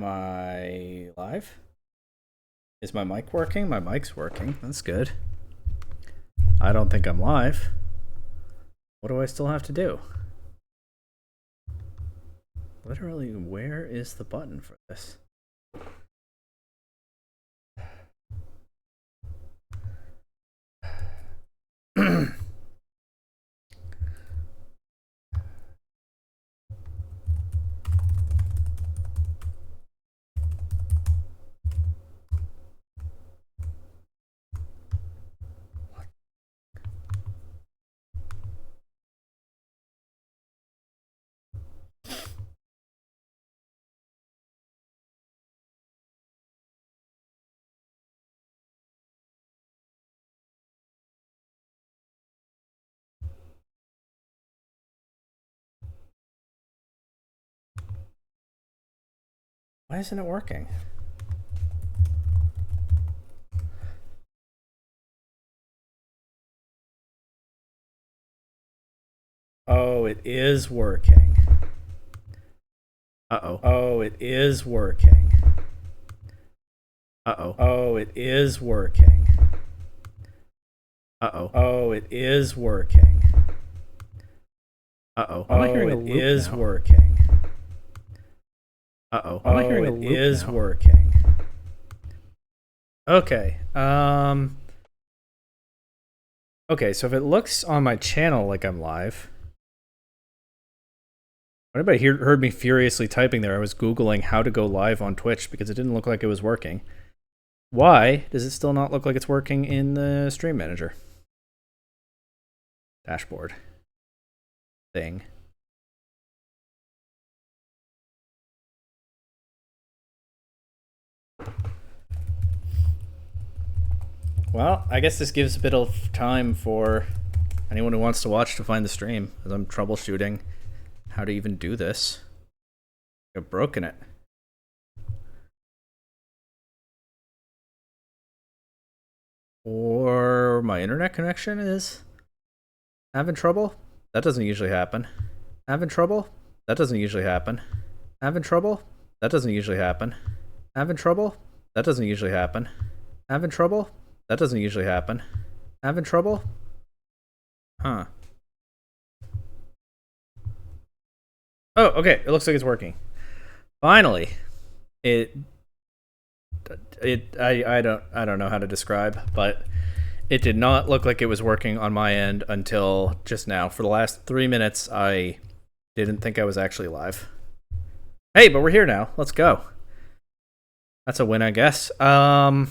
Am I live? Is my mic working? My mic's working. That's good. I don't think I'm live. What do I still have to do? Literally, where is the button for this? Why isn't it working? Oh, it is working. Uh-oh. Oh, it is working. Uh-oh. Oh, it is working. Uh-oh. Oh, it is working. Uh-oh. Am I hearing a loop it is now? working. Uh-oh. Am I hearing a it loop is now? working. Okay. Okay, so if it looks on my channel like I'm live. Anybody heard me furiously typing there? I was Googling how to go live on Twitch because it didn't look like it was working. Why does it still not look like it's working in the stream manager? Dashboard. Thing. Well, I guess this gives a bit of time for anyone who wants to watch to find the stream, as I'm troubleshooting how to even do this. I've broken it. Or my internet connection is having trouble? That doesn't usually happen. Having trouble? That doesn't usually happen. Having trouble? That doesn't usually happen. Having trouble? That doesn't usually happen. Having trouble? That doesn't usually happen. Having trouble? Huh. Oh, okay. It looks like it's working. Finally. I don't know how to describe, but it did not look like it was working on my end until just now. For the last 3 minutes, I didn't think I was actually live. Hey, but we're here now. Let's go. That's a win, I guess. All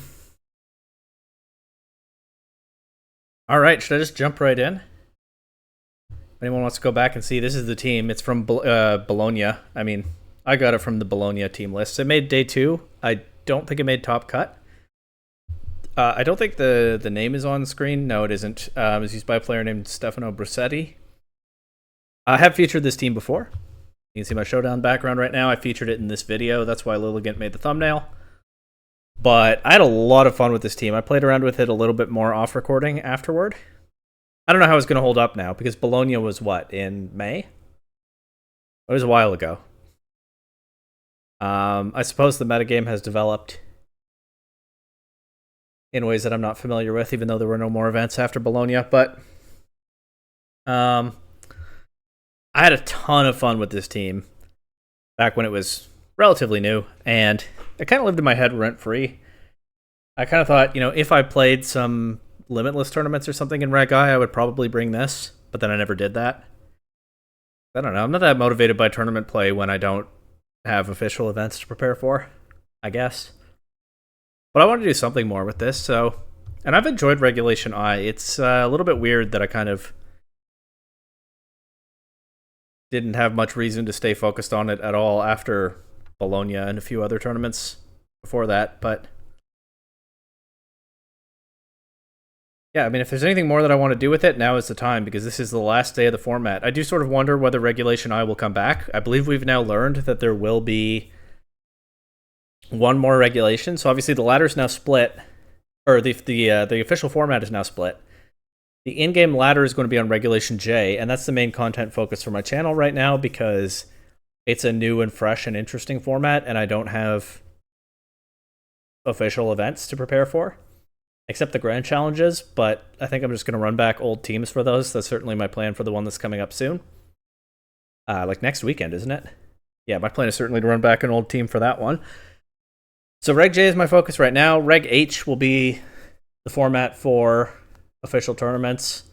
right, should I just jump right in? If anyone wants to go back and see, this is the team. It's from Bologna. I mean, I got it from the Bologna team list. It made day 2. I don't think it made top cut. I don't think the name is on screen. No, it isn't. It was used by a player named Stefano Brussetti. I have featured this team before. You can see my showdown background right now. I featured it in this video. That's why Lilligant made the thumbnail. But I had a lot of fun with this team. I played around with it a little bit more off recording afterward. I don't know how it's going to hold up now, because Bologna was what, in May? It was a while ago. I suppose the metagame has developed in ways that I'm not familiar with, even though there were no more events after Bologna. But I had a ton of fun with this team back when it was relatively new, and it kind of lived in my head rent-free. I kind of thought, if I played some Limitless tournaments or something in Reg I would probably bring this, but then I never did that. I don't know. I'm not that motivated by tournament play when I don't have official events to prepare for, I guess. But I want to do something more with this, so... And I've enjoyed Regulation I. It's a little bit weird that I kind of didn't have much reason to stay focused on it at all after Bologna and a few other tournaments before that, but... Yeah, I mean, if there's anything more that I want to do with it, now is the time, because this is the last day of the format. I do sort of wonder whether Regulation I will come back. I believe we've now learned that there will be one more regulation. So obviously the ladder is now split, or the official format is now split. The in-game ladder is going to be on Regulation J, and that's the main content focus for my channel right now, because it's a new and fresh and interesting format, and I don't have official events to prepare for, except the grand challenges, but I think I'm just going to run back old teams for those. That's certainly my plan for the one that's coming up soon. Like next weekend, isn't it? Yeah, my plan is certainly to run back an old team for that one. So Reg J is my focus right now. Reg H will be the format for official tournaments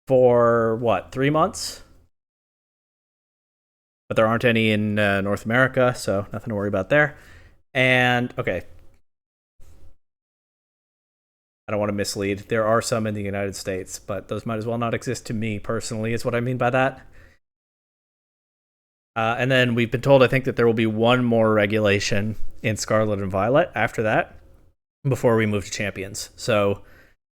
for, 3 months? But there aren't any in North America, so nothing to worry about there. And, okay. I don't want to mislead. There are some in the United States, but those might as well not exist to me personally, is what I mean by that. And then we've been told, I think, that there will be one more regulation in Scarlet and Violet after that, before we move to Champions. So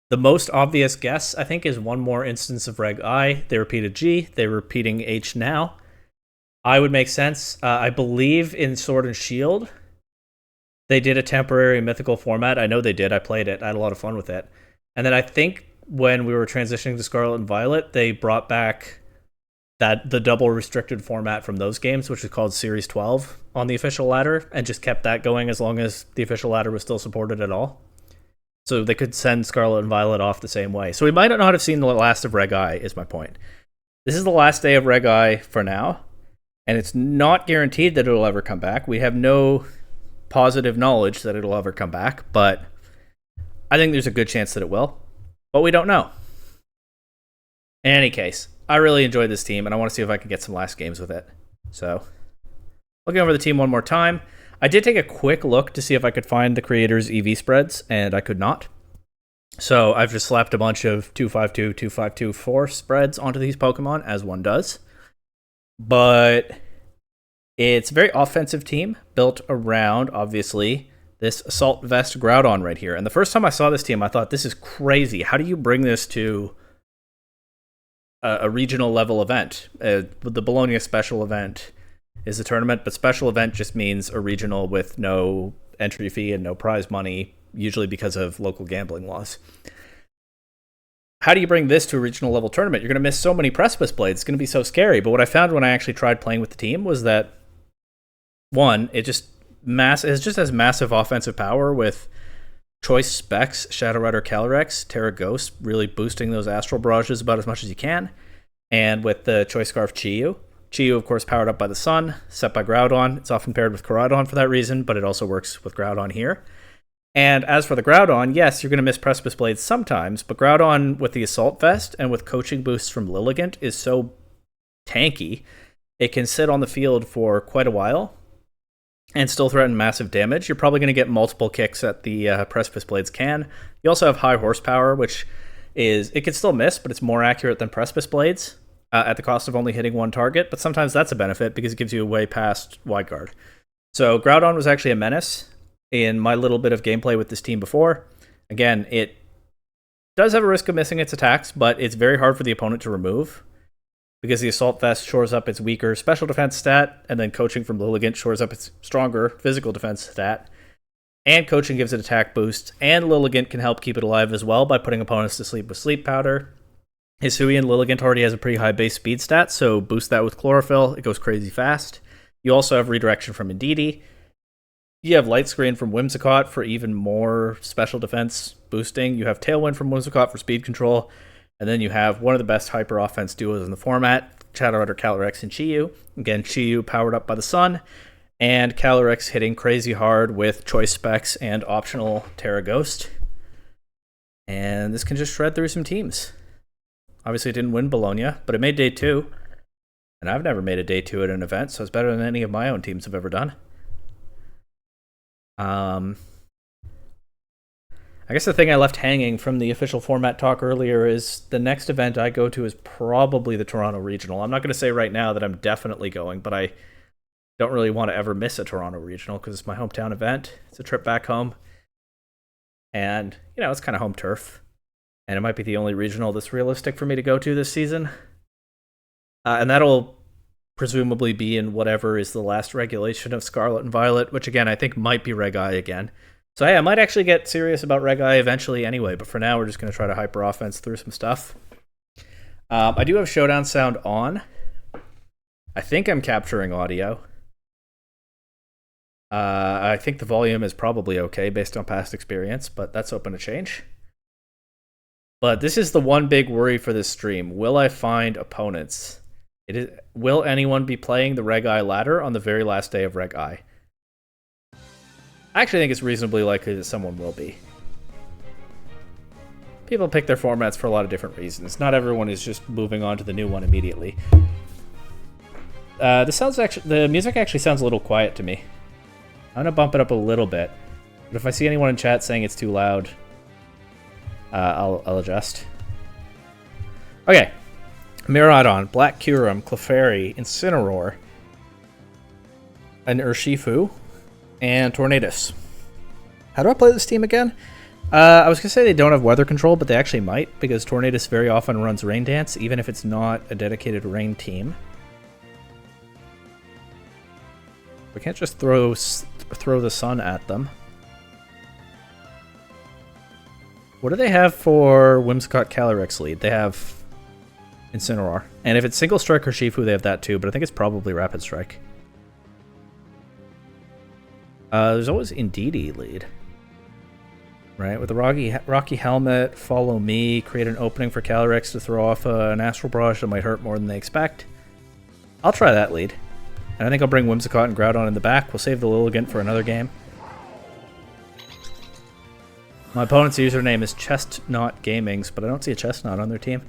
the most obvious guess, I think, is one more instance of Reg I. They repeated G. They're repeating H now. I would make sense. I believe in Sword and Shield, they did a temporary mythical format. I know they did. I played it. I had a lot of fun with it. And then I think when we were transitioning to Scarlet and Violet, they brought back the double restricted format from those games, which is called Series 12 on the official ladder, and just kept that going as long as the official ladder was still supported at all. So they could send Scarlet and Violet off the same way. So we might not have seen the last of Reg I, is my point. This is the last day of Reg I for now, and it's not guaranteed that it'll ever come back. We have no positive knowledge that it'll ever come back, but I think there's a good chance that it will. But we don't know. In any case, I really enjoyed this team, and I want to see if I can get some last games with it. So, looking over the team one more time, I did take a quick look to see if I could find the creators' EV spreads, and I could not. So, I've just slapped a bunch of 252, 252, 4 spreads onto these Pokemon, as one does. But it's a very offensive team, built around, obviously, this Assault Vest Groudon right here. And the first time I saw this team, I thought, this is crazy. How do you bring this to a regional level event? The Bologna special event is a tournament, but special event just means a regional with no entry fee and no prize money, usually because of local gambling laws. How do you bring this to a regional level tournament? You're going to miss so many Precipice Blades. It's going to be so scary. But what I found when I actually tried playing with the team was that, one, it just has massive offensive power with Choice Specs, Shadow Rider Calyrex, Terra Ghost, really boosting those Astral Barrages about as much as you can. And with the Choice Scarf Chi-Yu. Chi-Yu, of course, powered up by the sun, set by Groudon. It's often paired with Koraidon for that reason, but it also works with Groudon here. And as for the Groudon, yes, you're going to miss Precipice Blades sometimes, but Groudon with the Assault Vest and with coaching boosts from Lilligant is so tanky, it can sit on the field for quite a while and still threaten massive damage. You're probably going to get multiple kicks at the Precipice Blades can. You also have high horsepower, which it can still miss, but it's more accurate than Precipice Blades at the cost of only hitting one target, but sometimes that's a benefit because it gives you a way past Wide Guard. So Groudon was actually a menace in my little bit of gameplay with this team before. Again, it does have a risk of missing its attacks, but it's very hard for the opponent to remove because the Assault Vest shores up its weaker special defense stat, and then coaching from Lilligant shores up its stronger physical defense stat. And coaching gives it attack boosts, and Lilligant can help keep it alive as well by putting opponents to sleep with Sleep Powder. Hisuian Lilligant already has a pretty high base speed stat, so boost that with Chlorophyll. It goes crazy fast. You also have Redirection from Indeedee. You have Light Screen from Whimsicott for even more special defense boosting. You have Tailwind from Whimsicott for speed control. And then you have one of the best hyper offense duos in the format, Shadow Rider Calyrex and Chi-Yu. Again, Chi-Yu powered up by the sun, and Calyrex hitting crazy hard with Choice Specs and optional Terra Ghost. And this can just shred through some teams. Obviously, it didn't win Bologna, but it made day 2. And I've never made a day 2 at an event, so it's better than any of my own teams have ever done. I guess the thing I left hanging from the official format talk earlier is the next event I go to is probably the Toronto Regional. I'm not going to say right now that I'm definitely going, but I don't really want to ever miss a Toronto Regional because it's my hometown event. It's a trip back home. And, it's kind of home turf. And it might be the only regional that's realistic for me to go to this season. And that'll presumably be in whatever is the last regulation of Scarlet and Violet, which again, I think might be Reg I again. So hey, I might actually get serious about Reg I eventually anyway, but for now we're just going to try to hyper offense through some stuff. I do have Showdown Sound on. I think I'm capturing audio. I think the volume is probably okay based on past experience, but that's open to change. But this is the one big worry for this stream. Will I find opponents? Will anyone be playing the Reg I ladder on the very last day of Reg I? I actually think it's reasonably likely that someone will be. People pick their formats for a lot of different reasons. Not everyone is just moving on to the new one immediately. The music actually sounds a little quiet to me. I'm gonna bump it up a little bit, but if I see anyone in chat saying it's too loud, I'll adjust. Okay, Miraidon, Black Kyurem, Clefairy, Incineroar, an Urshifu, and Tornadus. How do I play this team again? I was gonna say they don't have weather control, but they actually might, because Tornadus very often runs Rain Dance, even if it's not a dedicated rain team. We can't just throw the sun at them. What do they have for Whimsicott Calyrex lead? They have Incineroar. And if it's Single Strike or Shifu, they have that too, but I think it's probably Rapid Strike. There's always Indeedee lead. Right, with the Rocky Helmet, Follow Me, create an opening for Calyrex to throw off an Astral Barrage that might hurt more than they expect. I'll try that lead. And I think I'll bring Whimsicott and Groudon in the back. We'll save the Lilligant for another game. My opponent's username is Chestnut Gamings, but I don't see a Chestnut on their team.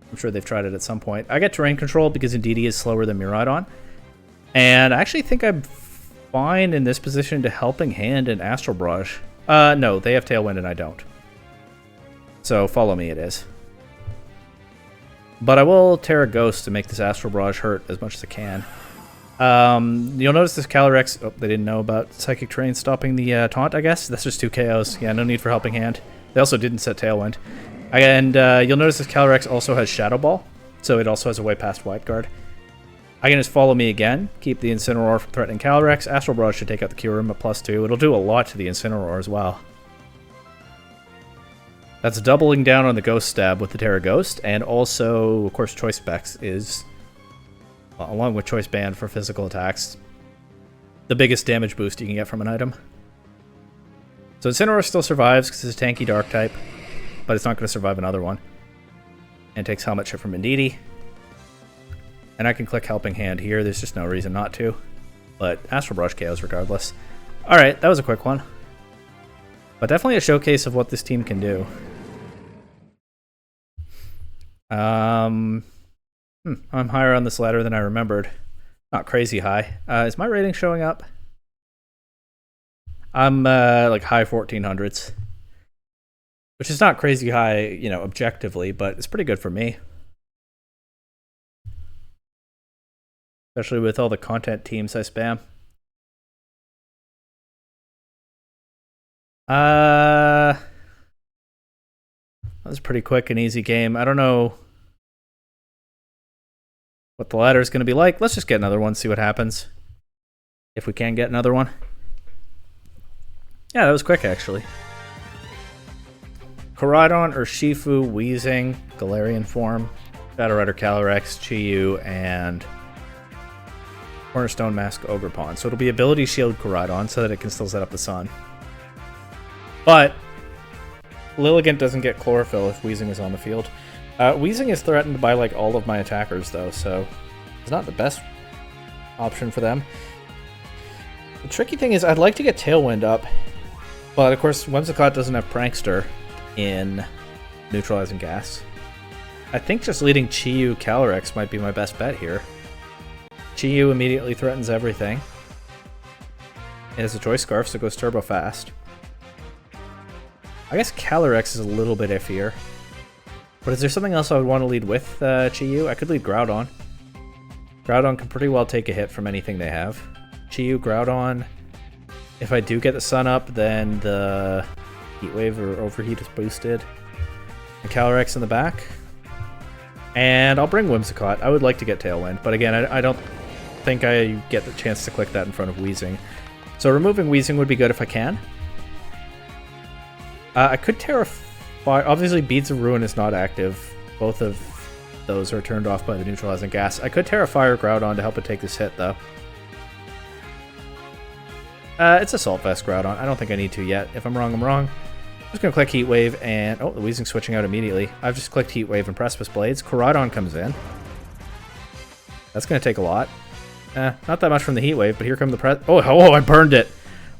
I'm sure they've tried it at some point. I get Terrain Control because Indeedee is slower than Miraidon. And I actually think I'm fine in this position to Helping Hand and Astral Barrage. No, they have Tailwind and I don't. So Follow Me it is. But I will Terra Ghost to make this Astral Barrage hurt as much as I can. You'll notice this Calyrex... Oh, they didn't know about Psychic Terrain stopping the taunt, I guess. That's just 2 KOs. Yeah, no need for Helping Hand. They also didn't set Tailwind. And you'll notice this Calyrex also has Shadow Ball, so it also has a way past Wide Guard. I can just Follow Me again, keep the Incineroar from threatening Calyrex. Astral Barrage should take out the Kyurem at +2. It'll do a lot to the Incineroar as well. That's doubling down on the Ghost Stab with the Terra Ghost, and also, of course, Choice Specs is... along with Choice Band for physical attacks, the biggest damage boost you can get from an item. So Incineroar still survives because it's a tanky Dark type, but it's not going to survive another one. And takes Helmet Ship from Indeedee. And I can click Helping Hand here, there's just no reason not to. But Astral Brush KOs regardless. Alright, that was a quick one. But definitely a showcase of what this team can do. I'm higher on this ladder than I remembered. Not crazy high. Is my rating showing up? I'm like high 1400s. Which is not crazy high, you know, objectively, but it's pretty good for me. Especially with all the content teams I spam. That was a pretty quick and easy game. I don't know what the ladder is going to be like. Let's just get another one, see what happens. If we can get another one. Yeah, that was quick, actually. Koraidon, Urshifu, Weezing, Galarian form, Shadow Rider, Calyrex, Chi-Yu, and Cornerstone Mask Ogerpon. So it'll be Ability Shield Koraidon so that it can still set up the sun. But Lilligant doesn't get Chlorophyll if Weezing is on the field. Weezing is threatened by like all of my attackers though, so it's not the best option for them. The tricky thing is I'd like to get Tailwind up, but of course Whimsicott doesn't have Prankster in Neutralizing Gas. I think just leading Chi-Yu Calyrex might be my best bet here. Chi-Yu immediately threatens everything. It has a Choice Scarf, so it goes turbo fast. I guess Calyrex is a little bit iffier. But is there something else I would want to lead with Chi-Yu? I could lead Groudon. Groudon can pretty well take a hit from anything they have. Chi-Yu, Groudon. If I do get the sun up, then the Heat Wave or Overheat is boosted. And Calyrex in the back. And I'll bring Whimsicott. I would like to get Tailwind, but again, I don't think I get the chance to click that in front of Weezing. So removing Weezing would be good if I can. I could Terrafire. Obviously, Beads of Ruin is not active. Both of those are turned off by the neutralizing gas. I could Terra Fire Groudon to help it take this hit, though. It's Assault Vest Groudon. I don't think I need to yet. If I'm wrong, I'm wrong. I'm just going to click Heat Wave and... Oh, the Weezing's switching out immediately. I've just clicked Heat Wave and Precipice Blades. Koraidon comes in. That's going to take a lot. Not that much from the Heat Wave, but here come the Oh, I burned it!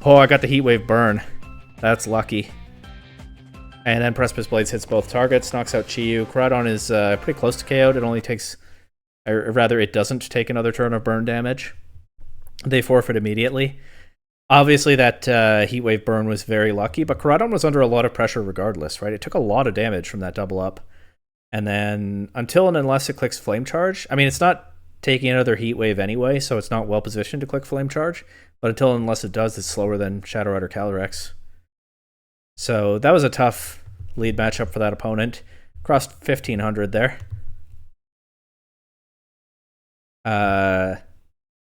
Oh, I got the Heat Wave burn. That's lucky. And then Precipice Blades hits both targets, knocks out Chi-Yu. Koraidon is pretty close to KO'd. It only takes... Or rather, it doesn't take another turn of burn damage. They forfeit immediately. Obviously, that Heat Wave burn was very lucky, but Koraidon was under a lot of pressure regardless, right? It took a lot of damage from that double up. And then, until and unless it clicks Flame Charge, I mean, it's not taking another Heat Wave anyway, so it's not well positioned to click Flame Charge, but until and unless it does, it's slower than Shadow Rider Calyrex. So that was a tough lead matchup for that opponent. Crossed 1500 there.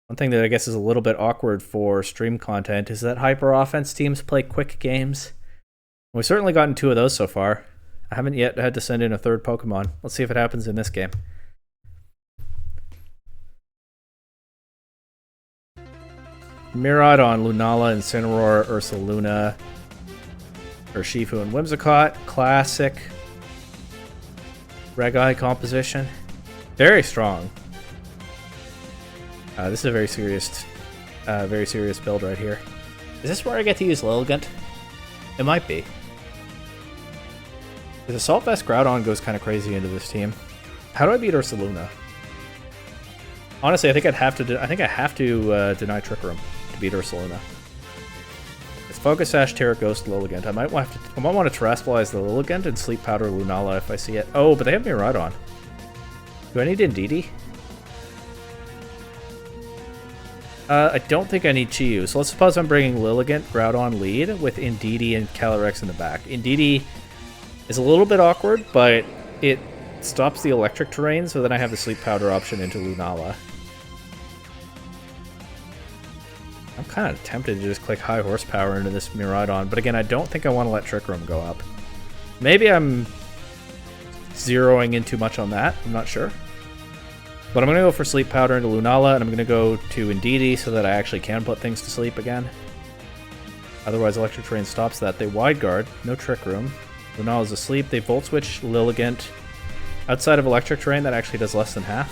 One thing that I guess is a little bit awkward for stream content is that hyper offense teams play quick games. We've certainly gotten 2 of those so far. I haven't yet had to send in a third Pokemon. Let's see if it happens in this game. Miraidon, Lunala, Incineroar, Ursaluna, Urshifu, and Whimsicott. Classic Reg-Eye composition. Very strong. This is a very serious build right here. Is this where I get to use Lilligant? It might be. Because Assault Vest Groudon goes kind of crazy into this team. How do I beat Ursaluna? Honestly, I think I have to deny Trick Room to beat Ursaluna. It's Focus Sash, Terra Ghost, Lilligant. I might want to Terastallize the Lilligant and Sleep Powder Lunala if I see it. Oh, but they have Miraidon. Do I need Indeedee? I don't think I need Chi-Yu, so let's suppose I'm bringing Lilligant, Groudon lead with Indeedee and Calyrex in the back. Indeedee is a little bit awkward, but it stops the electric terrain, so then I have the Sleep Powder option into Lunala. I'm kind of tempted to just click High Horsepower into this Miraidon, but again, I don't think I want to let Trick Room go up. Maybe I'm zeroing in too much on that, I'm not sure. But I'm going to go for Sleep Powder into Lunala, and I'm going to go to Indeedee so that I actually can put things to sleep again. Otherwise, Electric Terrain stops that. They Wide Guard, no Trick Room. Lunala's asleep. They Volt Switch Lilligant. Outside of Electric Terrain, that actually does less than half.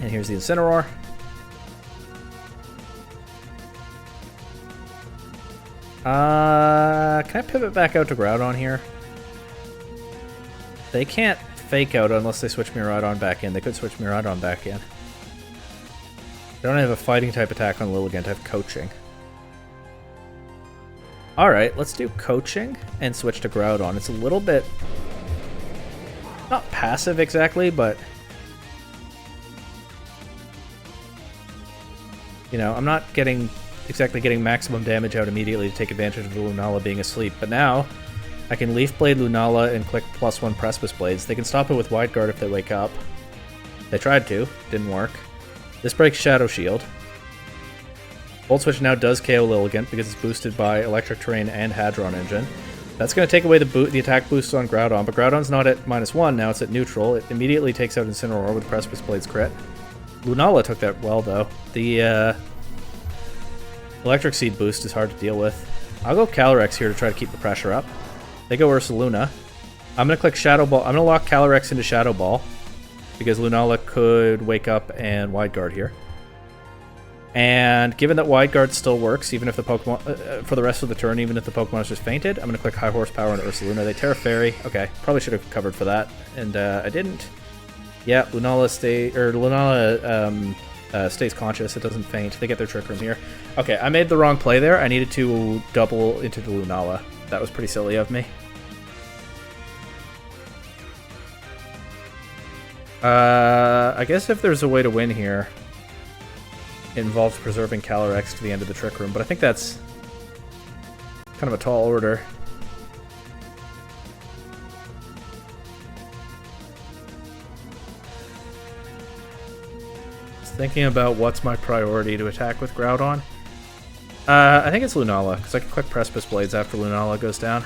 And here's the Incineroar. Can I pivot back out to Groudon here? They can't Fake Out unless they switch Miraidon back in. They could switch Miraidon back in. I don't have a fighting type attack on Lilligant, I have Coaching. Alright, let's do Coaching and switch to Groudon. It's a little bit... not passive exactly, but... you know, I'm not exactly getting maximum damage out immediately to take advantage of the Lunala being asleep, but now... I can Leaf Blade Lunala and click +1 Precipice Blades. They can stop it with Wide Guard if they wake up. They tried to. Didn't work. This breaks Shadow Shield. Volt Switch now does KO Lilligant because it's boosted by Electric Terrain and Hadron Engine. That's going to take away the attack boost on Groudon, but Groudon's not at -1, now it's at neutral. It immediately takes out Incineroar with Precipice Blades crit. Lunala took that well, though. The Electric Seed boost is hard to deal with. I'll go Calyrex here to try to keep the pressure up. They go Ursaluna. I'm going to click Shadow Ball. I'm going to lock Calyrex into Shadow Ball because Lunala could wake up and Wide Guard here. And given that Wide Guard still works, even if the Pokemon for the rest of the turn, even if the Pokemon is just fainted, I'm going to click High Horsepower into Ursaluna. They Terra Fairy. Okay, probably should have covered for that, and I didn't. Yeah, Lunala stays conscious. It doesn't faint. They get their Trick Room here. Okay, I made the wrong play there. I needed to double into the Lunala. That was pretty silly of me. I guess if there's a way to win here, it involves preserving Calyrex to the end of the Trick Room, but I think that's kind of a tall order. Just thinking about what's my priority to attack with Groudon. I think it's Lunala, because I can click Precipice Blades after Lunala goes down.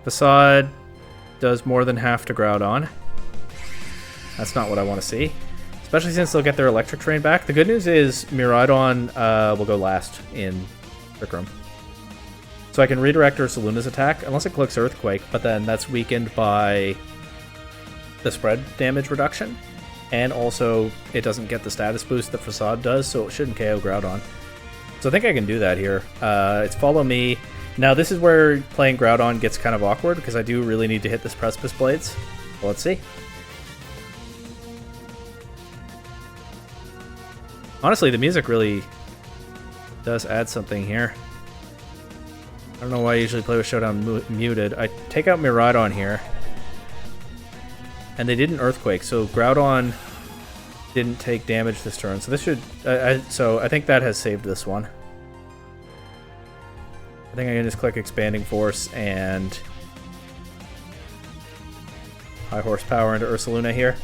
Facade. does more than half to Groudon. That's not what I want to see. Especially since they'll get their electric terrain back. The good news is Miraidon will go last in Trick Room. So I can redirect Ursaluna's attack, unless it clicks Earthquake, but then that's weakened by the spread damage reduction. And also, it doesn't get the status boost that Facade does, so it shouldn't KO Groudon. So I think I can do that here. It's Follow Me. Now this is where playing Groudon gets kind of awkward, because I do really need to hit this Precipice Blades. Well, let's see. Honestly, the music really does add something here. I don't know why I usually play with Showdown muted. I take out Miraidon here. And they didn't Earthquake, so Groudon didn't take damage this turn. So this should... so I think that has saved this one. I think I can just click Expanding Force and High Horsepower into Ursaluna here.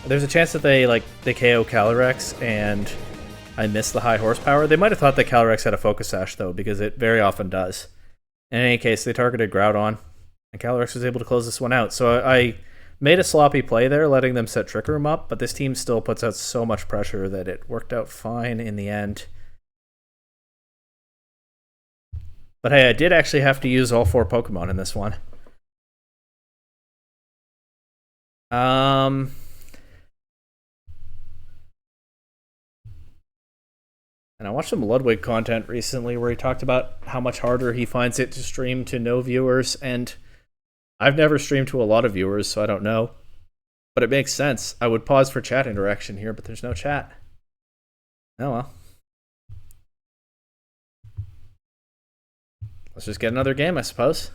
There's a chance that they KO Calyrex and I miss the High Horsepower. They might have thought that Calyrex had a Focus Sash, though, because it very often does. In any case, they targeted Groudon, and Calyrex was able to close this one out. So I made a sloppy play there, letting them set Trick Room up, but this team still puts out so much pressure that it worked out fine in the end. But hey, I did actually have to use all 4 Pokemon in this one. And I watched some Ludwig content recently where he talked about how much harder he finds it to stream to no viewers, and I've never streamed to a lot of viewers, so I don't know. But it makes sense. I would pause for chat interaction here, but there's no chat. Oh well. Let's just get another game, I suppose.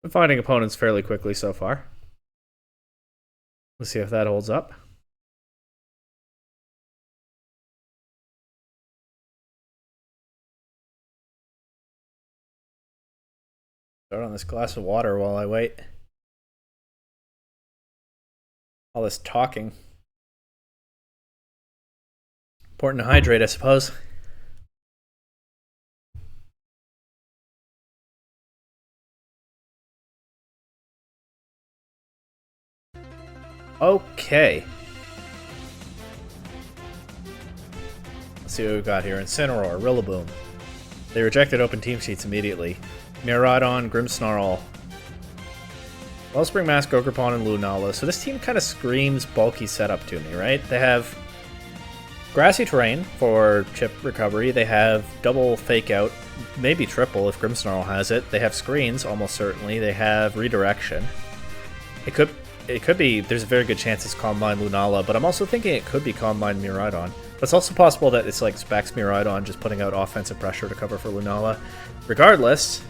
I'm finding opponents fairly quickly so far. Let's see if that holds up. Start on this glass of water while I wait. All this talking. Important to hydrate, I suppose. Okay. Let's see what we've got here. Incineroar, Rillaboom. They rejected open team sheets immediately. Miraidon, Grimmsnarl, Wellspring Mask, Ogerpon, and Lunala. So this team kind of screams bulky setup to me, right? They have grassy terrain for chip recovery. They have double Fake Out, maybe triple if Grimmsnarl has it. They have screens, almost certainly. They have redirection. It could be, there's a very good chance it's Calm Mind Lunala, but I'm also thinking it could be Calm Mind Miraidon. But it's also possible that it's like Specs Miraidon just putting out offensive pressure to cover for Lunala. Regardless,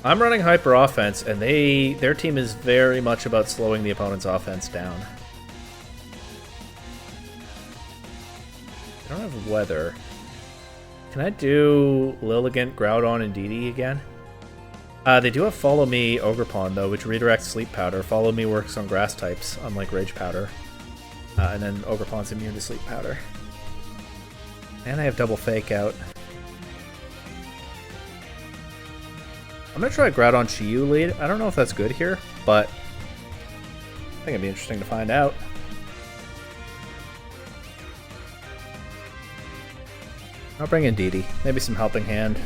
I'm running Hyper Offense, and their team is very much about slowing the opponent's offense down. I don't have Weather. Can I do Lilligant, Groudon, and Didi again? They do have Follow Me Ogerpon, though, which redirects Sleep Powder. Follow Me works on grass types, unlike Rage Powder. And then Ogerpon's immune to Sleep Powder. And I have double Fake Out. I'm going to try Groudon Chiyu lead. I don't know if that's good here, but I think it'd be interesting to find out. I'll bring in Didi. Maybe some Helping Hand.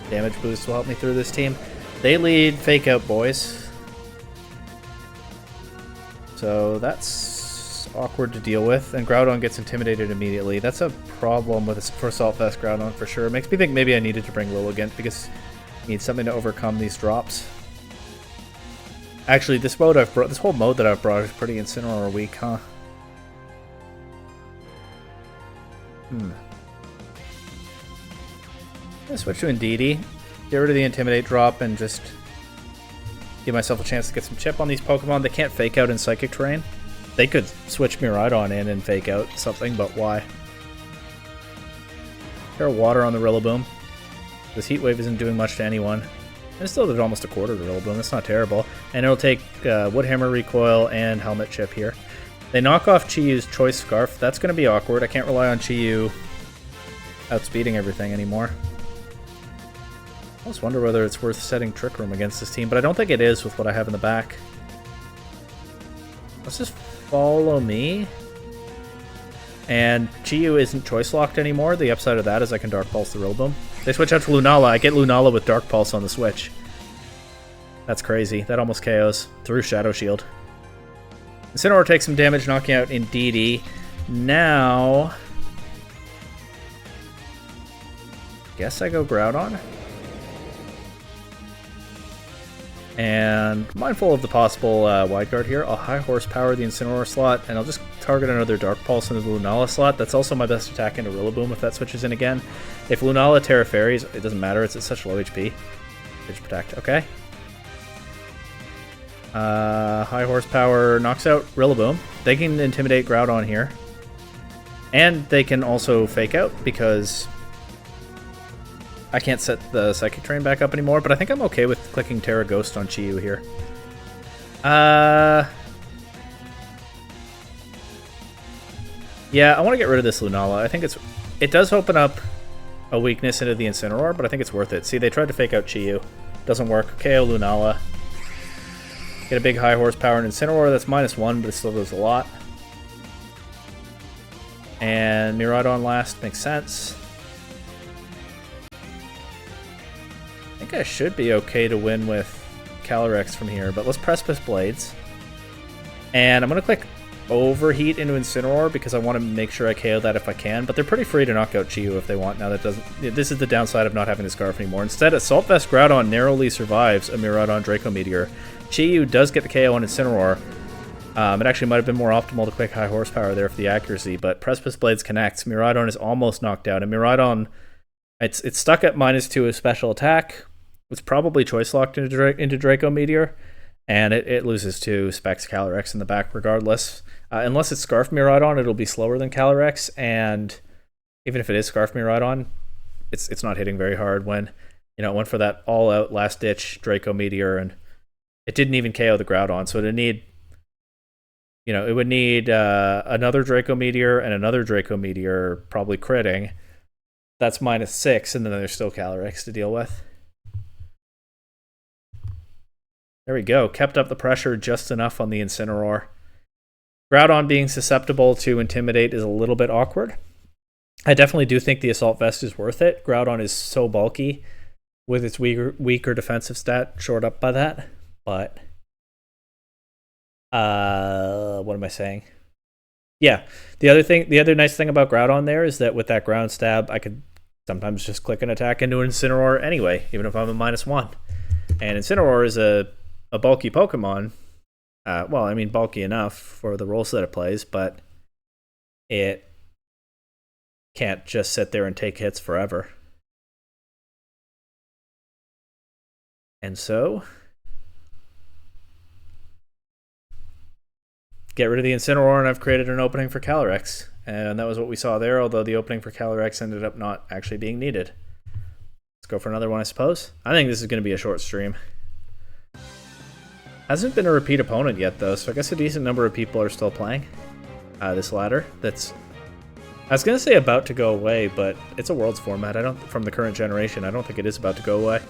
Damage boost will help me through this team. They lead Fake Out, boys. So that's awkward to deal with. And Groudon gets intimidated immediately. That's a problem with for Assault Vest Groudon for sure. It makes me think maybe I needed to bring Lilligant because I need something to overcome these drops. Actually, this whole mode that I've brought is pretty Incineroar weak, huh? I'm gonna switch to Indeedee. Get rid of the Intimidate drop and just give myself a chance to get some chip on these Pokemon. They can't Fake Out in Psychic Terrain. They could switch Miraidon in and Fake Out something, but why? Throw Water on the Rillaboom. This Heat Wave isn't doing much to anyone. And it still did almost a quarter to Rillaboom. That's not terrible. And it'll take Woodhammer Recoil and Helmet Chip here. They knock off Chiyu's Choice Scarf. That's going to be awkward. I can't rely on Chiyu outspeeding everything anymore. I almost wonder whether it's worth setting Trick Room against this team, but I don't think it is with what I have in the back. Let's just follow me. And Chiyu isn't choice locked anymore. The upside of that is I can Dark Pulse the Rillaboom. They switch out to Lunala. I get Lunala with Dark Pulse on the switch. That's crazy. That almost KOs through Shadow Shield. Incineroar takes some damage, knocking out Indeedee. Now, guess I go Groudon. And mindful of the possible wide guard here, I'll high horsepower the Incineroar slot, and I'll just target another Dark Pulse into the Lunala slot. That's also my best attack into Rillaboom if that switches in again. If Lunala Terra Fairies, it doesn't matter, it's at such low HP. Edge Protect, okay. High horsepower knocks out Rillaboom. They can intimidate Groudon here. And they can also fake out because I can't set the Psychic Train back up anymore, but I think I'm okay with clicking Terra Ghost on Chiyu here. Yeah, I want to get rid of this Lunala. I think it does open up a weakness into the Incineroar, but I think it's worth it. See, they tried to fake out Chiyu. Doesn't work. KO Lunala. Get a big high horsepower in Incineroar. That's -1, but it still does a lot. And Miraidon last makes sense. I think I should be okay to win with Calyrex from here, but let's Precipice Blades. And I'm going to click Overheat into Incineroar because I want to make sure I KO that if I can, but they're pretty free to knock out Chiyu if they want. Now that doesn't. This is the downside of not having the Scarf anymore. Instead, Assault Vest Groudon narrowly survives a Miraidon Draco Meteor. Chiyu does get the KO on Incineroar. It actually might have been more optimal to click high horsepower there for the accuracy, but Precipice Blades connects. Miraidon is almost knocked out, and Miraidon, it's stuck at -2 with special attack. It's probably choice locked into Draco Meteor, and it loses to Specs Calyrex in the back regardless. Unless it's Scarf Miraidon, it'll be slower than Calyrex, and even if it is Scarf Miraidon, it's not hitting very hard when it went for that all-out last-ditch Draco Meteor, and it didn't even KO the Groudon, so it'd need, it would need another Draco Meteor and another Draco Meteor probably critting. That's -6, and then there's still Calyrex to deal with. There we go. Kept up the pressure just enough on the Incineroar. Groudon being susceptible to Intimidate is a little bit awkward. I definitely do think the Assault Vest is worth it. Groudon is so bulky with its weaker defensive stat, shored up by that. But, what am I saying? Yeah, the other nice thing about Groudon there is that with that Ground Stab, I could sometimes just click an attack into an Incineroar anyway, even if I'm a -1. And Incineroar is a bulky Pokemon. Well, I mean, bulky enough for the roles that it plays, but it can't just sit there and take hits forever. And so, get rid of the Incineroar, and I've created an opening for Calyrex. And that was what we saw there, although the opening for Calyrex ended up not actually being needed. Let's go for another one, I suppose. I think this is going to be a short stream. Hasn't been a repeat opponent yet, though, so I guess a decent number of people are still playing this ladder. That's, I was going to say about to go away, but it's a Worlds format. From the current generation, I don't think it is about to go away.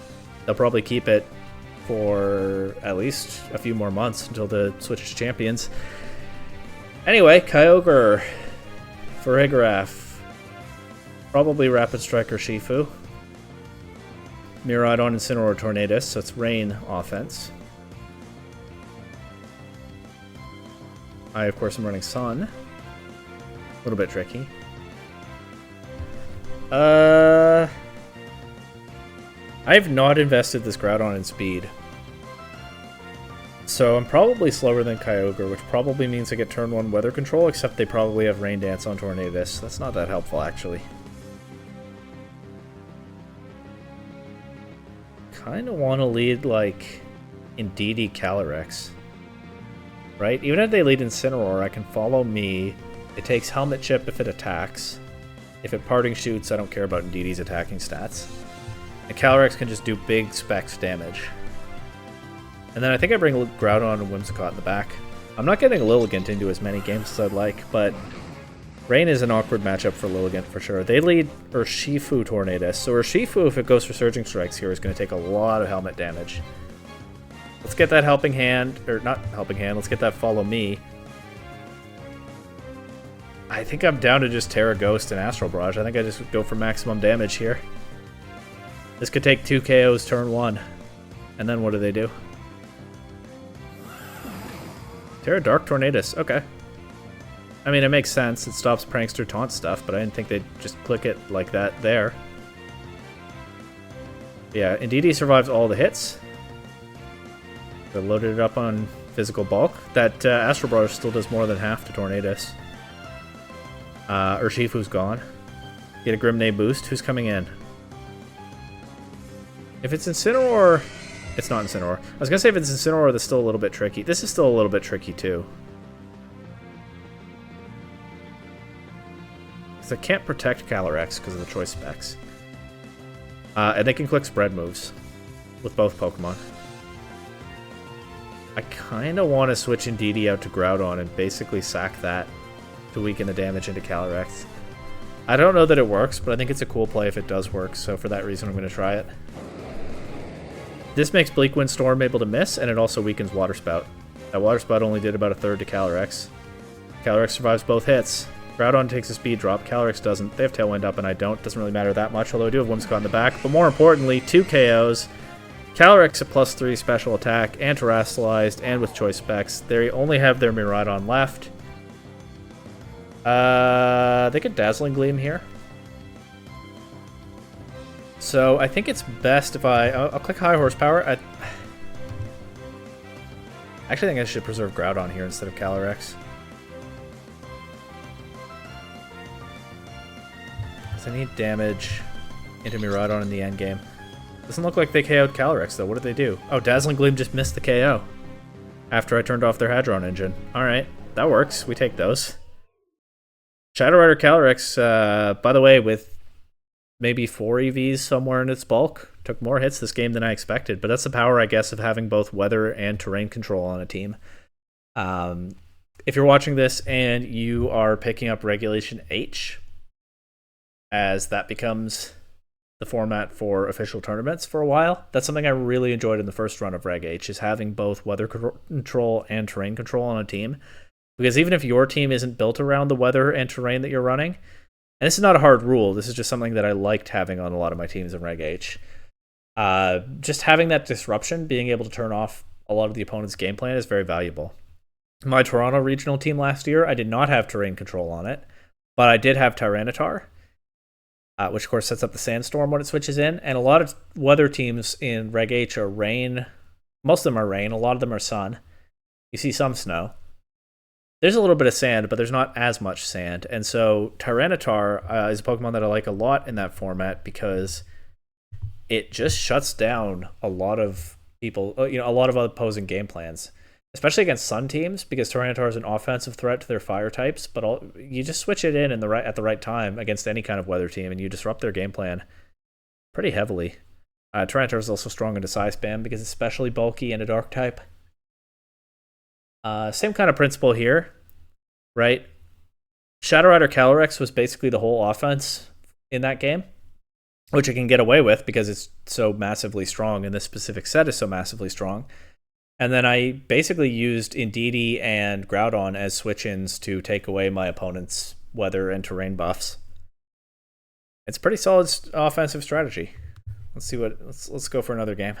They'll probably keep it for at least a few more months until the switch to Champions. Anyway, Kyogre, Farigiraf, probably Rapid Strike or Shifu. Miraidon, Incineroar, Tornadus, so it's rain offense. I, of course, am running Sun. A little bit tricky. I've not invested this Groudon in speed. So I'm probably slower than Kyogre, which probably means I get turn 1 weather control, except they probably have Rain Dance on Tornadus. That's not that helpful, actually. Kind of want to lead, like, Indeedee Calyrex. Right? Even if they lead Incineroar, I can follow me. It takes Helmet Chip if it attacks. If it Parting Shoots, I don't care about Indeedee's attacking stats. And Calyrex can just do big specs damage. And then I think I bring Groudon and Whimsicott in the back. I'm not getting Lilligant into as many games as I'd like, but Rain is an awkward matchup for Lilligant for sure. They lead Urshifu Tornadus. So Urshifu, if it goes for Surging Strikes here, is going to take a lot of helmet damage. Let's get that Helping Hand, or not Helping Hand, let's get that Follow Me. I think I'm down to just Terra Ghost and Astral Barrage. I think I just go for maximum damage here. This could take 2 KOs turn 1. And then what do they do? Terra Dark Tornadus, okay. I mean, it makes sense. It stops Prankster Taunt stuff, but I didn't think they'd just click it like that there. Yeah, Indeedee survives all the hits. They loaded it up on physical bulk. That Astral Barrage still does more than half to Tornadus. Urshifu's gone. Get a Grimnay boost. Who's coming in? If it's Incineroar... It's not Incineroar. I was going to say if it's Incineroar, that's still a little bit tricky. This is still a little bit tricky, too. Because I can't protect Calyrex because of the choice specs. And they can click spread moves with both Pokemon. I kind of want to switch Indeedee out to Groudon and basically sack that to weaken the damage into Calyrex. I don't know that it works, but I think it's a cool play if it does work, so for that reason I'm going to try it. This makes Bleak Wind Storm able to miss, and it also weakens Water Spout. That Water Spout only did about a third to Calyrex. Calyrex survives both hits. Groudon takes a speed drop, Calyrex doesn't. They have Tailwind up and I don't. Doesn't really matter that much, although I do have Whimsicott in the back. But more importantly, 2 KOs. Calyrex a +3 special attack, and Terastallized, and with choice specs. They only have their Miraidon left. They could Dazzling Gleam here. So I think it's best if I'll click High Horsepower. I actually think I should preserve Groudon here instead of Calyrex. Because I need damage into Miraidon in the end game. Doesn't look like they KO'd Calyrex though. What did they do? Oh, Dazzling Gleam just missed the KO after I turned off their Hadron engine. Alright, that works. We take those. Shadow Rider Calyrex, by the way, with maybe 4 EVs somewhere in its bulk, took more hits this game than I expected, but that's the power, I guess, of having both weather and terrain control on a team. If you're watching this and you are picking up Regulation H, as that becomes the format for official tournaments for a while, that's something I really enjoyed in the first run of Reg H, is having both weather control and terrain control on a team. Because even if your team isn't built around the weather and terrain that you're running, and this is not a hard rule, this is just something that I liked having on a lot of my teams in Reg H. Just having that disruption, being able to turn off a lot of the opponent's game plan is very valuable. My Toronto regional team last year, I did not have terrain control on it, but I did have Tyranitar, which of course sets up the Sandstorm when it switches in, and a lot of weather teams in Reg H are rain. Most of them are rain, a lot of them are sun. You see some snow. There's a little bit of sand, but there's not as much sand. And so Tyranitar is a Pokemon that I like a lot in that format because it just shuts down a lot of people, a lot of opposing game plans, especially against sun teams, because Tyranitar is an offensive threat to their fire types. But you just switch it in at the right time against any kind of weather team, and you disrupt their game plan pretty heavily. Tyranitar is also strong into Psy Spam because it's especially bulky and a dark type. Same kind of principle here, right? Shadow Rider Calyrex was basically the whole offense in that game, which it can get away with because it's so massively strong, and this specific set is so massively strong. And then I basically used Indeedee and Groudon as switch-ins to take away my opponent's weather and terrain buffs. It's a pretty solid offensive strategy. Let's go for another game.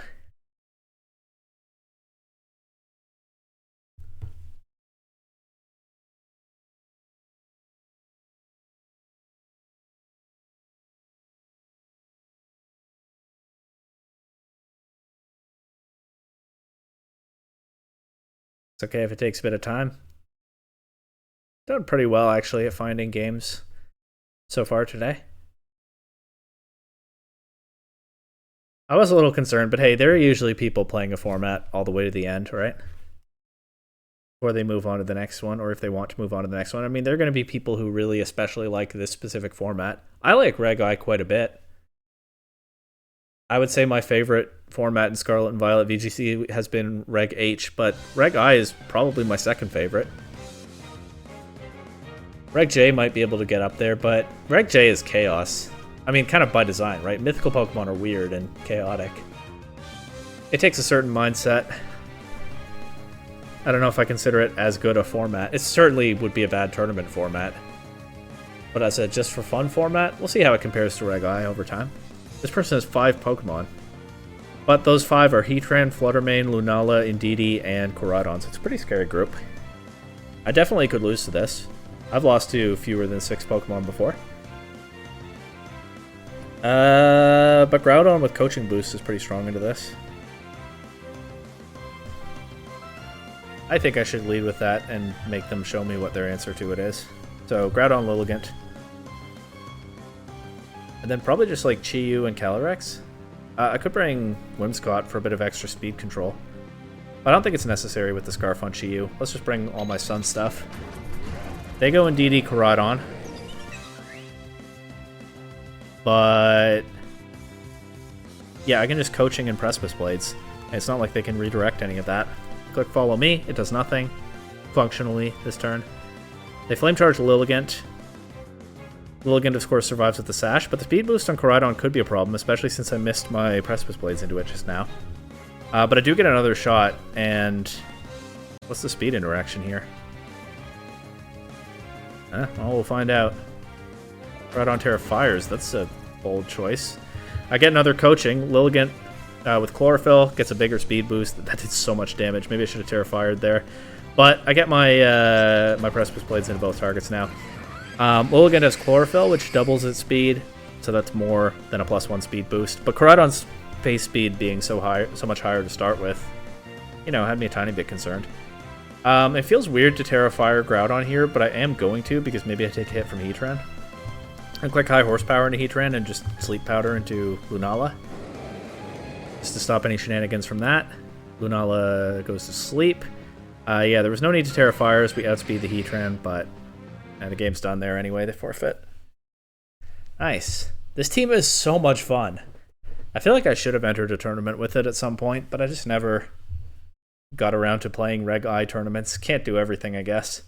It's okay if it takes a bit of time. Done pretty well, actually, at finding games so far today. I was a little concerned, but hey, there are usually people playing a format all the way to the end, right? Before they move on to the next one, or if they want to move on to the next one. I mean, there are going to be people who really especially like this specific format. I like Reg I quite a bit. I would say my favorite format in Scarlet and Violet VGC has been Reg H, but Reg I is probably my second favorite. Reg J might be able to get up there, but Reg J is chaos. I mean, kind of by design, right? Mythical Pokemon are weird and chaotic. It takes a certain mindset. I don't know if I consider it as good a format. It certainly would be a bad tournament format. But as a just for fun format, we'll see how it compares to Reg I over time. This person has 5 Pokemon. But those 5 are Heatran, Fluttermane, Lunala, Indeedee, and Koraidon, so it's a pretty scary group. I definitely could lose to this. I've lost to fewer than 6 Pokemon before. But Groudon with Coaching Boost is pretty strong into this. I think I should lead with that and make them show me what their answer to it is. So, Groudon, Lilligant. And then probably just like Chi-Yu and Calyrex. I could bring Whimsicott for a bit of extra speed control. But I don't think it's necessary with the Scarf on Chi-Yu. Let's just bring all my Sun stuff. They go Indeedee, Koraidon. But yeah, I can just Coaching and Precipice Blades. And it's not like they can redirect any of that. Click Follow Me, it does nothing functionally this turn. They Flame Charge Lilligant. Lilligant, of course, survives with the Sash, but the speed boost on Koraidon could be a problem, especially since I missed my Precipice Blades into it just now. But I do get another shot, and what's the speed interaction here? Well, we'll find out. Koraidon Terra Fires, that's a bold choice. I get another Coaching. Lilligant with Chlorophyll gets a bigger speed boost. That did so much damage. Maybe I should have Terra Fired there. But I get my my Precipice Blades into both targets now. Lilligant has Chlorophyll, which doubles its speed, so that's more than a +1 speed boost. But Koraidon's face speed being so much higher to start with, you know, had me a tiny bit concerned. It feels weird to Terra Fire Groudon here, but I am going to because maybe I take a hit from Heatran. I click High Horsepower into Heatran and just Sleep Powder into Lunala. Just to stop any shenanigans from that. Lunala goes to sleep. Yeah, there was no need to Terra Fire as we outspeed the Heatran, but the game's done there anyway, they forfeit. Nice. This team is so much fun. I feel like I should have entered a tournament with it at some point, but I just never got around to playing Reg I tournaments. Can't do everything, I guess.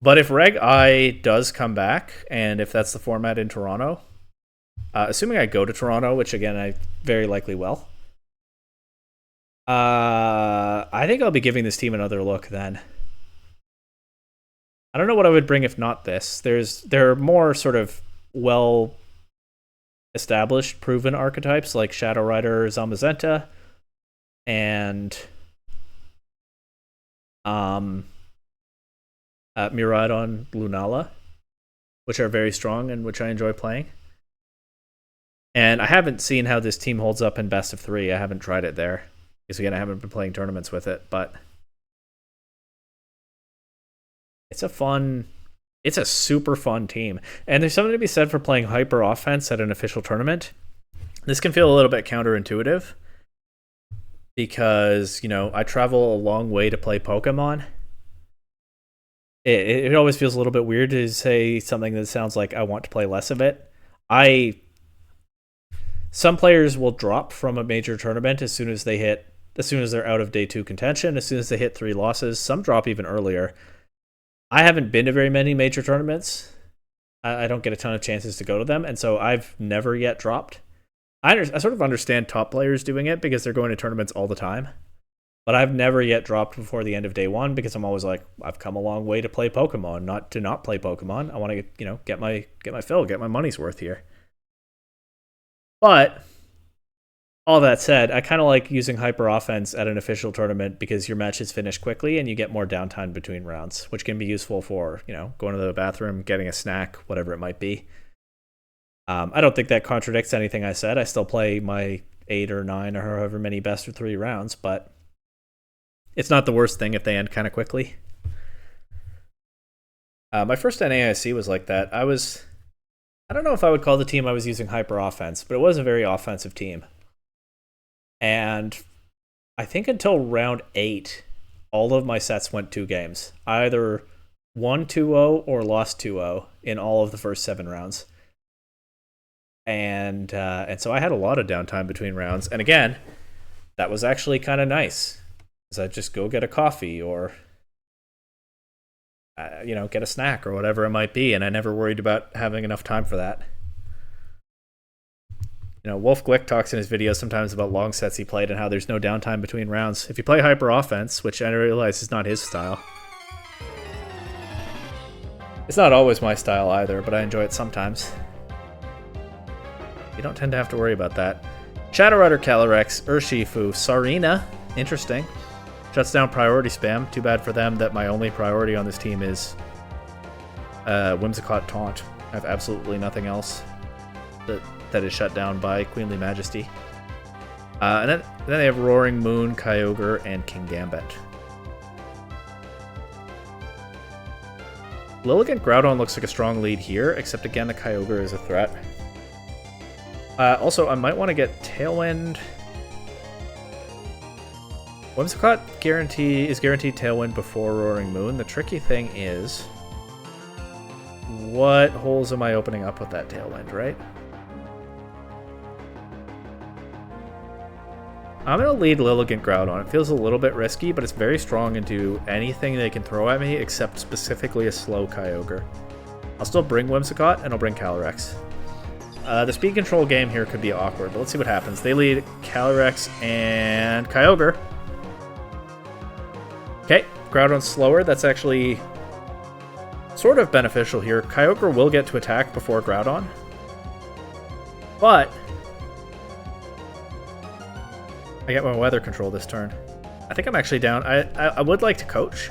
But if Reg I does come back, and if that's the format in Toronto, assuming I go to Toronto, which again I very likely will, I think I'll be giving this team another look then. I don't know what I would bring if not this. There are more sort of well established, proven archetypes like Shadow Rider, Zamazenta, and Miraidon, Lunala, which are very strong and which I enjoy playing. And I haven't seen how this team holds up in best of 3. I haven't tried it there because again I haven't been playing tournaments with it, but it's a super fun team. And there's something to be said for playing hyper offense at an official tournament. This can feel a little bit counterintuitive because, you know, I travel a long way to play Pokemon. It always feels a little bit weird to say something that sounds like I want to play less of it. Some players will drop from a major tournament as soon as they're out of day 2 contention, as soon as they hit 3 losses. Some drop even earlier. I haven't been to very many major tournaments. I don't get a ton of chances to go to them, and so I've never yet dropped. I sort of understand top players doing it because they're going to tournaments all the time, but I've never yet dropped before the end of day 1 because I'm always like, I've come a long way to play Pokemon, not to not play Pokemon. I want to, you know, get my fill, get my money's worth here. But all that said, I kind of like using hyper offense at an official tournament because your matches finish quickly and you get more downtime between rounds, which can be useful for, you know, going to the bathroom, getting a snack, whatever it might be. I don't think that contradicts anything I said. I still play my 8 or 9 or however many best of 3 rounds, but it's not the worst thing if they end kind of quickly. My first NAIC was like that. I don't know if I would call the team I was using hyper offense, but it was a very offensive team. And I think until round 8, all of my sets went 2 games. I either won 2-0 or lost 2-0 in all of the first 7 rounds. and so I had a lot of downtime between rounds. And again, that was actually kind of nice, because I'd just go get a coffee or get a snack or whatever it might be, and I never worried about having enough time for that. Wolf Glick talks in his videos sometimes about long sets he played and how there's no downtime between rounds. If you play hyper offense, which I realize is not his style, it's not always my style either, but I enjoy it sometimes. You don't tend to have to worry about that. Shadowrider, Calyrex, Urshifu, Sarina, interesting. Shuts down priority spam. Too bad for them that my only priority on this team is Whimsicott Taunt. I have absolutely nothing else that is shut down by Queenly Majesty. And then they have Roaring Moon, Kyogre, and Kingambit. Lilligant Groudon looks like a strong lead here, except again the Kyogre is a threat. Also, I might want to get Tailwind. Whimsicott is guaranteed Tailwind before Roaring Moon. The tricky thing is, what holes am I opening up with that Tailwind, right? I'm going to lead Lilligant Groudon. It feels a little bit risky, but it's very strong into anything they can throw at me, except specifically a slow Kyogre. I'll still bring Whimsicott, and I'll bring Calyrex. The speed control game here could be awkward, but let's see what happens. They lead Calyrex and Kyogre. Okay, Groudon's slower. That's actually sort of beneficial here. Kyogre will get to attack before Groudon, but I get my weather control this turn. I think I'm actually down. I would like to coach.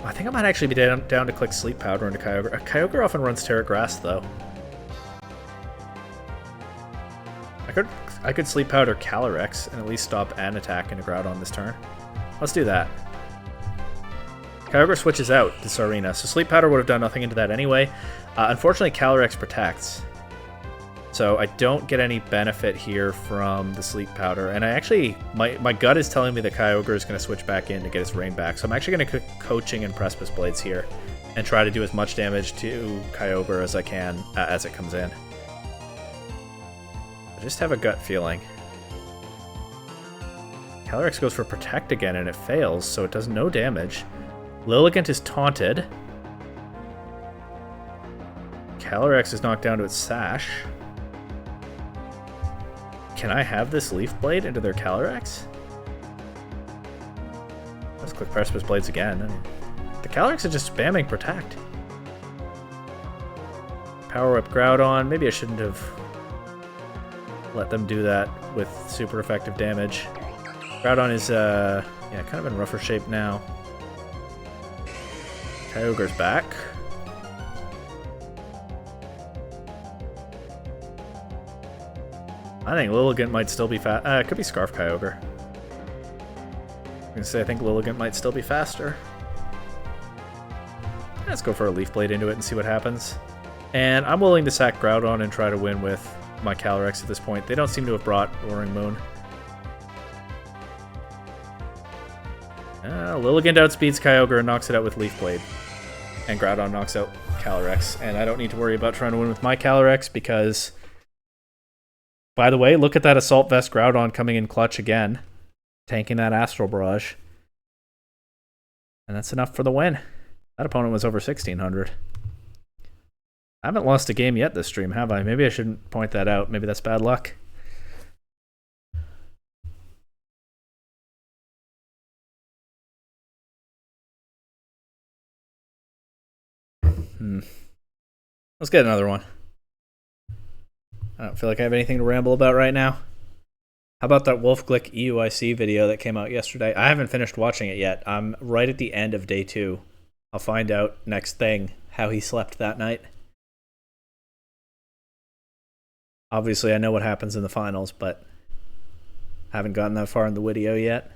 I think I might actually be down to click Sleep Powder into Kyogre. Kyogre often runs Terra Grass, though. I could Sleep Powder Calyrex and at least stop an attack into Groudon this turn. Let's do that. Kyogre switches out to Sarina, so Sleep Powder would have done nothing into that anyway. Unfortunately, Calyrex protects. So I don't get any benefit here from the Sleep Powder. And I actually, my gut is telling me that Kyogre is going to switch back in to get its Rain back. So I'm actually going to click Coaching and Precipice Blades here and try to do as much damage to Kyogre as I can as it comes in. I just have a gut feeling. Calyrex goes for Protect again and it fails, so it does no damage. Lilligant is taunted. Calyrex is knocked down to its Sash. Can I have this Leaf Blade into their Calyrex? Let's click Precipice Blades again. I mean, the Calyrex is just spamming Protect. Power Whip Groudon. Maybe I shouldn't have let them do that with super effective damage. Groudon is kind of in rougher shape now. Kyogre's back. I think Lilligant might still be fast. It could be Scarf Kyogre. I'm gonna say I think Lilligant might still be faster. Let's go for a Leaf Blade into it and see what happens. And I'm willing to sack Groudon and try to win with my Calyrex at this point. They don't seem to have brought Roaring Moon. Lilligant outspeeds Kyogre and knocks it out with Leaf Blade. And Groudon knocks out Calyrex. And I don't need to worry about trying to win with my Calyrex because... By the way, look at that Assault Vest Groudon coming in clutch again. Tanking that Astral Barrage. And that's enough for the win. That opponent was over 1,600. I haven't lost a game yet this stream, have I? Maybe I shouldn't point that out. Maybe that's bad luck. Let's get another one. I don't feel like I have anything to ramble about right now. How about that Wolf Glick EUIC video that came out yesterday? I haven't finished watching it yet. I'm right at the end of day 2. I'll find out next thing how he slept that night. Obviously, I know what happens in the finals, but haven't gotten that far in the video yet.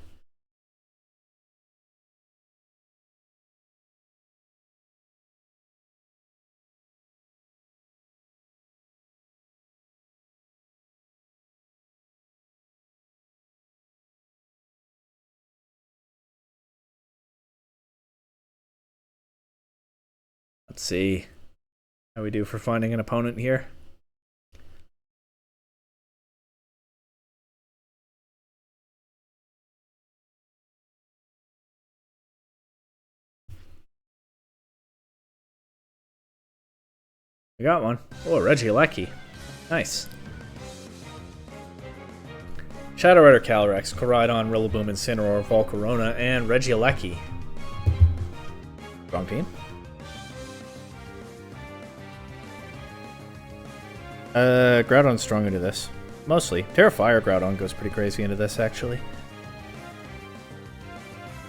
Let's see how we do for finding an opponent here. We got one. Oh, Regieleki. Nice. Shadow Rider, Calyrex, Koraidon, Rillaboom, Incineroar, Volcarona, and Regieleki. Wrong team. Groudon's strong into this. Mostly. Terrafire Groudon goes pretty crazy into this, actually.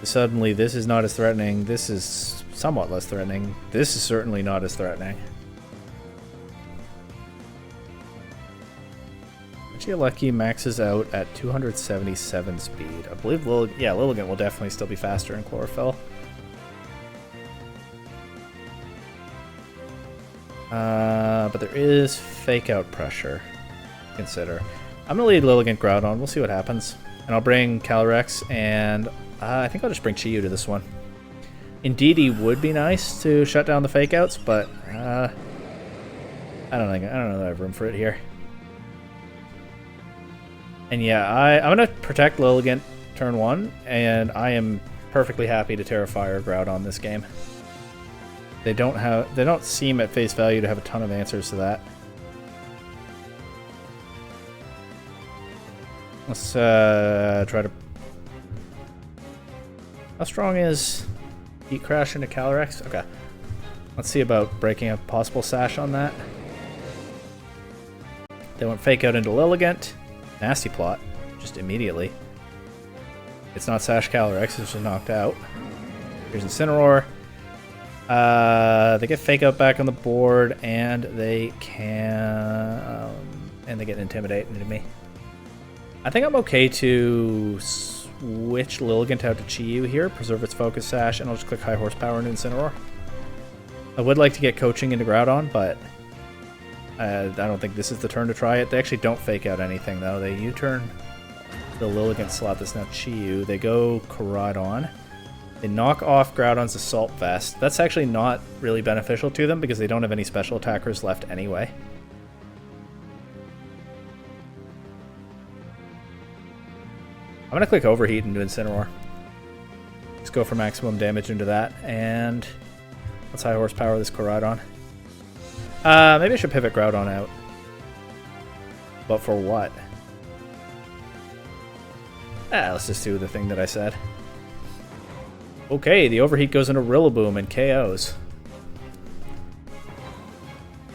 Suddenly, this is not as threatening. This is somewhat less threatening. This is certainly not as threatening. Regieleki maxes out at 277 speed. I believe Lilligant will definitely still be faster in Chlorophyll. But there is fake out pressure to consider. I'm going to lead Lilligant Groudon. We'll see what happens. And I'll bring Calyrex, and I think I'll just bring Chi-Yu to this one. Indeedee would be nice to shut down the fake outs, but I don't know that I have room for it here. And yeah, I'm going to protect Lilligant turn 1, and I am perfectly happy to Terrafire Groudon this game. They don't seem at face value to have a ton of answers to that. Let's try to... How strong is Heat Crash into Calyrex? Okay. Let's see about breaking a possible Sash on that. They went Fake Out into Lilligant. Nasty plot. Just immediately. It's not Sash Calyrex, it's just knocked out. Here's Incineroar. They get Fake Out back on the board, and they can... and they get Intimidate into me. I think I'm okay to switch Lilligant out to Chi-Yu here, preserve its Focus Sash, and I'll just click High Horsepower into Incineroar. I would like to get Coaching into Groudon, but I don't think this is the turn to try it. They actually don't Fake Out anything, though. They U-turn the Lilligant slot that's now Chi-Yu. They go Koraidon. They knock off Groudon's Assault Vest. That's actually not really beneficial to them because they don't have any special attackers left anyway. I'm going to click Overheat into Incineroar. Let's go for maximum damage into that, and let's High Horsepower this Koraidon. Maybe I should pivot Groudon out. But for what? Let's just do the thing that I said. Okay, the Overheat goes into Rillaboom and KOs.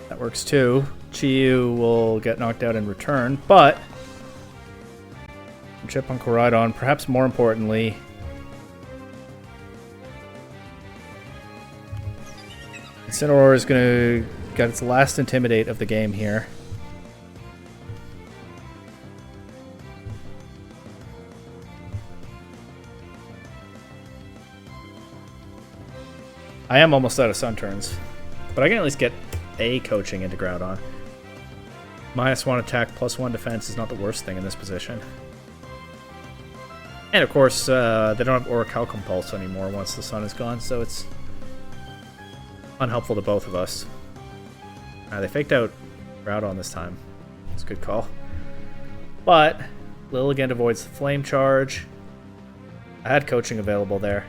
That works too. Chi-Yu will get knocked out in return, but... Chip on Koraidon, perhaps more importantly... Incineroar is going to get its last Intimidate of the game here. I am almost out of Sun turns, but I can at least get a Coaching into Groudon. -1 attack, +1 defense is not the worst thing in this position. And of course, they don't have Orichalcum Pulse anymore once the Sun is gone, so it's unhelpful to both of us. They faked out Groudon this time. It's a good call. But Lilligant avoids the Flame Charge. I had Coaching available there.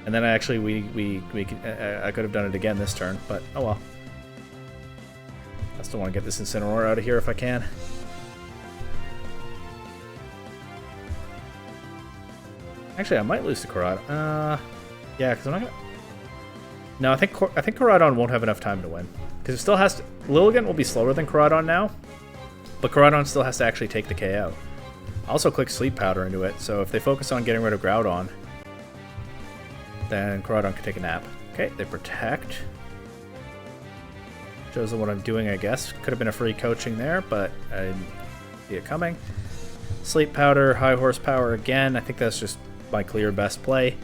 And then actually I could have done it again this turn, but oh well. I still want to get this Incineroar out of here if I can. Actually, I might lose to Koraidon. Yeah, because I'm not gonna... No, I think Koraidon won't have enough time to win. Because it still has to... Lilligant will be slower than Koraidon now, but Koraidon still has to actually take the KO. I also click Sleep Powder into it, so if they focus on getting rid of Groudon, then Koraidon can take a nap. Okay, they protect. Shows them what I'm doing, I guess. Could have been a free Coaching there, but I didn't see it coming. Sleep Powder, High Horsepower again. I think that's just my clear best play.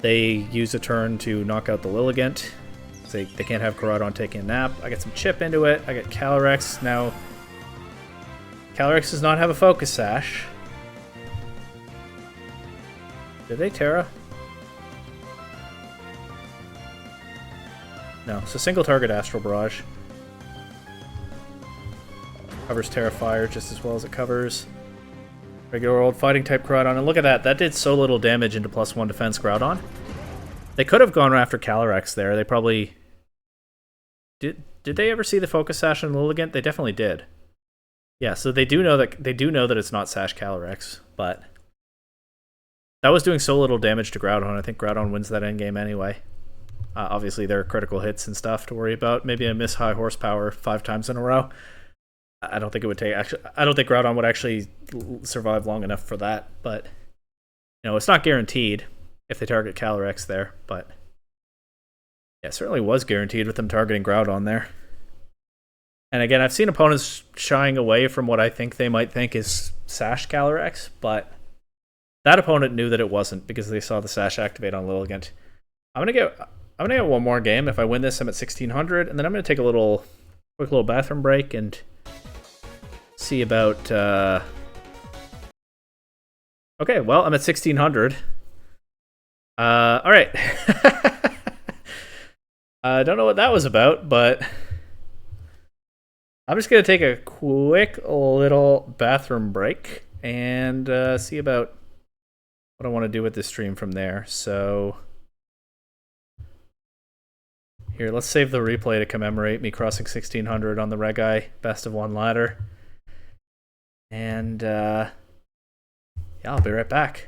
They use a turn to knock out the Lilligant. They can't have Koraidon taking a nap. I get some Chip into it. I get Calyrex. Now, Calyrex does not have a Focus Sash. Did they Terra? No, so single target Astral Barrage. Covers Terrafire just as well as it covers regular old fighting type Groudon. And look at that, that did so little damage into +1 defense Groudon. They could have gone after Calyrex there. They probably Did they ever see the focus sash in Lilligant? They definitely did. Yeah, so they do know that it's not Sash Calyrex, but that was doing so little damage to Groudon. I think Groudon wins that endgame anyway. Obviously, there are critical hits and stuff to worry about. Maybe I miss high horsepower 5 times in a row. I don't think it would take. Actually, I don't think Groudon would actually survive long enough for that. But it's not guaranteed if they target Calyrex there. But yeah, it certainly was guaranteed with them targeting Groudon there. And again, I've seen opponents shying away from what I think they might think is Sash Calyrex, but that opponent knew that it wasn't because they saw the Sash activate on Lilligant. I'm gonna get one more game. If I win this, I'm at 1600, and then I'm gonna take a quick little bathroom break and see about. Okay, well, I'm at 1600. All right. I don't know what that was about, but I'm just gonna take a quick little bathroom break and see about what I want to do with this stream from there. So here, let's save the replay to commemorate me crossing 1600 on the Reg-I Best of 1 ladder. And yeah, I'll be right back.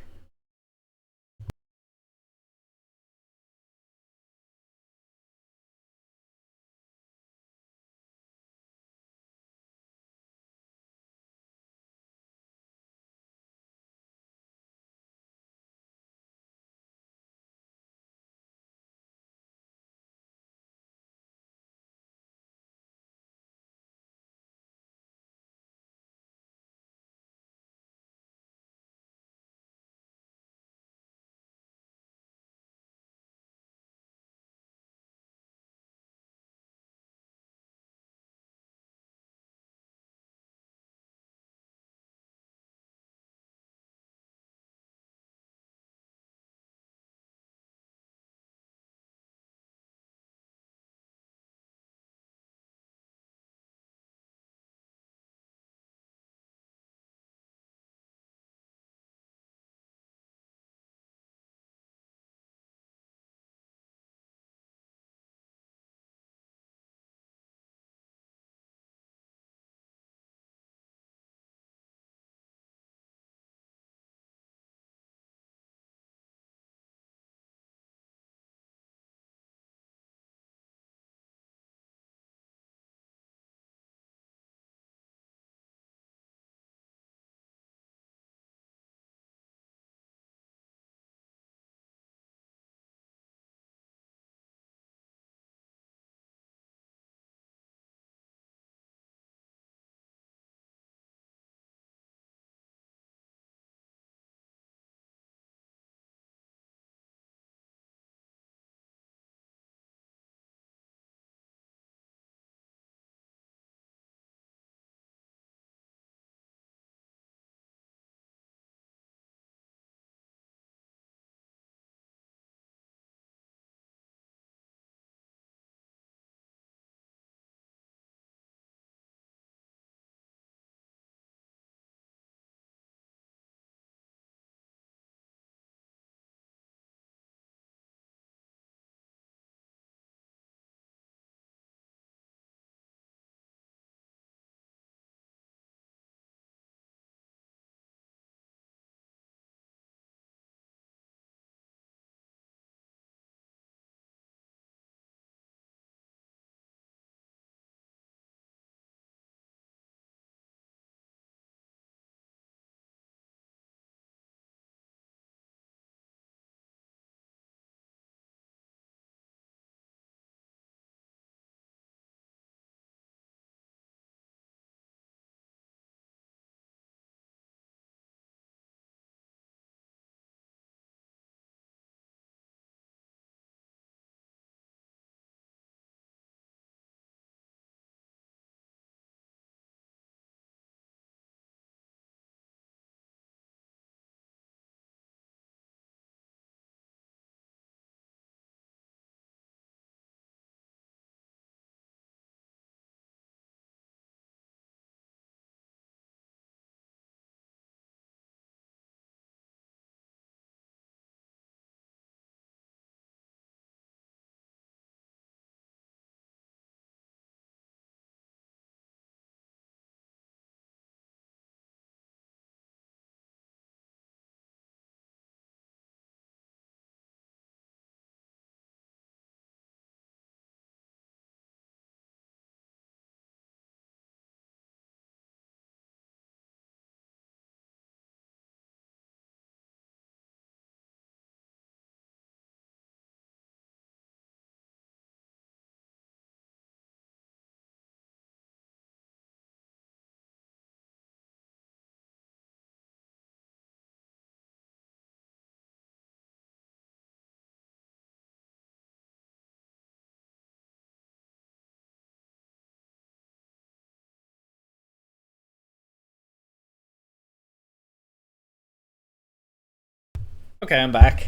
Okay, I'm back.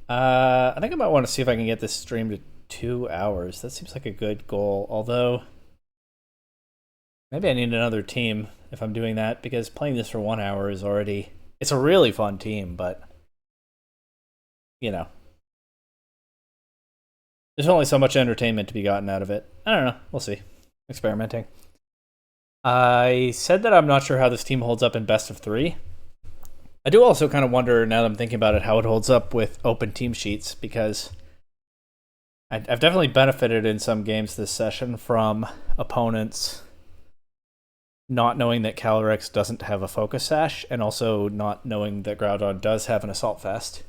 I think I might want to see if I can get this stream to 2 hours. That seems like a good goal, although maybe I need another team if I'm doing that, because playing this for 1 hour is already... It's a really fun team, but, you know, there's only so much entertainment to be gotten out of it. I don't know. We'll see. Experimenting. I said that I'm not sure how this team holds up in best of 3. I do also kind of wonder, now that I'm thinking about it, how it holds up with open team sheets, because I've definitely benefited in some games this session from opponents not knowing that Calyrex doesn't have a focus sash, and also not knowing that Groudon does have an assault vest.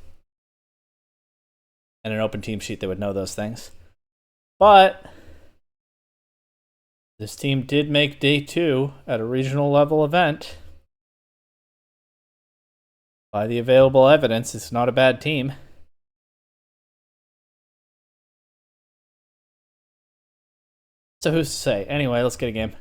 And an open team sheet, they would know those things. But this team did make day 2 at a regional level event. By the available evidence, it's not a bad team. So who's to say? Anyway, let's get a game.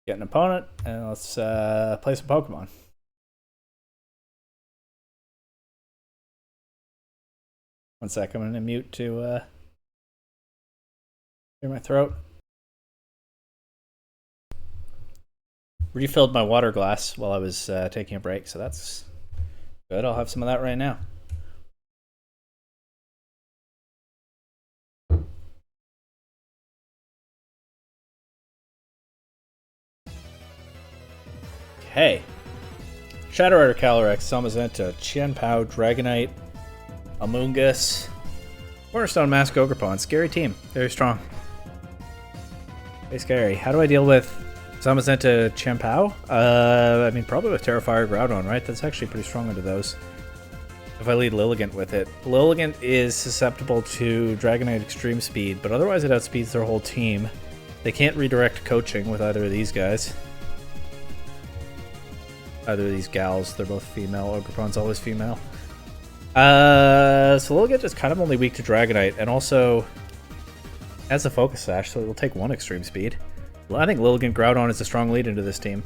Get an opponent, and let's play some Pokemon. One sec, I'm going to mute to clear my throat. Refilled my water glass while I was taking a break, so that's good. I'll have some of that right now. Okay. Shadow Rider, Calyrex, Zamazenta, Qianpao, Dragonite, Amoonguss, Cornerstone, Mask, Ogerpon. Scary team. Very strong. Very scary. How do I deal with Zamazenta, Qianpao? I mean, probably with Terrifier, Groudon, right? That's actually pretty strong under those. If I lead Lilligant with it. Lilligant is susceptible to Dragonite Extreme Speed, but otherwise it outspeeds their whole team. They can't redirect coaching with either of these guys. Either of these gals. They're both female. Ogerpon's always female. So Lilligant is kind of only weak to Dragonite, and also has a Focus Sash, so it'll take 1 Extreme Speed. I think Lilligant Groudon is a strong lead into this team.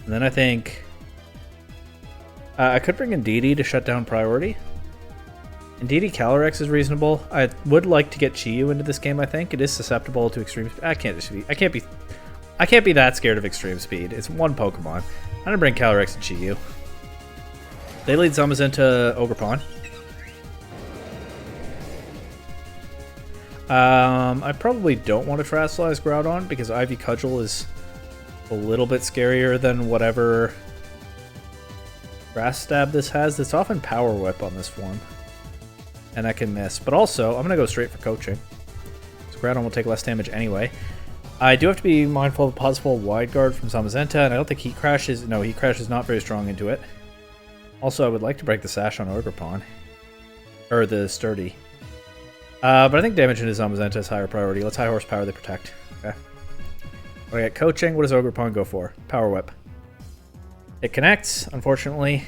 And then I think I could bring in Indeedee to shut down Priority. Indeedee Calyrex is reasonable. I would like to get Chi-Yu into this game, I think. It is susceptible to Extreme Speed. I can't be that scared of Extreme Speed. It's 1 Pokemon. I'm gonna bring Calyrex and Chi-Yu. They lead Zamazenta Ogerpon. I probably don't want to Terrasilize Groudon because Ivy Cudgel is a little bit scarier than whatever Grass Stab this has. It's often Power Whip on this form, and I can miss. But also, I'm going to go straight for Coaching. So Groudon will take less damage anyway. I do have to be mindful of a possible Wide Guard from Zamazenta, and I don't think Heat Crash is... No, Heat Crash is not very strong into it. Also, I would like to break the Sash on Ogerpon. Or the Sturdy. But I think damage into Zamazenta is higher priority. Let's High Horsepower the Protect. Okay. I got Coaching. What does Ogerpon go for? Power Whip. It connects, unfortunately.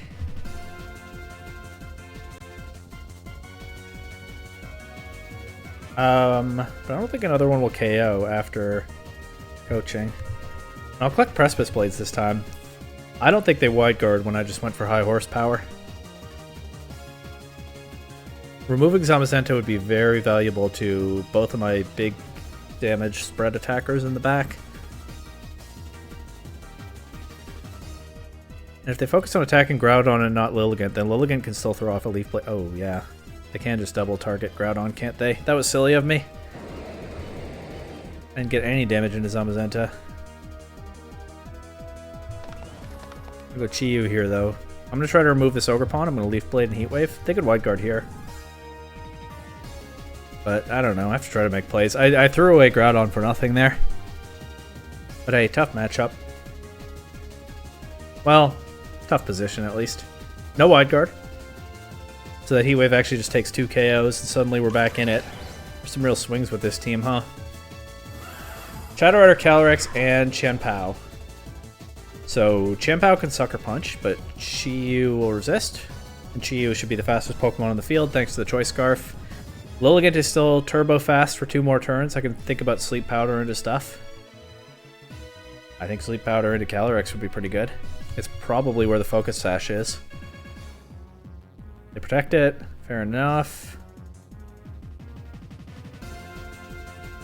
But I don't think another one will KO after Coaching. I'll collect Precipice Blades this time. I don't think they Wide Guard when I just went for High Horsepower. Removing Zamazenta would be very valuable to both of my big damage spread attackers in the back. And if they focus on attacking Groudon and not Lilligant, then Lilligant can still throw off a Leaf Blade. Oh, yeah. They can just double target Groudon, can't they? That was silly of me. I didn't get any damage into Zamazenta. I'll go Chi-Yu here, though. I'm going to try to remove this Ogerpon. I'm going to Leaf Blade and Heat Wave. They could Wide Guard here. But I don't know. I have to try to make plays. I threw away Groudon for nothing there. But hey, tough matchup. Well, tough position at least. No Wide Guard. So that Heat Wave actually just takes 2 KOs and suddenly we're back in it. There's some real swings with this team, huh? Shadow Rider, Calyrex, and Chien-Pao. So Chien-Pao can Sucker Punch, but Chi-Yu will resist. And Chi-Yu should be the fastest Pokemon on the field thanks to the Choice Scarf. Lilligant is still turbo fast for 2 more turns. I can think about Sleep Powder into stuff. I think Sleep Powder into Calyrex would be pretty good. It's probably where the Focus Sash is. They protect it. Fair enough.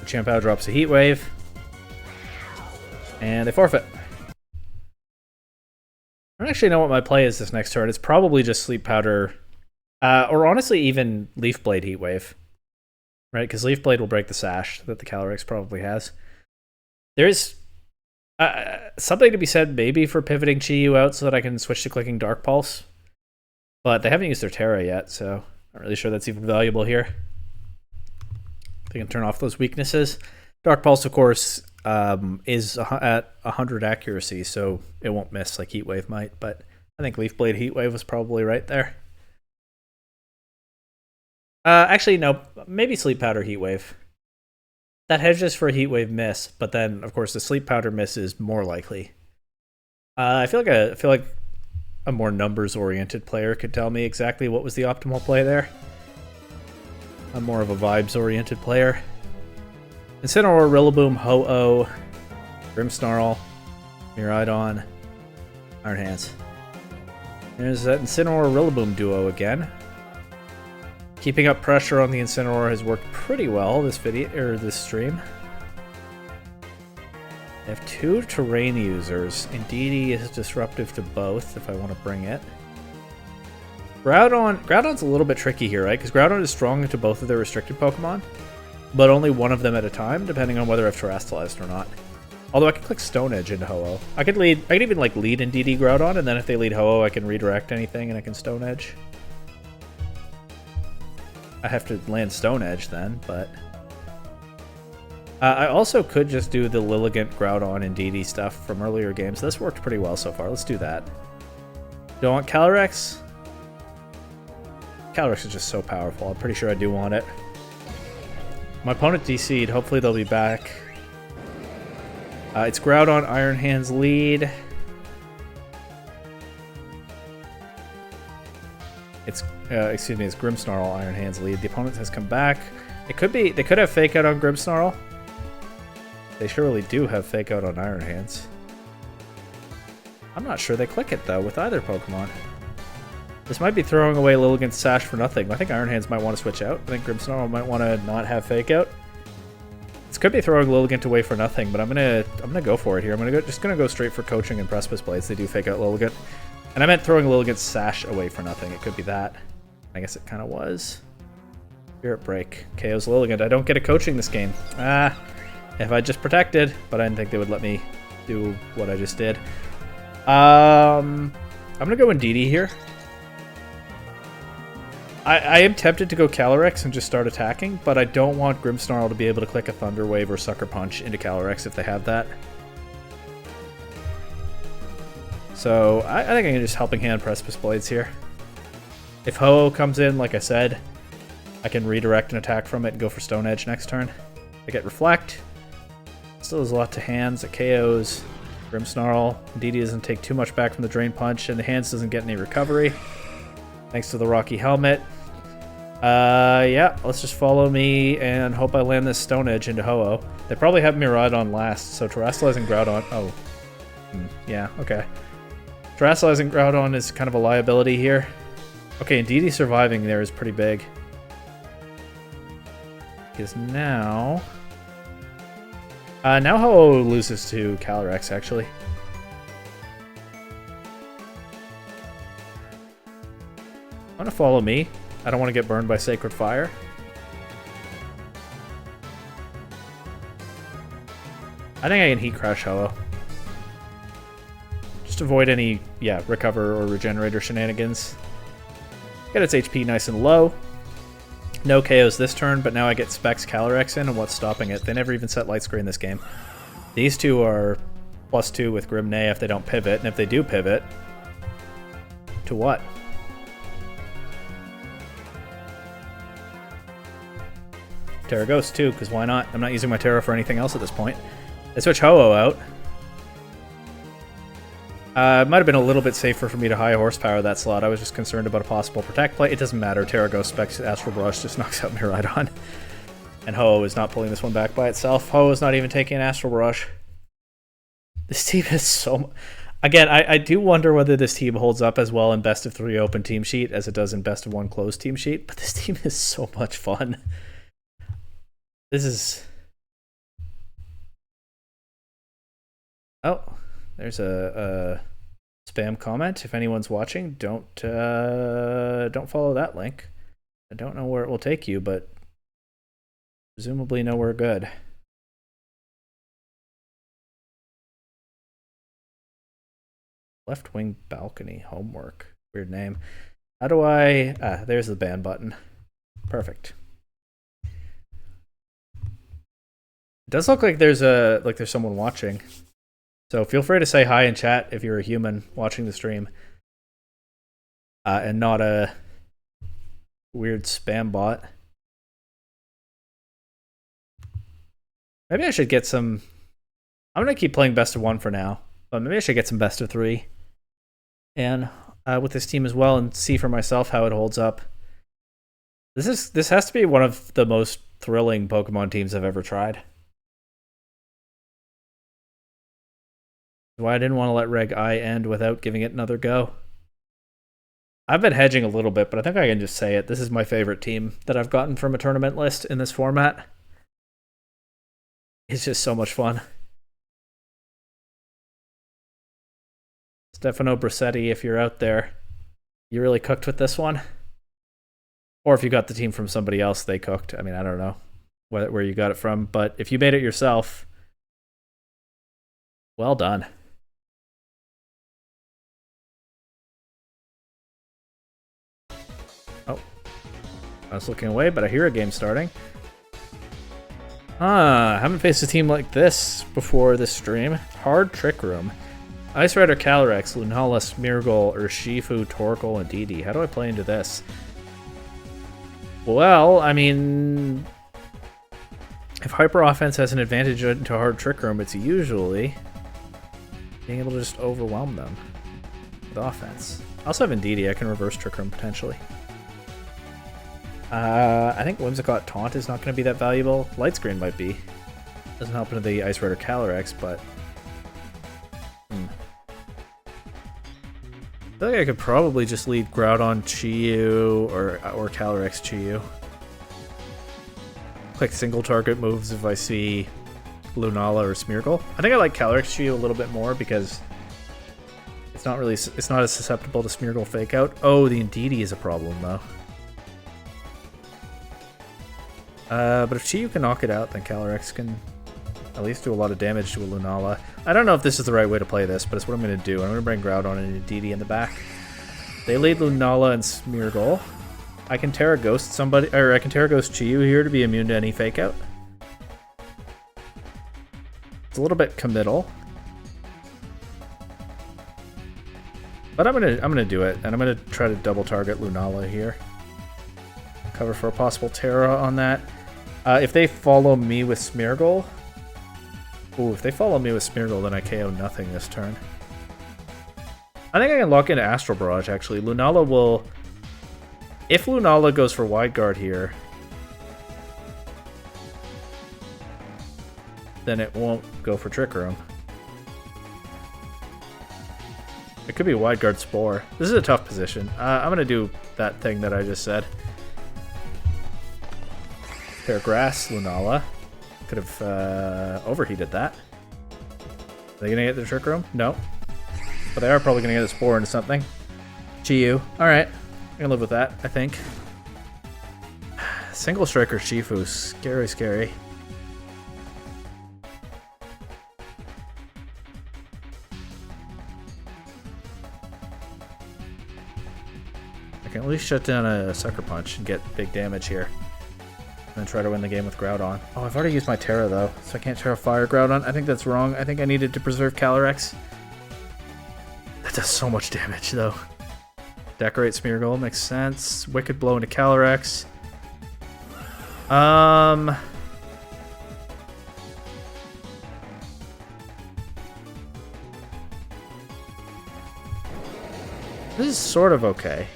Chien-Pao drops a Heat Wave. And they forfeit. I don't actually know what my play is this next turn. It's probably just Sleep Powder. Or honestly, even Leaf Blade Heat Wave. Right? Because Leaf Blade will break the Sash that the Calyrex probably has. There's something to be said maybe for pivoting Chi-Yu out so that I can switch to clicking Dark Pulse. But they haven't used their Terra yet, so I'm not really sure that's even valuable here. They can turn off those weaknesses. Dark Pulse, of course, is at 100 accuracy, so it won't miss like Heat Wave might, but I think Leaf Blade Heat Wave was probably right there. Actually, no, maybe Sleep Powder Heat Wave. That hedges for a Heat Wave miss, but then, of course, the Sleep Powder miss is more likely. I feel like a more numbers-oriented player could tell me exactly what was the optimal play there. I'm more of a vibes-oriented player. Incineroar, Rillaboom, Ho-Oh, Grimmsnarl, Miraidon, Iron Hands. There's that Incineroar Rillaboom duo again. Keeping up pressure on the Incineroar has worked pretty well this stream. I have 2 terrain users. Indeedee is disruptive to both if I want to bring it. Groudon's a little bit tricky here, right? Because Groudon is strong to both of their restricted Pokemon, but only one of them at a time, depending on whether I've Terastallized or not. Although I can click Stone Edge into Ho-Oh. I could even like lead Indeedee Groudon, and then if they lead Ho-Oh, I can redirect anything and I can Stone Edge. I have to land Stone Edge then, but I also could just do the Lilligant, Groudon, and Indeedee stuff from earlier games. This worked pretty well so far. Let's do that. Do I want Calyrex? Calyrex is just so powerful. I'm pretty sure I do want it. My opponent DC'd. Hopefully they'll be back. It's Groudon, Iron Hands lead. It's Grimmsnarl, Iron Hands lead. The opponent has come back. They could have Fake Out on Grimmsnarl. They surely do have Fake Out on Iron Hands. I'm not sure they click it though with either Pokemon. This might be throwing away Lilligant's Sash for nothing. I think Iron Hands might want to switch out. I think Grimmsnarl might want to not have Fake Out. This could be throwing Lilligant away for nothing, but I'm gonna go for it here. I'm just gonna go straight for Coaching and Precipice Blades. They do Fake Out Lilligant. And I meant throwing Lilligant's Sash away for nothing. It could be that. I guess it kind of was. Spirit Break. KO's Lilligant. I don't get a Coaching this game. If I just protected, but I didn't think they would let me do what I just did. I'm gonna go Indeedee here. I am tempted to go Calyrex and just start attacking, but I don't want Grimmsnarl to be able to click a Thunder Wave or Sucker Punch into Calyrex if they have that. So I think I can just Helping Hand Precipice Blades here. If Ho-Oh comes in, like I said, I can redirect an attack from it and go for Stone Edge next turn. I get Reflect. Still has a lot to hands. It KOs Grimmsnarl. Indeedee doesn't take too much back from the Drain Punch, and the hands doesn't get any recovery. Thanks to the Rocky Helmet. Yeah, let's just follow me and hope I land this Stone Edge into Ho-Oh. They probably have Miraidon last, so Terastallizing Groudon... Oh. Yeah, okay. Terastallizing Groudon is kind of a liability here. Okay, Indeedee surviving there is pretty big. Because now... now Ho-Oh loses to Calyrex, actually. I'm gonna follow me. I don't want to get burned by Sacred Fire. I think I can Heat Crash Ho-Oh. Just avoid any, recover or regenerator shenanigans. Get its HP nice and low. No KOs this turn, but now I get Specs Calyrex in, and what's stopping it? They never even set Light Screen this game. These two are +2 with Grimnay if they don't pivot, and if they do pivot, to what? Terra Ghost too, because why not? I'm not using my Terra for anything else at this point. I switch Ho-Oh out. It might have been a little bit safer for me to high horsepower that slot. I was just concerned about a possible protect play. It doesn't matter. Terra Ghost specs Astral Brush just knocks out Miraidon. And Ho-Oh is not pulling this one back by itself. Ho-Oh is not even taking an Astral Brush. This team is so... Again, I do wonder whether this team holds up as well in Best of 3 open team sheet as it does in Best of 1 closed team sheet. But this team is so much fun. This is... Oh, there's a spam comment. If anyone's watching, don't follow that link. I don't know where it will take you, but presumably nowhere good. Left wing balcony homework. Weird name. How do I... there's the ban button. Perfect. It does look like there's someone watching. So feel free to say hi in chat if you're a human watching the stream. And not a weird spam bot. Maybe I should get some... I'm going to keep playing Best of 1 for now. But maybe I should get some Best of 3. And with this team as well and see for myself how it holds up. This has to be one of the most thrilling Pokemon teams I've ever tried. Why I didn't want to let Reg I end without giving it another go. I've been hedging a little bit, but I think I can just say it. This is my favorite team that I've gotten from a tournament list in this format. It's just so much fun. Stefano Brissetti, if you're out there, you really cooked with this one? Or if you got the team from somebody else, they cooked. I mean, I don't know where you got it from, but if you made it yourself, well done. Oh, I was looking away, but I hear a game starting. I haven't faced a team like this before this stream. Hard Trick Room. Ice Rider, Calyrex, Lunala, Smeargle, Urshifu, Torkoal, and Didi. How do I play into this? Well, I mean... if Hyper Offense has an advantage into Hard Trick Room, it's usually being able to just overwhelm them with offense. I also have Indeedee. I can reverse Trick Room potentially. I think Whimsicott Taunt is not going to be that valuable. Light Screen might be. Doesn't help into the Ice Rider Calyrex, but... I feel like I could probably just lead Groudon Chi-Yu or Calyrex Chi-Yu. Click single target moves if I see Lunala or Smeargle. I think I like Calyrex Chi-Yu a little bit more because it's not as susceptible to Smeargle Fake Out. Oh, the Indeedee is a problem though. But if Chi-Yu can knock it out, then Calyrex can at least do a lot of damage to a Lunala. I don't know if this is the right way to play this, but it's what I'm going to do. I'm going to bring Groudon and Indeedee in the back. They lead Lunala and Smeargle. I can Terra Ghost somebody, or I can Terra Ghost Chi-Yu here to be immune to any Fake Out. It's a little bit committal, but I'm gonna do it, and I'm gonna try to double target Lunala here. Cover for a possible Terra on that. If they follow me with Smeargle, if they follow me with Smeargle, then I KO nothing this turn. I think I can lock into Astral Barrage, actually. Lunala will... if Lunala goes for Wide Guard here, then it won't go for Trick Room. It could be Wide Guard Spore. This is a tough position. I'm going to do that thing that I just said. Fair Grass, Lunala. Could have overheated that. Are they going to get the Trick Room? No. But they are probably going to get a Spore into something. Chi-Yu. Alright. I can live with that, I think. Single Striker Shifu. Scary, scary. I can at least shut down a Sucker Punch and get big damage here. And then try to win the game with Groudon. Oh, I've already used my Terra, though, so I can't Terra Fire Groudon. I think that's wrong. I think I needed to preserve Calyrex. That does so much damage, though. Decorate Smeargle, makes sense. Wicked Blow into Calyrex. This is sort of okay.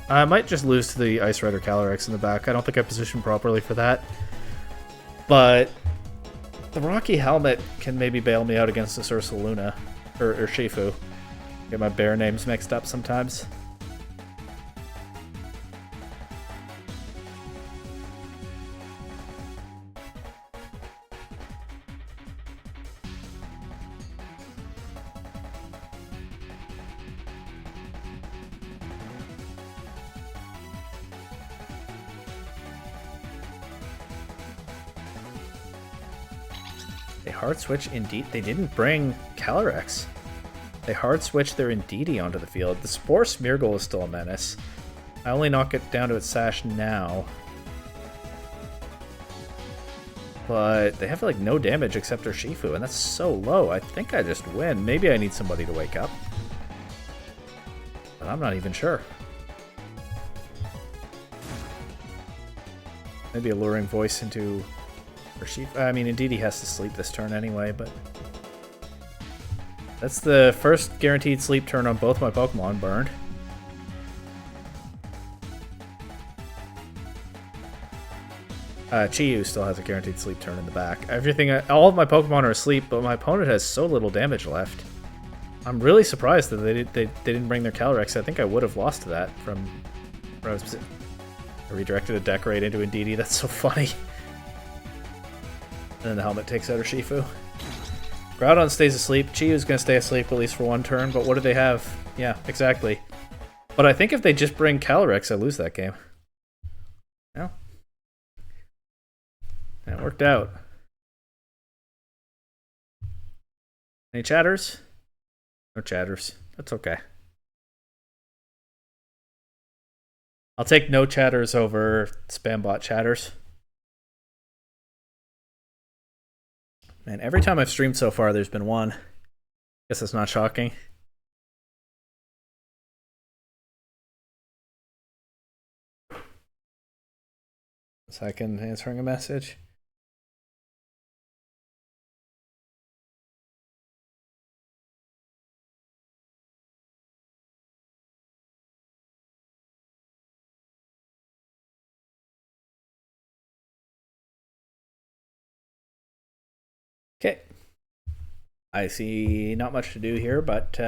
I might just lose to the Ice Rider Calyrex in the back. I don't think I positioned properly for that. But the Rocky Helmet can maybe bail me out against this Ursaluna. Or Shifu. Get my bear names mixed up sometimes. They hard switch Indeedee. They didn't bring Calyrex. They hard switched their Indeedee onto the field. The Spore Smeargle is still a menace. I only knock it down to its sash now. But they have like no damage except their Shifu, and that's so low. I think I just win. Maybe I need somebody to wake up. But I'm not even sure. Maybe a luring voice into her Shifu. I mean, Indeedee has to sleep this turn anyway, but that's the first guaranteed sleep turn on both my Pokemon burned. Chi-Yu still has a guaranteed sleep turn in the back. All of my Pokemon are asleep, but my opponent has so little damage left. I'm really surprised that they didn't bring their Calyrex. I think I would have lost to that from where I redirected a Decorate into Indeedee. That's so funny. And then the helmet takes out her Shifu. Groudon stays asleep. Chi-Yu's going to stay asleep at least for one turn, but what do they have? Yeah, exactly. But I think if they just bring Calyrex, I lose that game. No. That worked out. Any chatters? No chatters. That's okay. I'll take no chatters over spambot chatters. Man, every time I've streamed so far, there's been one. Guess that's not shocking. Second, answering a message. Okay. I see not much to do here, but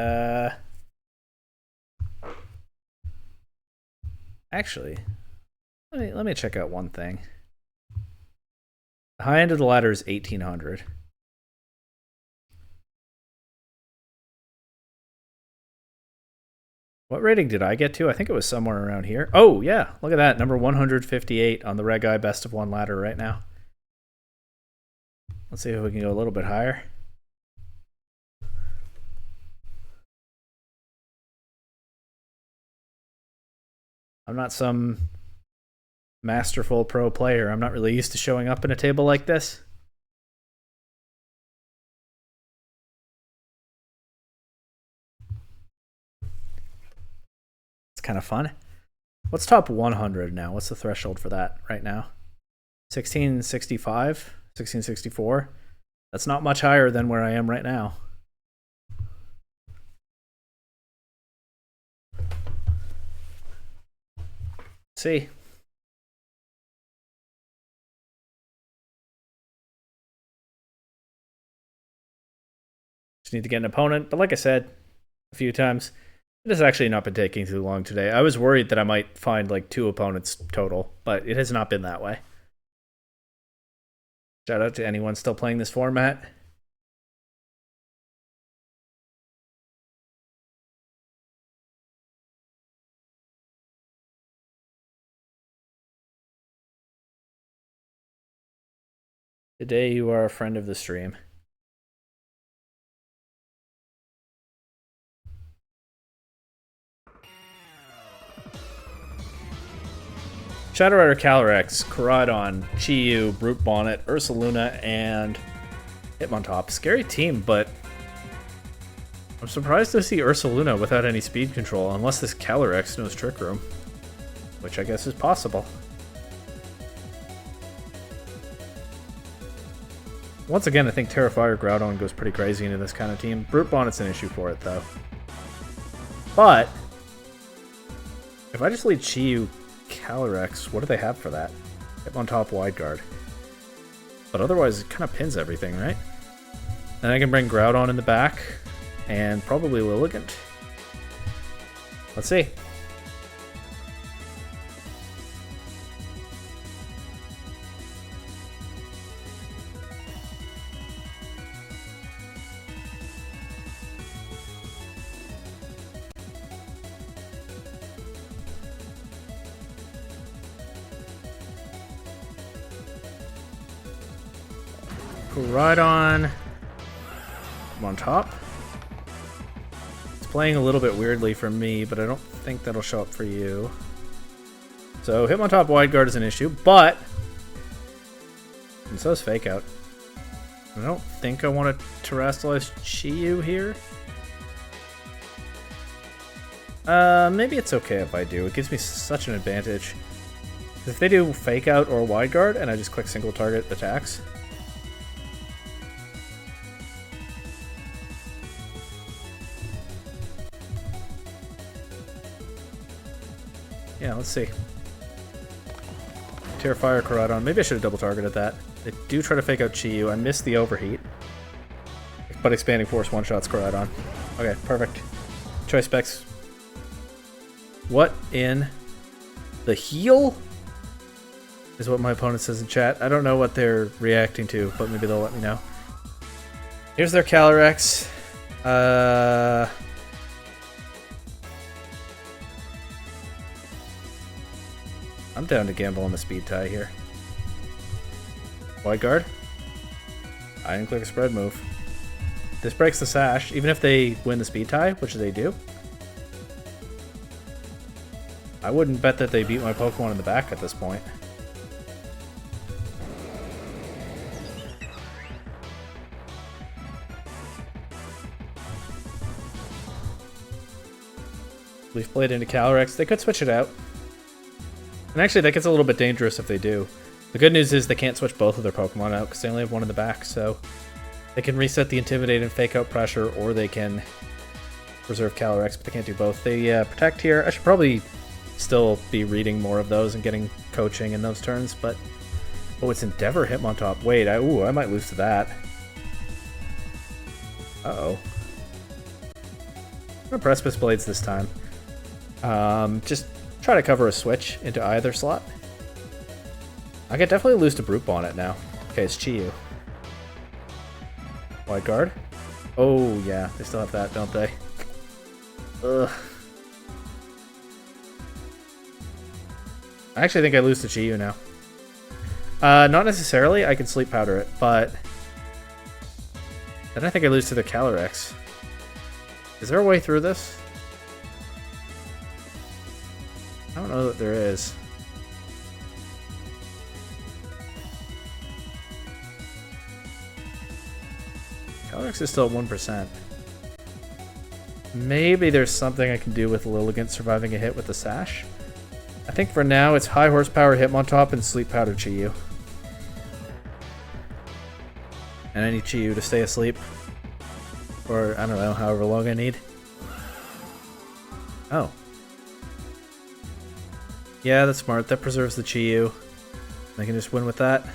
actually, let me check out one thing. The high end of the ladder is 1800. What rating did I get to? I think it was somewhere around here. Oh, yeah. Look at that. Number 158 on the Reg Eye Best of One ladder right now. Let's see if we can go a little bit higher. I'm not some masterful pro player. I'm not really used to showing up in a table like this. It's kind of fun. What's top 100 now? What's the threshold for that right now? 1665? 1664? That's not much higher than where I am right now. See. Just need to get an opponent, but like I said a few times, it has actually not been taking too long today. I was worried that I might find like 2 opponents total, but it has not been that way. Shout out to anyone still playing this format. Today you are a friend of the stream. Shadow Rider Calyrex, Koraidon, Chi-Yu, Brute Bonnet, Ursaluna, and Hitmontop. Scary team, but I'm surprised to see Ursaluna without any speed control, unless this Calyrex knows Trick Room, which I guess is possible. Once again, I think Terrifier Groudon goes pretty crazy into this kind of team. Brute Bonnet's an issue for it, though. But if I just lead Chi-Yu Calyrex, what do they have for that? Hitmontop Wide Guard. But otherwise, it kind of pins everything, right? Then I can bring Groudon in the back, and probably Lilligant. Let's see. Rhydon on top. It's playing a little bit weirdly for me, but I don't think that'll show up for you. So Hitmontop Wide Guard is an issue, but and so is Fake Out. I don't think I want to Terrastallize Chi-Yu here. Maybe it's okay if I do. It gives me such an advantage. If they do Fake Out or Wide Guard and I just click single target attacks, yeah, let's see. Terrifier Koraidon. Maybe I should have double targeted that. They do try to Fake Out Chi-Yu. I missed the overheat. But Expanding Force one-shots Koraidon. Okay, perfect. Choice specs. What in the heel? Is what my opponent says in chat. I don't know what they're reacting to, but maybe they'll let me know. Here's their Calyrex. I'm down to gamble on the speed tie here. Wide Guard. I didn't click a spread move. This breaks the sash, even if they win the speed tie, which they do. I wouldn't bet that they beat my Pokemon in the back at this point. Leaf Blade into Calyrex. They could switch it out. And actually, that gets a little bit dangerous if they do. The good news is they can't switch both of their Pokemon out because they only have one in the back, so they can reset the Intimidate and Fake Out Pressure, or they can reserve Calyrex, but they can't do both. They protect here. I should probably still be reading more of those and getting coaching in those turns, but oh, it's Endeavor Hitmontop. Wait, I might lose to that. Uh-oh. I'm gonna Precipice Blades this time. Just try to cover a switch into either slot. I could definitely lose to Brute Bonnet now. Okay, it's Chi-Yu. Wide Guard. Oh, yeah. They still have that, don't they? Ugh. I actually think I lose to Chi-Yu now. Not necessarily. I can Sleep Powder it, but then I think I lose to the Calyrex. Is there a way through this? I don't know that there is. Calyrex is still at 1%. Maybe there's something I can do with Lilligant surviving a hit with the Sash. I think for now it's High Horsepower Hitmontop and Sleep Powder Chi-Yu. And I need Chi-Yu to stay asleep. Or, I don't know, however long I need. Oh. Yeah, that's smart. That preserves the Chi-Yu. I can just win with that.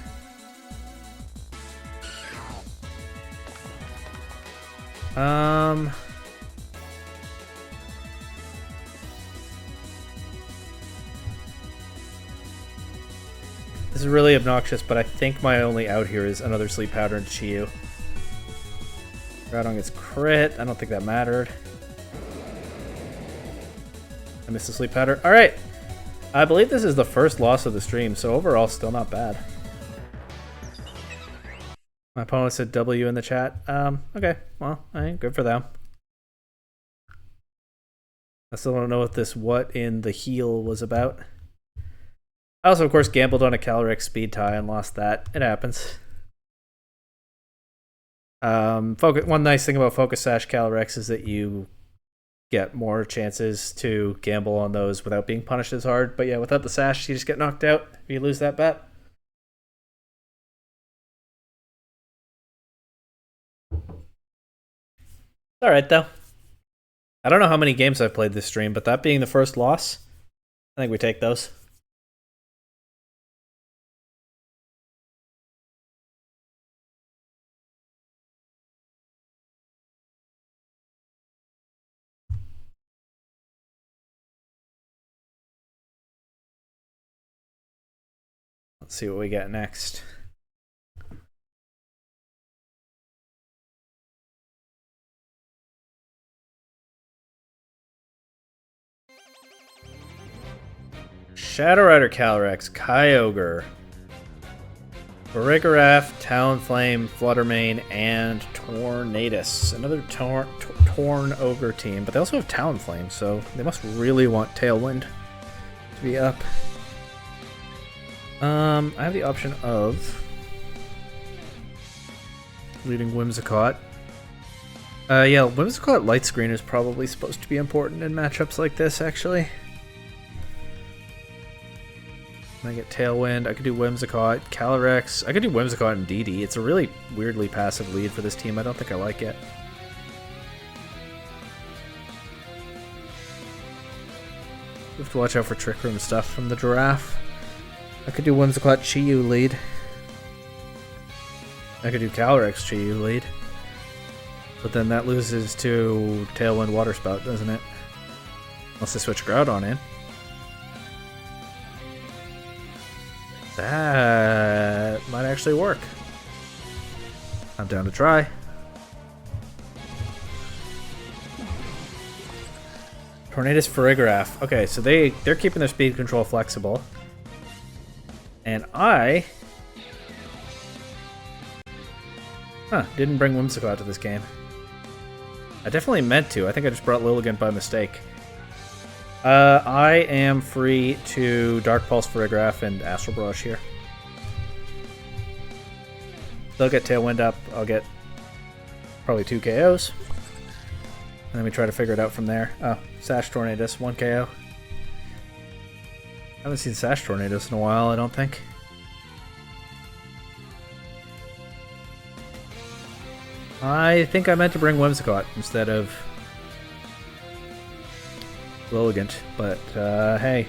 This is really obnoxious, but I think my only out here is another Sleep Powder and Chi-Yu. Groudon gets crit. I don't think that mattered. I missed the Sleep Powder. Alright. I believe this is the first loss of the stream, so overall still not bad. My opponent said W in the chat. Okay. Well, good for them. I still don't know what this what in the heel was about. I also, of course, gambled on a Calyrex speed tie and lost that. It happens. One nice thing about Focus Sash Calyrex is that you get more chances to gamble on those without being punished as hard. But yeah, without the Sash, you just get knocked out if you lose that bet. Alright, though. I don't know how many games I've played this stream, but that being the first loss, I think we take those. Let's see what we get next. Shadow Rider Calyrex, Kyogre, Farigiraf, Talonflame, Fluttermane, and Tornadus. Another Torn Ogre team, but they also have Talonflame, so they must really want Tailwind to be up. I have the option of leading Whimsicott. Yeah, Whimsicott Light Screen is probably supposed to be important in matchups like this, actually. I get Tailwind, I could do Whimsicott, Calyrex, I could do Whimsicott and DD. It's a really weirdly passive lead for this team, I don't think I like it. You have to watch out for Trick Room stuff from the Giraffe. I could do Whimsicott Chi-Yu lead. I could do Calyrex Chi-Yu lead. But then that loses to Tailwind Water Spout, doesn't it? Unless I switch Groudon in. That might actually work. I'm down to try. Tornadus Farigiraf. Okay, so they're keeping their speed control flexible. And I... didn't bring Whimsicott to this game. I definitely meant to. I think I just brought Lilligant by mistake. I am free to Dark Pulse Farigiraf and Astral Barrage here. They'll get Tailwind up. I'll get probably 2 KOs. And then we try to figure it out from there. Oh, Sash Tornadus, 1 KO. I haven't seen Sash Tornadus in a while, I don't think. I think I meant to bring Whimsicott instead of Lilligant, but hey.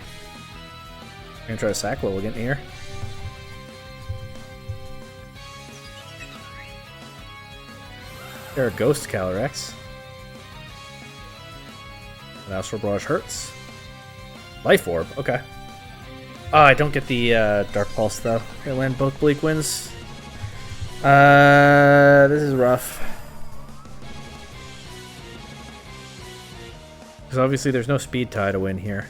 I'm gonna try to sack Lilligant here. There are Ghost Calyrex. And Astral Barrage hurts. Life Orb, okay. Oh, I don't get the Dark Pulse though. I land both Bleak Winds. This is rough. Because obviously there's no speed tie to win here.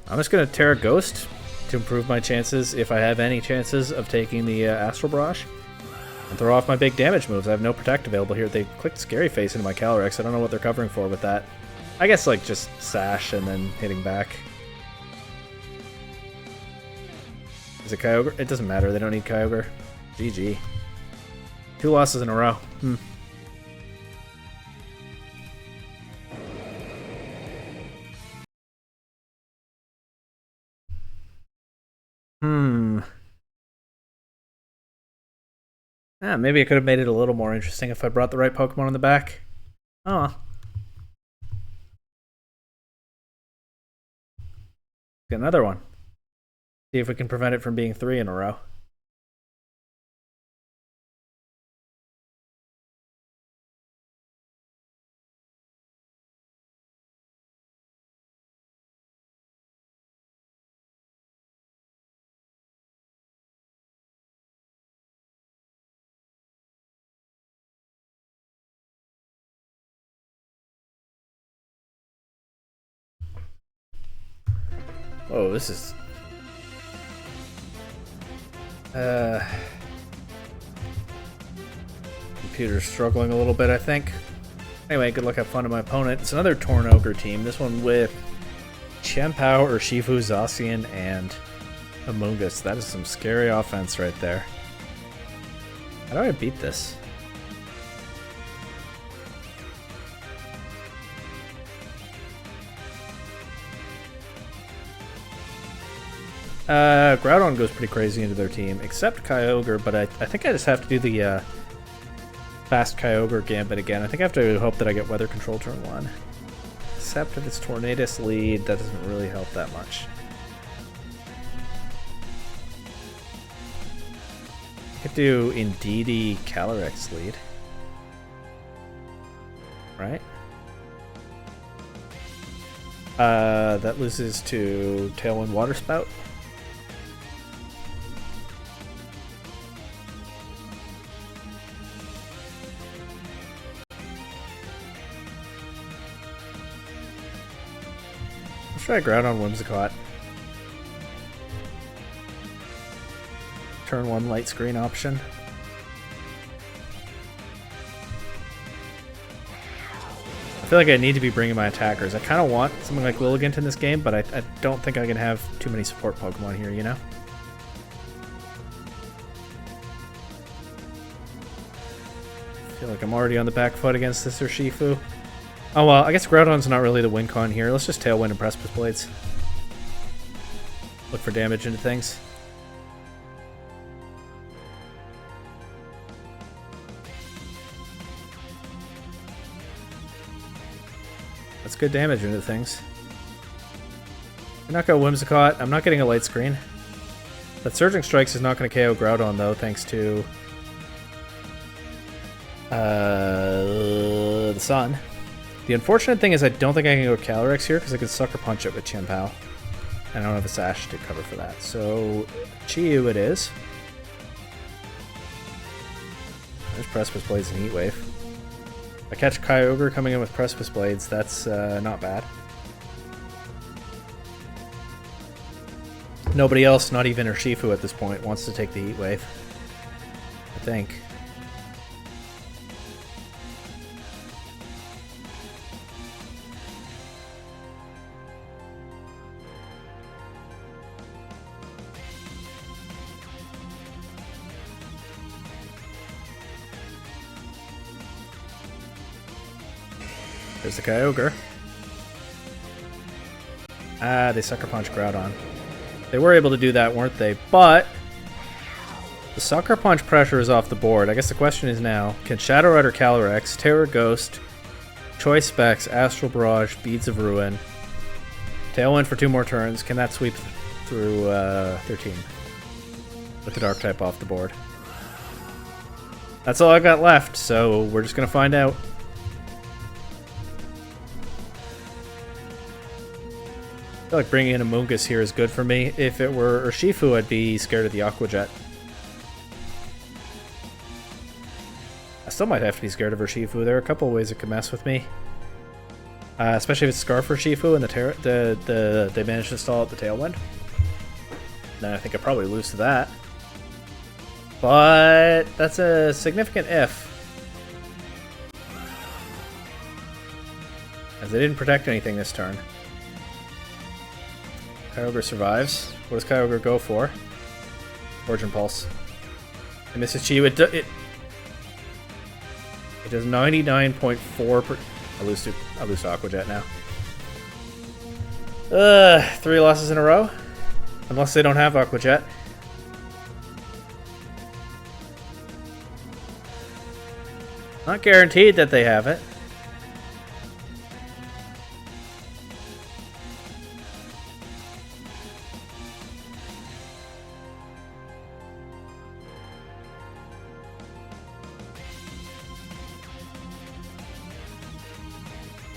I'm just going to Terra Ghost to improve my chances, if I have any chances, of taking the Astral Barrage. And throw off my big damage moves. I have no Protect available here. They clicked Scary Face into my Calyrex. I don't know what they're covering for with that. I guess like just Sash and then hitting back. Is it Kyogre? It doesn't matter. They don't need Kyogre. GG. 2 losses in a row. Yeah, maybe I could have made it a little more interesting if I brought the right Pokemon on the back. Oh. Get another one. See if we can prevent it from being 3 in a row. Oh, this is... Computer's struggling a little bit, I think. Anyway, good luck, have fun to my opponent. It's another Torn Ogre team. This one with Chien-Pao, Urshifu, Zacian, and Amoonguss. That is some scary offense right there. How do I beat this? Groudon goes pretty crazy into their team, except Kyogre, but I think I just have to do the Fast Kyogre Gambit again. I think I have to hope that I get Weather Control turn 1. Except if it's Tornadus lead, that doesn't really help that much. I could do Indeedee Calyrex lead. Right? That loses to Tailwind Water Spout. Let's try Groudon Whimsicott. Turn 1 light screen option. I feel like I need to be bringing my attackers. I kind of want something like Lilligant in this game, but I don't think I can have too many support Pokemon here, you know? I feel like I'm already on the back foot against this Urshifu. Oh well, I guess Groudon's not really the win con here. Let's just Tailwind and Precipice Blades. Look for damage into things. That's good damage into things. I'm not going Whimsicott. I'm not getting a light screen. That Surging Strikes is not going to KO Groudon though, thanks to the Sun. The unfortunate thing is I don't think I can go Calyrex here because I can Sucker Punch it with Chien-Pao. And I don't have a Sash to cover for that. So, Chi-Yu it is. There's Precipice Blades and Heat Wave. If I catch Kyogre coming in with Precipice Blades, that's not bad. Nobody else, not even Urshifu at this point, wants to take the Heat Wave. I think. There's the Kyogre. Ah, they Sucker Punch Groudon. They were able to do that, weren't they? But the Sucker Punch pressure is off the board. I guess the question is now, can Shadow Rider Calyrex, Terra Ghost, Choice Specs, Astral Barrage, Beads of Ruin, Tailwind for 2 more turns, can that sweep through 13? With the Dark type off the board. That's all I got left, so we're just going to find out. I feel like bringing in a Mungus here is good for me. If it were Urshifu, I'd be scared of the Aqua Jet. I still might have to be scared of Urshifu. There are a couple of ways it could mess with me. Especially if it's Scarf Urshifu and they manage to stall out the Tailwind. Then I think I probably lose to that. But that's a significant if. As they didn't protect anything this turn. Kyogre survives. What does Kyogre go for? Origin Pulse. It misses Chi-Yu. It does 99.4%. I lose to Aqua Jet now. 3 losses in a row. Unless they don't have Aqua Jet. Not guaranteed that they have it.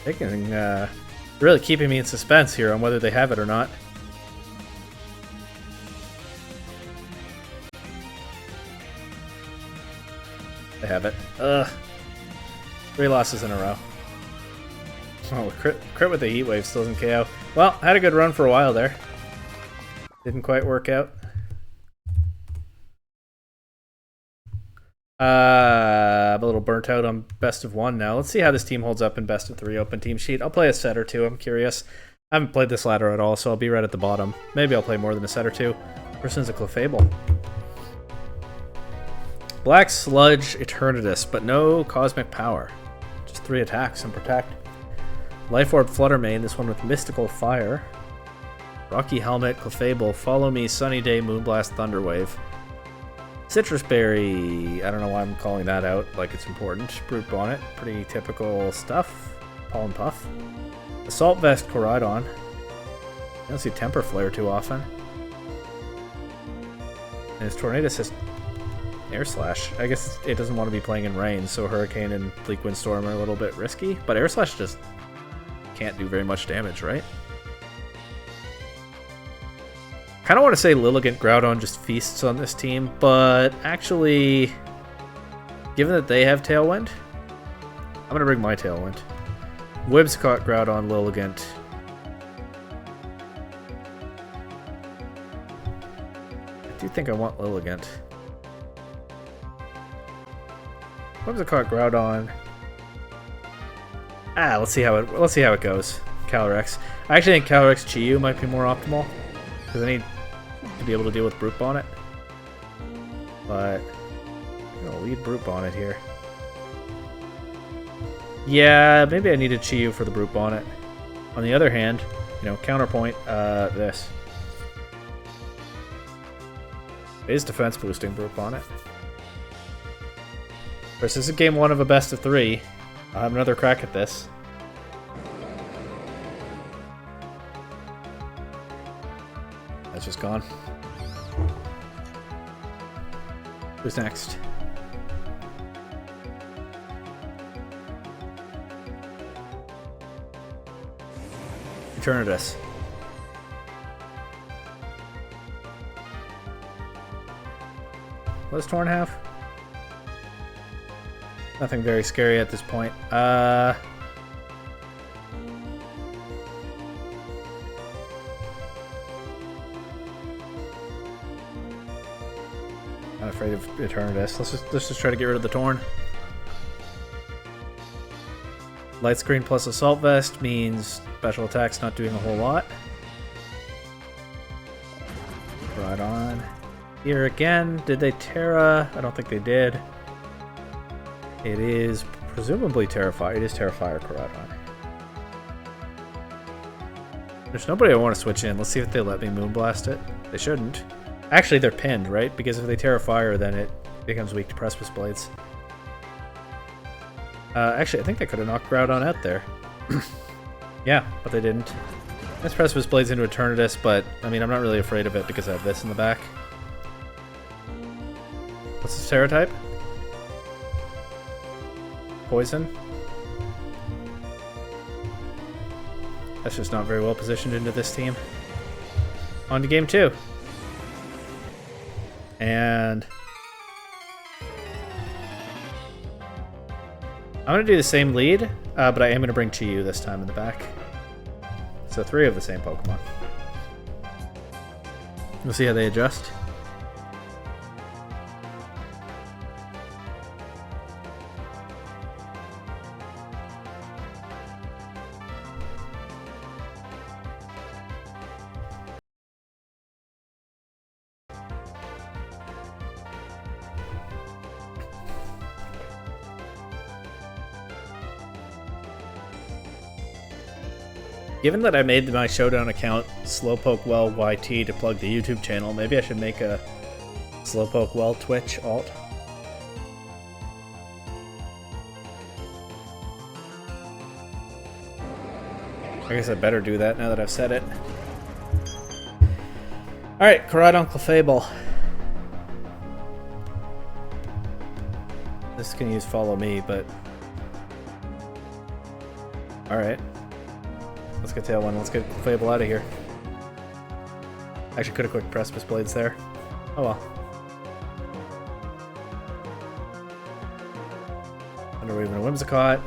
They can really keeping me in suspense here on whether they have it or not. They have it. Ugh. 3 losses in a row. Oh, crit with the Heat Wave still doesn't KO. Well, had a good run for a while there. Didn't quite work out. I'm a little burnt out on best of 1 now. Let's see how this team holds up in best of 3 open team sheet. I'll play a set or 2. I'm curious. I haven't played this ladder at all, so I'll be right at the bottom. Maybe I'll play more than a set or 2. Person's a Clefable. Black Sludge Eternatus, but no Cosmic Power. Just 3 attacks and Protect. Life Orb Fluttermane, this one with Mystical Fire. Rocky Helmet, Clefable, Follow Me, Sunny Day, Moonblast, Thunderwave. Citrus Berry. I don't know why I'm calling that out like it's important. Brute Bonnet. Pretty typical stuff. Pollen Puff. Assault Vest Koraidon. I don't see Temper Flare too often. And his Tornadus has Air Slash. I guess it doesn't want to be playing in rain, so Hurricane and Bleak Windstorm are a little bit risky. But Air Slash just can't do very much damage, right? Kind of want to say Lilligant Groudon just feasts on this team, but actually, given that they have Tailwind, I'm going to bring my Tailwind. Whimsicott, Groudon, Lilligant. I do think I want Lilligant. Whimsicott, Groudon. Let's see how it goes. Calyrex. I actually think Calyrex Chi-Yu might be more optimal because I need to be able to deal with Brute Bonnet. But I'm gonna lead Brute Bonnet here. Yeah, maybe I needed Chi-Yu for the Brute Bonnet. On the other hand, counterpoint this. It is defense boosting Brute Bonnet. Of course, this is game 1 of a best of 3. I'll have another crack at this. That's just gone. Who's next? Eternatus. What does Torn have? Nothing very scary at this point. I'm afraid of Eternatus. Let's just try to get rid of the Torn. Light Screen plus Assault Vest means special attacks not doing a whole lot. Right on. Here again. Did they Terra? I don't think they did. It is presumably Terrifier. It is Terrifier Koraidon. There's nobody I want to switch in. Let's see if they let me Moonblast it. They shouldn't. Actually, they're pinned, right? Because if they Terrifier, then it becomes weak to Precipice Blades. Actually, I think they could have knocked Groudon out there. Yeah, but they didn't. This Precipice Blades into Eternatus, but I mean, I'm not really afraid of it because I have this in the back. What's this Terra type? Poison. That's just not very well positioned into this team. On to game 2. And I'm going to do the same lead, but I am going to bring Chi-Yu this time in the back. So 3 of the same Pokemon. We'll see how they adjust. Given that I made my Showdown account Slowpoke Well YT to plug the YouTube channel, maybe I should make a Slowpoke Well Twitch alt. I guess I better do that now that I've said it. Alright, Koraidon Clefable. This can use Follow Me, but... Alright. Let's get Tailwind. Let's get Clefable out of here. Actually, could have quick Precipice Blades there. Oh well. Thunderwave and a Whimsicott.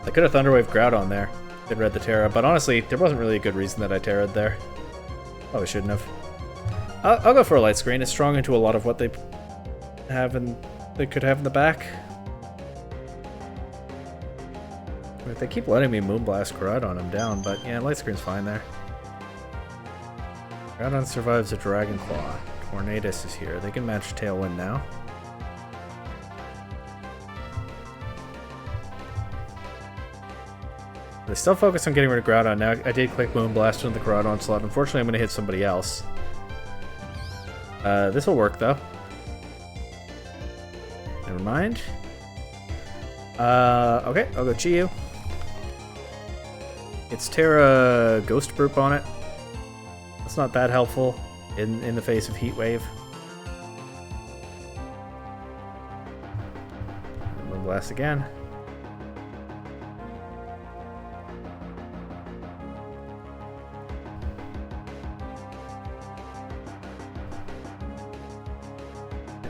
I could have Thunderwave Groudon there. They'd read the Terra, but honestly, there wasn't really a good reason that I Terra'd there. Probably shouldn't have. I'll go for a Light Screen. It's strong into a lot of what they have and they could have in the back. If they keep letting me Moonblast Koraidon, I'm down, but yeah, Light Screen's fine there. Groudon survives a Dragon Claw. Tornadus is here. They can match Tailwind now. They still focus on getting rid of Groudon. Now I did click Moonblast into the Koraidon slot. Unfortunately, I'm going to hit somebody else. This will work, though. mind. Okay, I'll go Chi-Yu. It's Terra Ghost Burp on it. That's not that helpful in the face of Heat Wave. Blast again.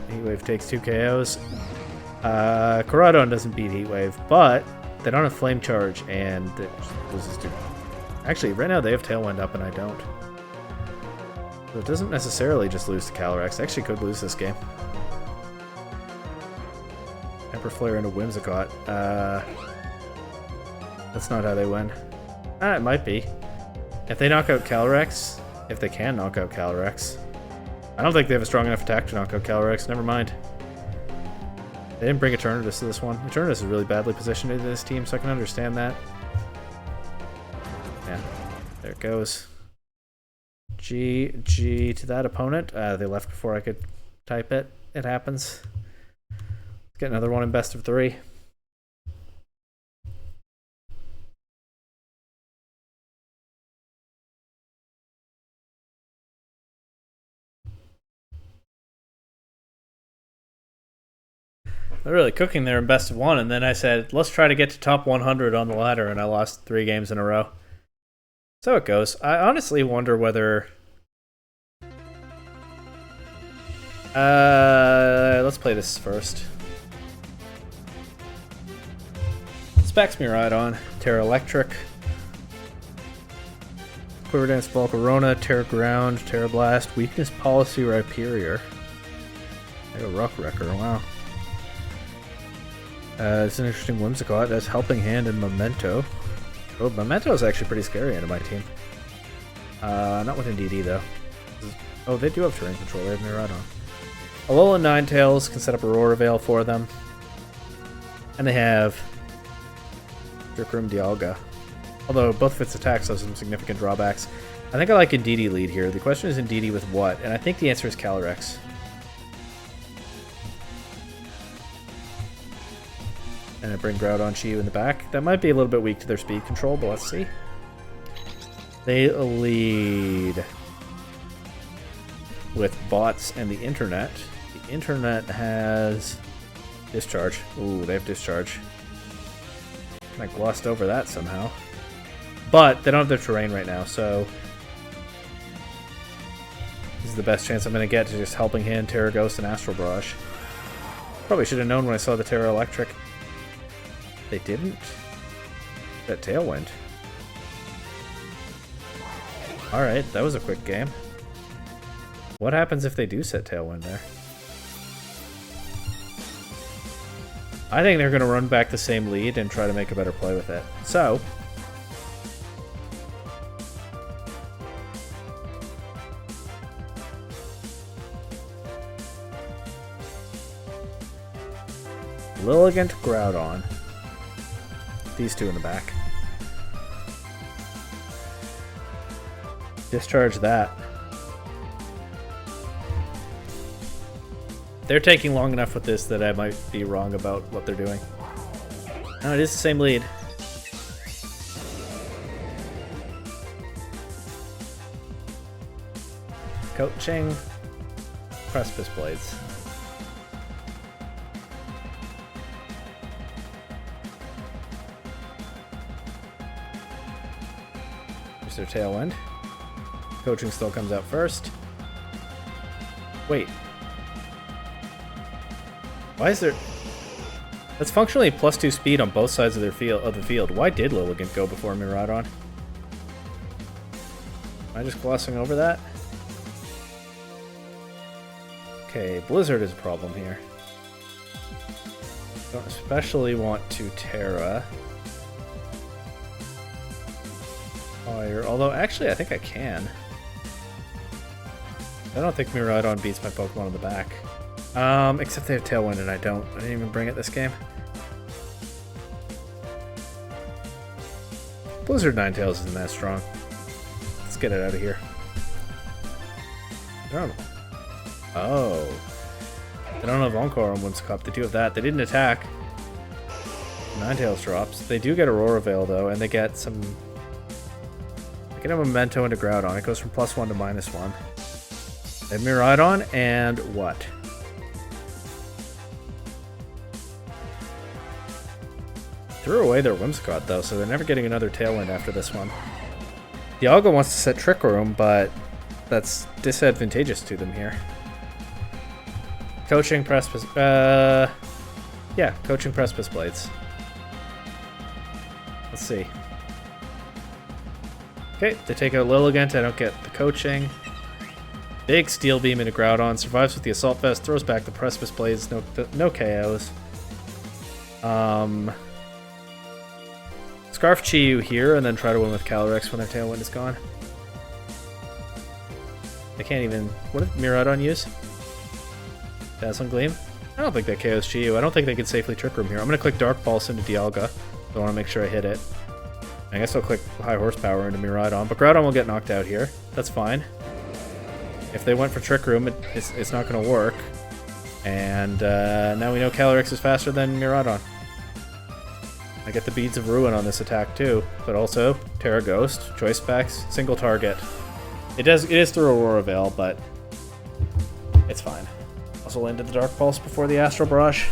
Heatwave takes 2 KOs. Corradon doesn't beat Heatwave, but they don't have Flame Charge, and it loses to... Actually, right now they have Tailwind up, and I don't. So it doesn't necessarily just lose to Calyrex. They actually could lose this game. Emperor Flare into Whimsicott. That's not how they win. It might be. If they knock out Calyrex, if they can knock out Calyrex. I don't think they have a strong enough attack to knock out Calyrex. Never mind. They didn't bring Eternatus to this one. Eternatus is really badly positioned in this team, so I can understand that. Yeah, there it goes. GG to that opponent. They left before I could type it. It happens. Let's get another one in best of 3. They're really cooking there in best of 1, and then I said, let's try to get to top 100 on the ladder, and I lost 3 games in a row. So it goes. I honestly wonder whether... let's play this first. Specs Miraidon, Terra Electric, Quiver Dance, Volcarona, Terra Ground, Terra Blast, Weakness Policy, Rhyperior. I got Rock Wrecker, wow. It's an interesting Whimsicott. That's Helping Hand and Memento. Oh, Memento is actually pretty scary into my team. Not with DD though. Oh, they do have terrain control. They have Miraidon. Alolan Ninetales can set up Aurora Veil for them. And they have Trick Room Dialga. Although both of its attacks have some significant drawbacks. I think I like Indeedee lead here. The question is Indeedee with what? And I think the answer is Calyrex. And I bring Groudon Chi-Yu in the back. That might be a little bit weak to their speed control, but let's see. They lead with bots and the internet. The internet has Discharge. Ooh, they have Discharge. I glossed over that somehow. But they don't have their terrain right now, so this is the best chance I'm going to get to just Helping Hand, Terra Ghost, and Astral Barrage. Probably should have known when I saw the Terra Electric. They didn't? That Tailwind. Alright, that was a quick game. What happens if they do set Tailwind there? I think they're going to run back the same lead and try to make a better play with it. So, Lilligant, Groudon. These two in the back. Discharge that. They're taking long enough with this that I might be wrong about what they're doing. No, it is the same lead. Coaching. Precipice Blades. There's their Tailwind. Coaching still comes out first. Wait. Why is there... That's functionally +2 speed on both sides of the field. Why did Lilligant go before Miraidon? Am I just glossing over that? Okay, Blizzard is a problem here. Don't especially want to Terra. Fire. Although, actually, I think I can. I don't think Miraidon beats my Pokemon in the back. Except they have Tailwind and I don't. I didn't even bring it this game. Blizzard Ninetales isn't that strong. Let's get it out of here. Oh. They don't have Encore on Whimsicott. They do have that. They didn't attack. Ninetales drops. They do get Aurora Veil, though, and they get some... They get a Memento into Groudon. It goes from +1 to -1. They have Miraidon, and what? Threw away their Whimsicott, though, so they're never getting another Tailwind after this one. Dialga wants to set Trick Room, but that's disadvantageous to them here. Coaching Precipice... yeah, Coaching Precipice Blades. Let's see. Okay, they take out Lilligant. I don't get the coaching. Big Steel Beam into Groudon. Survives with the Assault Vest. Throws back the Precipice Blades. No KOs. Scarf Chi-Yu here, and then try to win with Calyrex when their Tailwind is gone. They can't even... What did Miraidon use? Dazzling Gleam? I don't think that KOs Chi-Yu. I don't think they can safely Trick Room here. I'm going to click Dark Pulse into Dialga. I want to make sure I hit it. I guess I'll click High Horsepower into Miraidon, but Groudon will get knocked out here. That's fine. If they went for Trick Room, it's not going to work. And now we know Calyrex is faster than Miraidon. I get the Beads of Ruin on this attack too, but also Terra Ghost, Choice Specs, single target. It is through Aurora Veil, but it's fine. Also landed the Dark Pulse before the Astral Barrage.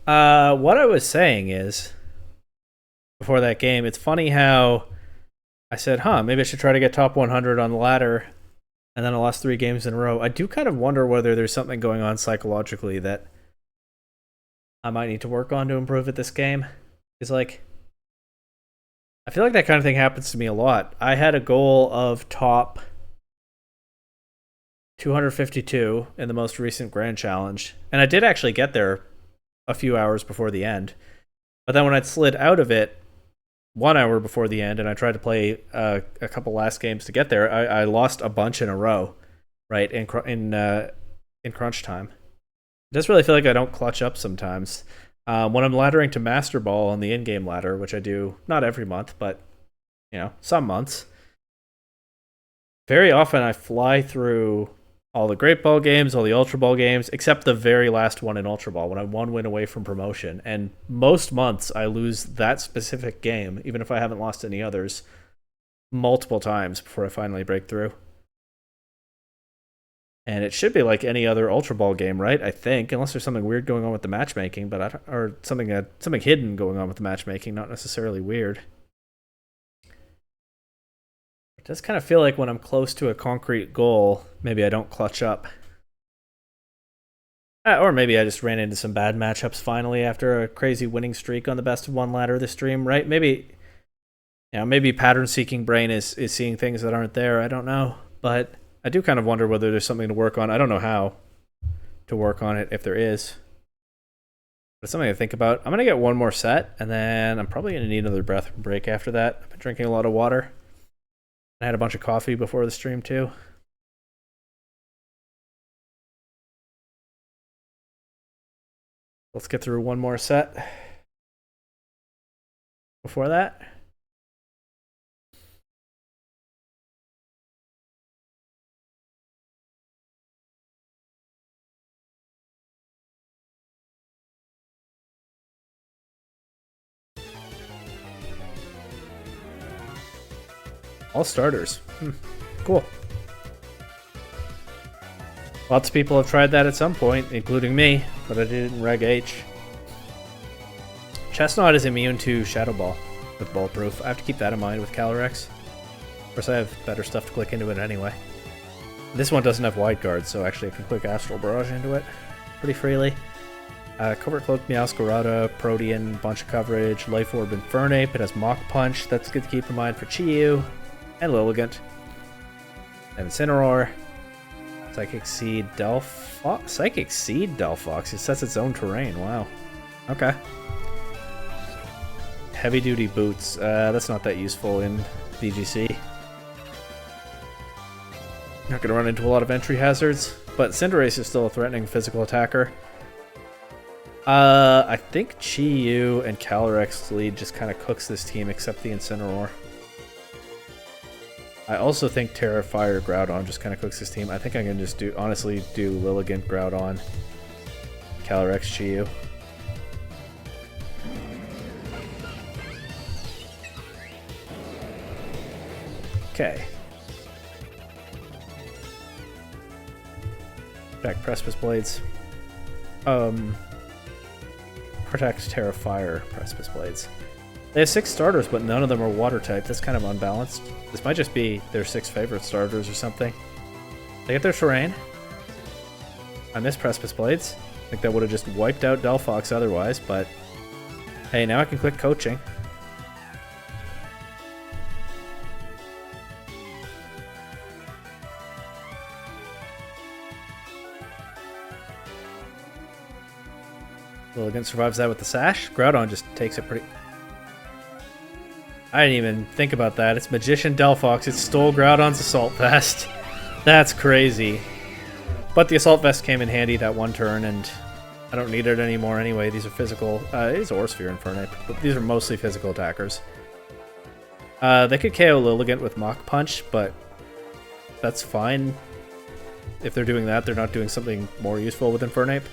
What I was saying is, before that game, it's funny how I said, maybe I should try to get top 100 on the ladder, and then I lost 3 games in a row. I do kind of wonder whether there's something going on psychologically that I might need to work on to improve at this game. It's like, I feel like that kind of thing happens to me a lot. I had a goal of top 252 in the most recent Grand Challenge, and I did actually get there a few hours before the end. But then when I'd slid out of it 1 hour before the end, and I tried to play a couple last games to get there, I lost a bunch in a row, right, in crunch time. It does really feel like I don't clutch up sometimes. When I'm laddering to Master Ball on the in-game ladder, which I do not every month, but some months, very often I fly through all the Great Ball games, all the Ultra Ball games, except the very last one in Ultra Ball, when I'm 1 win away from promotion. And most months I lose that specific game, even if I haven't lost any others, multiple times before I finally break through. And it should be like any other Ultra Ball game, right? I think, unless there's something weird going on with the matchmaking, or something hidden going on with the matchmaking, not necessarily weird. It does kind of feel like when I'm close to a concrete goal, maybe I don't clutch up. Or maybe I just ran into some bad matchups finally after a crazy winning streak on the best of 1 ladder this stream, right? Maybe pattern-seeking brain is seeing things that aren't there. I don't know. But I do kind of wonder whether there's something to work on. I don't know how to work on it, if there is. But it's something to think about. I'm going to get 1 more set, and then I'm probably going to need another breath break after that. I've been drinking a lot of water. I had a bunch of coffee before the stream too. Let's get through 1 more set. Before that, all starters. Cool. Lots of people have tried that at some point, including me, but I did it in Reg H. Chestnut is immune to Shadow Ball with Bulletproof. I have to keep that in mind with Calyrex. Of course, I have better stuff to click into it anyway. This one doesn't have Wide Guard, so actually I can click Astral Barrage into it pretty freely. Covert Cloak, Meowscarada, Protean, bunch of coverage, Life Orb, Infernape. It has Mach Punch. That's good to keep in mind for Chi-Yu and Lilligant. And Incineroar. Psychic Seed, Delphox. Psychic Seed, Delphox. It sets its own terrain. Wow. Okay. Heavy Duty Boots. That's not that useful in VGC. Not going to run into a lot of entry hazards, but Cinderace is still a threatening physical attacker. I think Chi-Yu and Calyrex lead just kind of cooks this team, except the Incineroar. I also think Terra Fire Groudon just kind of cooks this team. I think I can just honestly do Lilligant, Groudon, Calyrex, Chiyu. Okay. Back Precipice Blades. Protect Terra Fire Precipice Blades. They have 6 starters, but none of them are water type. That's kind of unbalanced. This might just be their 6 favorite starters or something. They get their terrain. I miss Precipice Blades. I think that would have just wiped out Delphox otherwise, but hey, now I can click coaching. Lilligant survives that with the Sash. Groudon just takes it pretty... I didn't even think about that. It's Magician Delphox. It stole Groudon's Assault Vest. That's crazy. But the Assault Vest came in handy that one turn, and I don't need it anymore anyway. These are physical... it is Orsphere and Fernape, but these are mostly physical attackers. They could KO Lilligant with Mach Punch, but that's fine. If they're doing that, they're not doing something more useful with Infernape.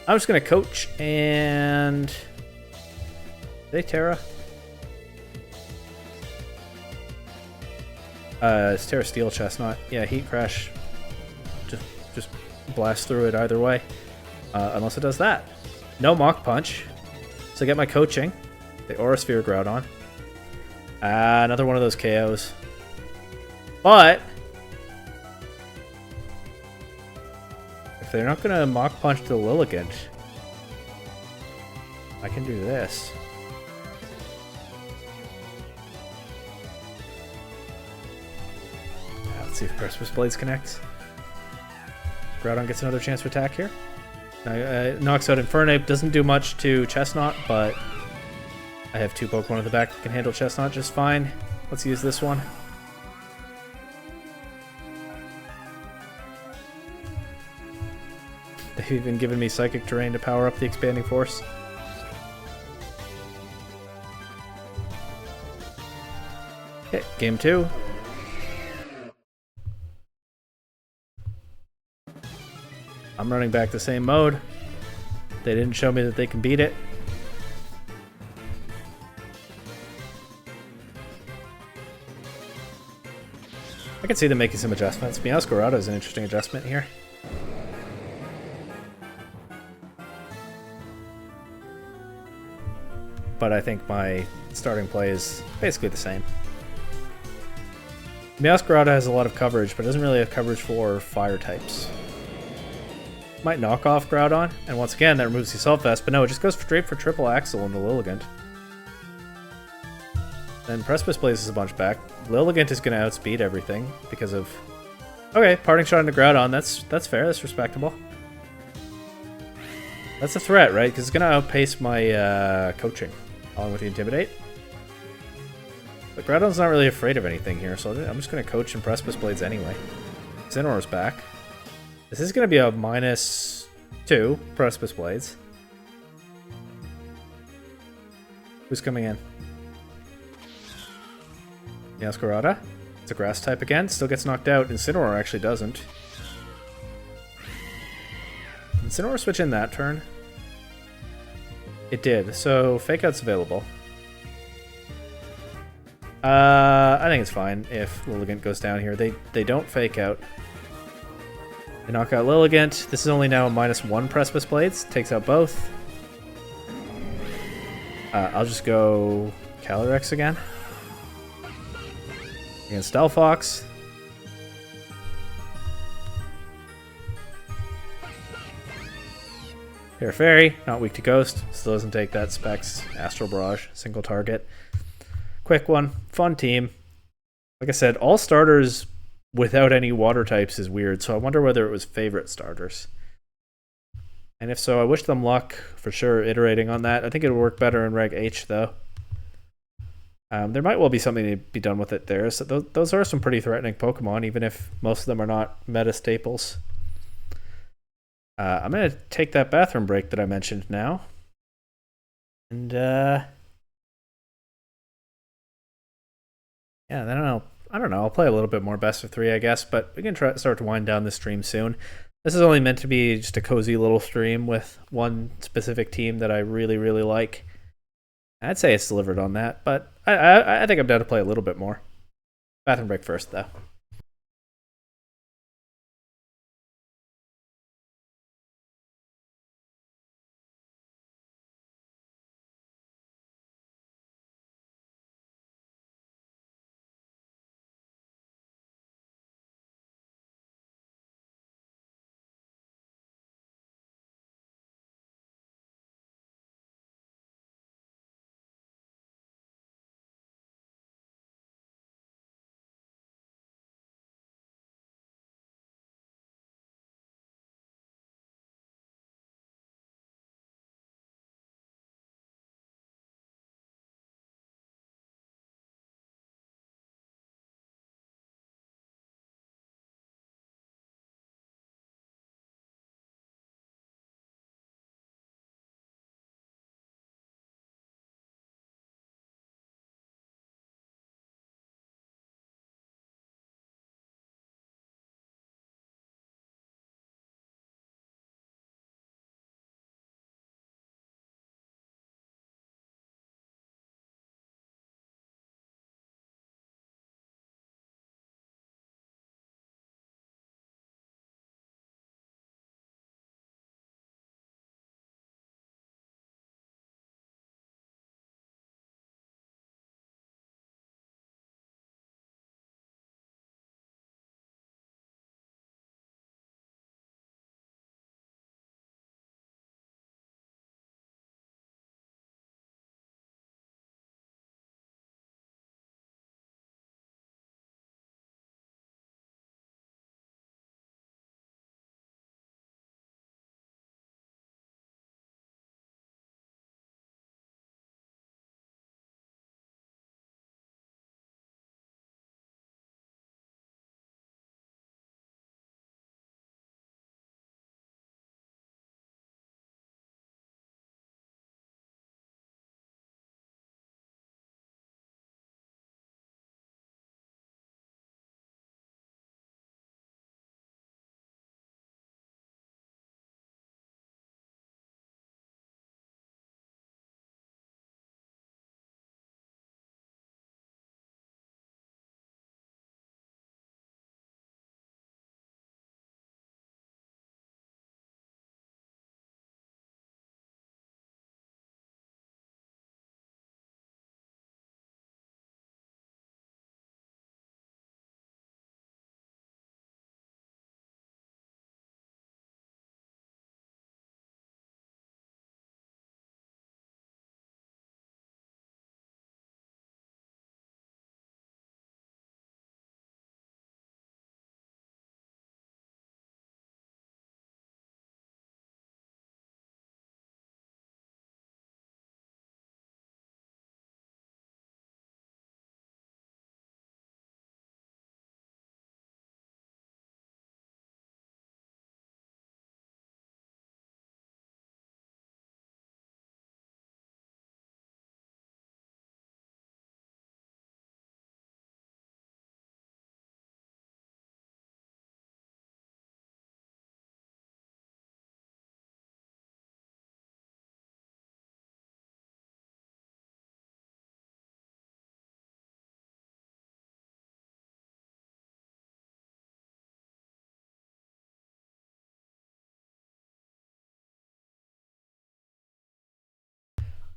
I'm just going to coach, and... They Terra? It's Terra Steel Chestnut. Yeah, Heat Crash. Just blast through it either way. Unless it does that. No Mach Punch. So I get my coaching. The Aura Sphere Groudon. Another one of those KOs. But... if they're not going to Mach Punch the Lilligant, I can do this. Let's see if Precipice Blades connects. Groudon gets another chance to attack here. Knocks out Infernape. Doesn't do much to Chestnut, but I have 2 Pokemon in the back that can handle Chestnut just fine. Let's use this one. They've even given me Psychic Terrain to power up the Expanding Force. Okay, game 2. I'm running back the same mode. They didn't show me that they can beat it. I can see them making some adjustments. Meowscarada is an interesting adjustment here. But I think my starting play is basically the same. Meowscarada has a lot of coverage, but doesn't really have coverage for fire types. Might knock off Groudon, and once again that removes the Assault Vest, but no, it just goes straight for Triple Axle into Lilligant. Then Precipice Blaze is a bunch back. Lilligant is going to outspeed everything because of... Okay, Parting Shot into Groudon, that's fair, that's respectable. That's a threat, right? Because it's going to outpace my coaching, along with the Intimidate. But Groudon's not really afraid of anything here, so I'm just going to coach and Precipice Blades anyway. Xenor's back. This is going to be a -2 Precipice Blades. Who's coming in? Meowscarada. It's a grass type again. Still gets knocked out. Incineroar actually doesn't. Incineroar switch in that turn? It did. So Fake Out's available. I think it's fine if Lilligant goes down here. They don't Fake Out. They knock out Lilligant. This is only now a -1 Precipice Blades. Takes out both. I'll just go Calyrex again. Against Delphox. Here, Fairy. Not weak to Ghost. Still doesn't take that Specs. Astral Barrage. Single target. Quick one. Fun team. Like I said, all starters without any water types is weird, so I wonder whether it was favorite starters. And if so, I wish them luck for sure iterating on that. I think it would work better in Reg H, though. There might well be something to be done with it there. So those are some pretty threatening Pokemon, even if most of them are not meta staples. I'm going to take that bathroom break that I mentioned now. And, yeah, I don't know. I don't know. I'll play a little bit more best of 3, I guess, but we can start to wind down the stream soon. This is only meant to be just a cozy little stream with one specific team that I really, really like. I'd say it's delivered on that, but I think I'm down to play a little bit more. Bathroom break first, though.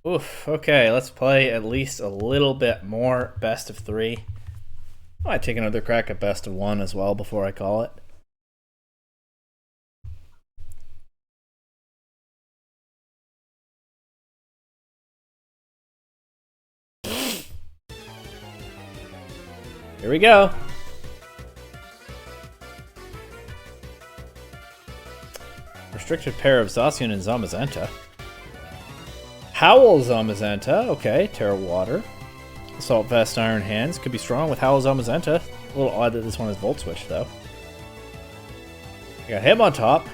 Oof, okay, let's play at least a little bit more best of 3. I might take another crack at best of 1 as well before I call it. Here we go. Restricted pair of Zacian and Zamazenta. Howl Zamazenta, okay, Terra Water. Assault Vest Iron Hands, could be strong with Howl Zamazenta. A little odd that this one is Volt Switch though. I got him on top.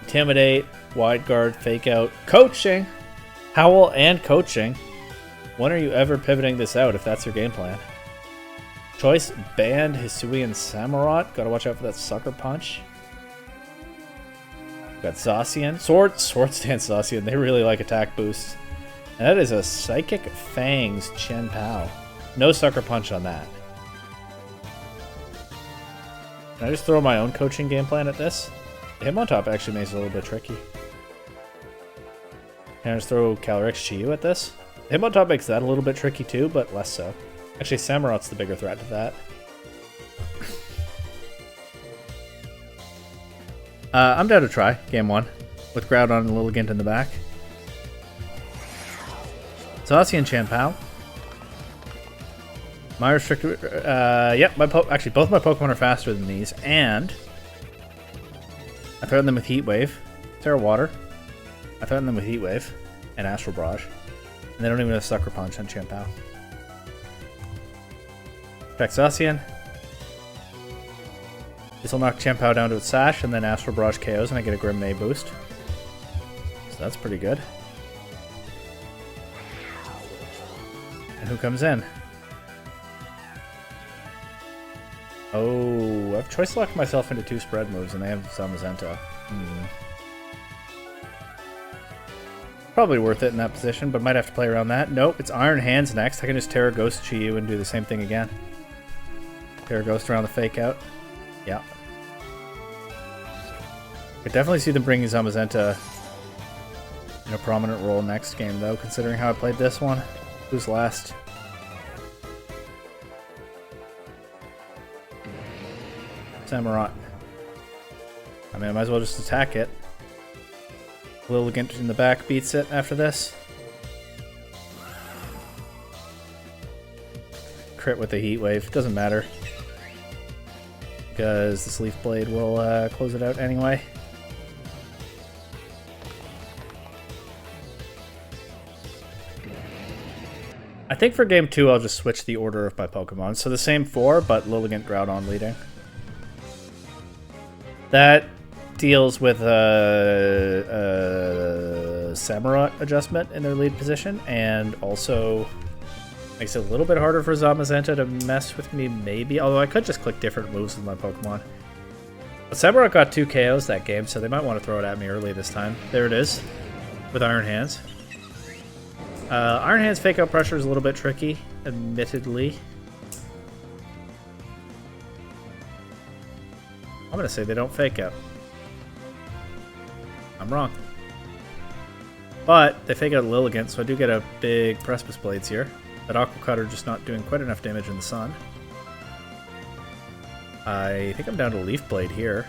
Intimidate, Wide Guard, Fake Out, Coaching! Howl and Coaching. When are you ever pivoting this out if that's your game plan? Choice banned Hisuian Samurott. Gotta watch out for that sucker punch. Got Zacian. Sword Stance Zacian. They really like attack boosts. And that is a Psychic Fangs Chen Pao. No sucker punch on that. Can I just throw my own coaching game plan at this? The Hitmontop actually makes it a little bit tricky. Can I just throw Calyrex Chiyu at this? The Hitmontop makes that a little bit tricky too, but less so. Actually, Samurott's the bigger threat to that. I'm down to try game 1 with Groudon and Lilligant in the back. Zacian Chanpao. My restricted. Yep, actually both my Pokemon are faster than these, and I threaten them with Heat Wave, Terra Water. I threaten them with Heat Wave and Astral Barrage, and they don't even have Sucker Punch on Chanpao. Affect Zacian. This will knock Chanpao down to its Sash, and then Astral Barrage KOs, and I get a Grim May boost. So that's pretty good. And who comes in? Oh, I've choice locked myself into 2 spread moves, and they have Zamazenta. Probably worth it in that position, but might have to play around that. Nope, it's Iron Hands next. I can just Terra Ghost Chiyu and do the same thing again. Terra Ghost around the fake out. Yeah. Could definitely see them bringing Zamazenta in a prominent role next game, though, considering how I played this one. Who's last? Samurott. I mean, I might as well just attack it. Lilligant in the back beats it after this. Crit with the Heat Wave. Doesn't matter. Because this Leaf Blade will close it out anyway. I think for game 2 I'll just switch the order of my Pokemon. So the same 4, but Lilligant, Groudon leading. That deals with a Samurott adjustment in their lead position, and also makes it a little bit harder for Zamazenta to mess with me, maybe. Although I could just click different moves with my Pokemon. But Samurott got 2 KOs that game, so they might want to throw it at me early this time. There it is, with Iron Hands. Iron Hands Fake Out Pressure is a little bit tricky, admittedly. I'm going to say they don't Fake Out. I'm wrong. But they Fake Out Lilligant, so I do get a big Precipice Blades here. That Aqua Cutter just not doing quite enough damage in the sun. I think I'm down to Leaf Blade here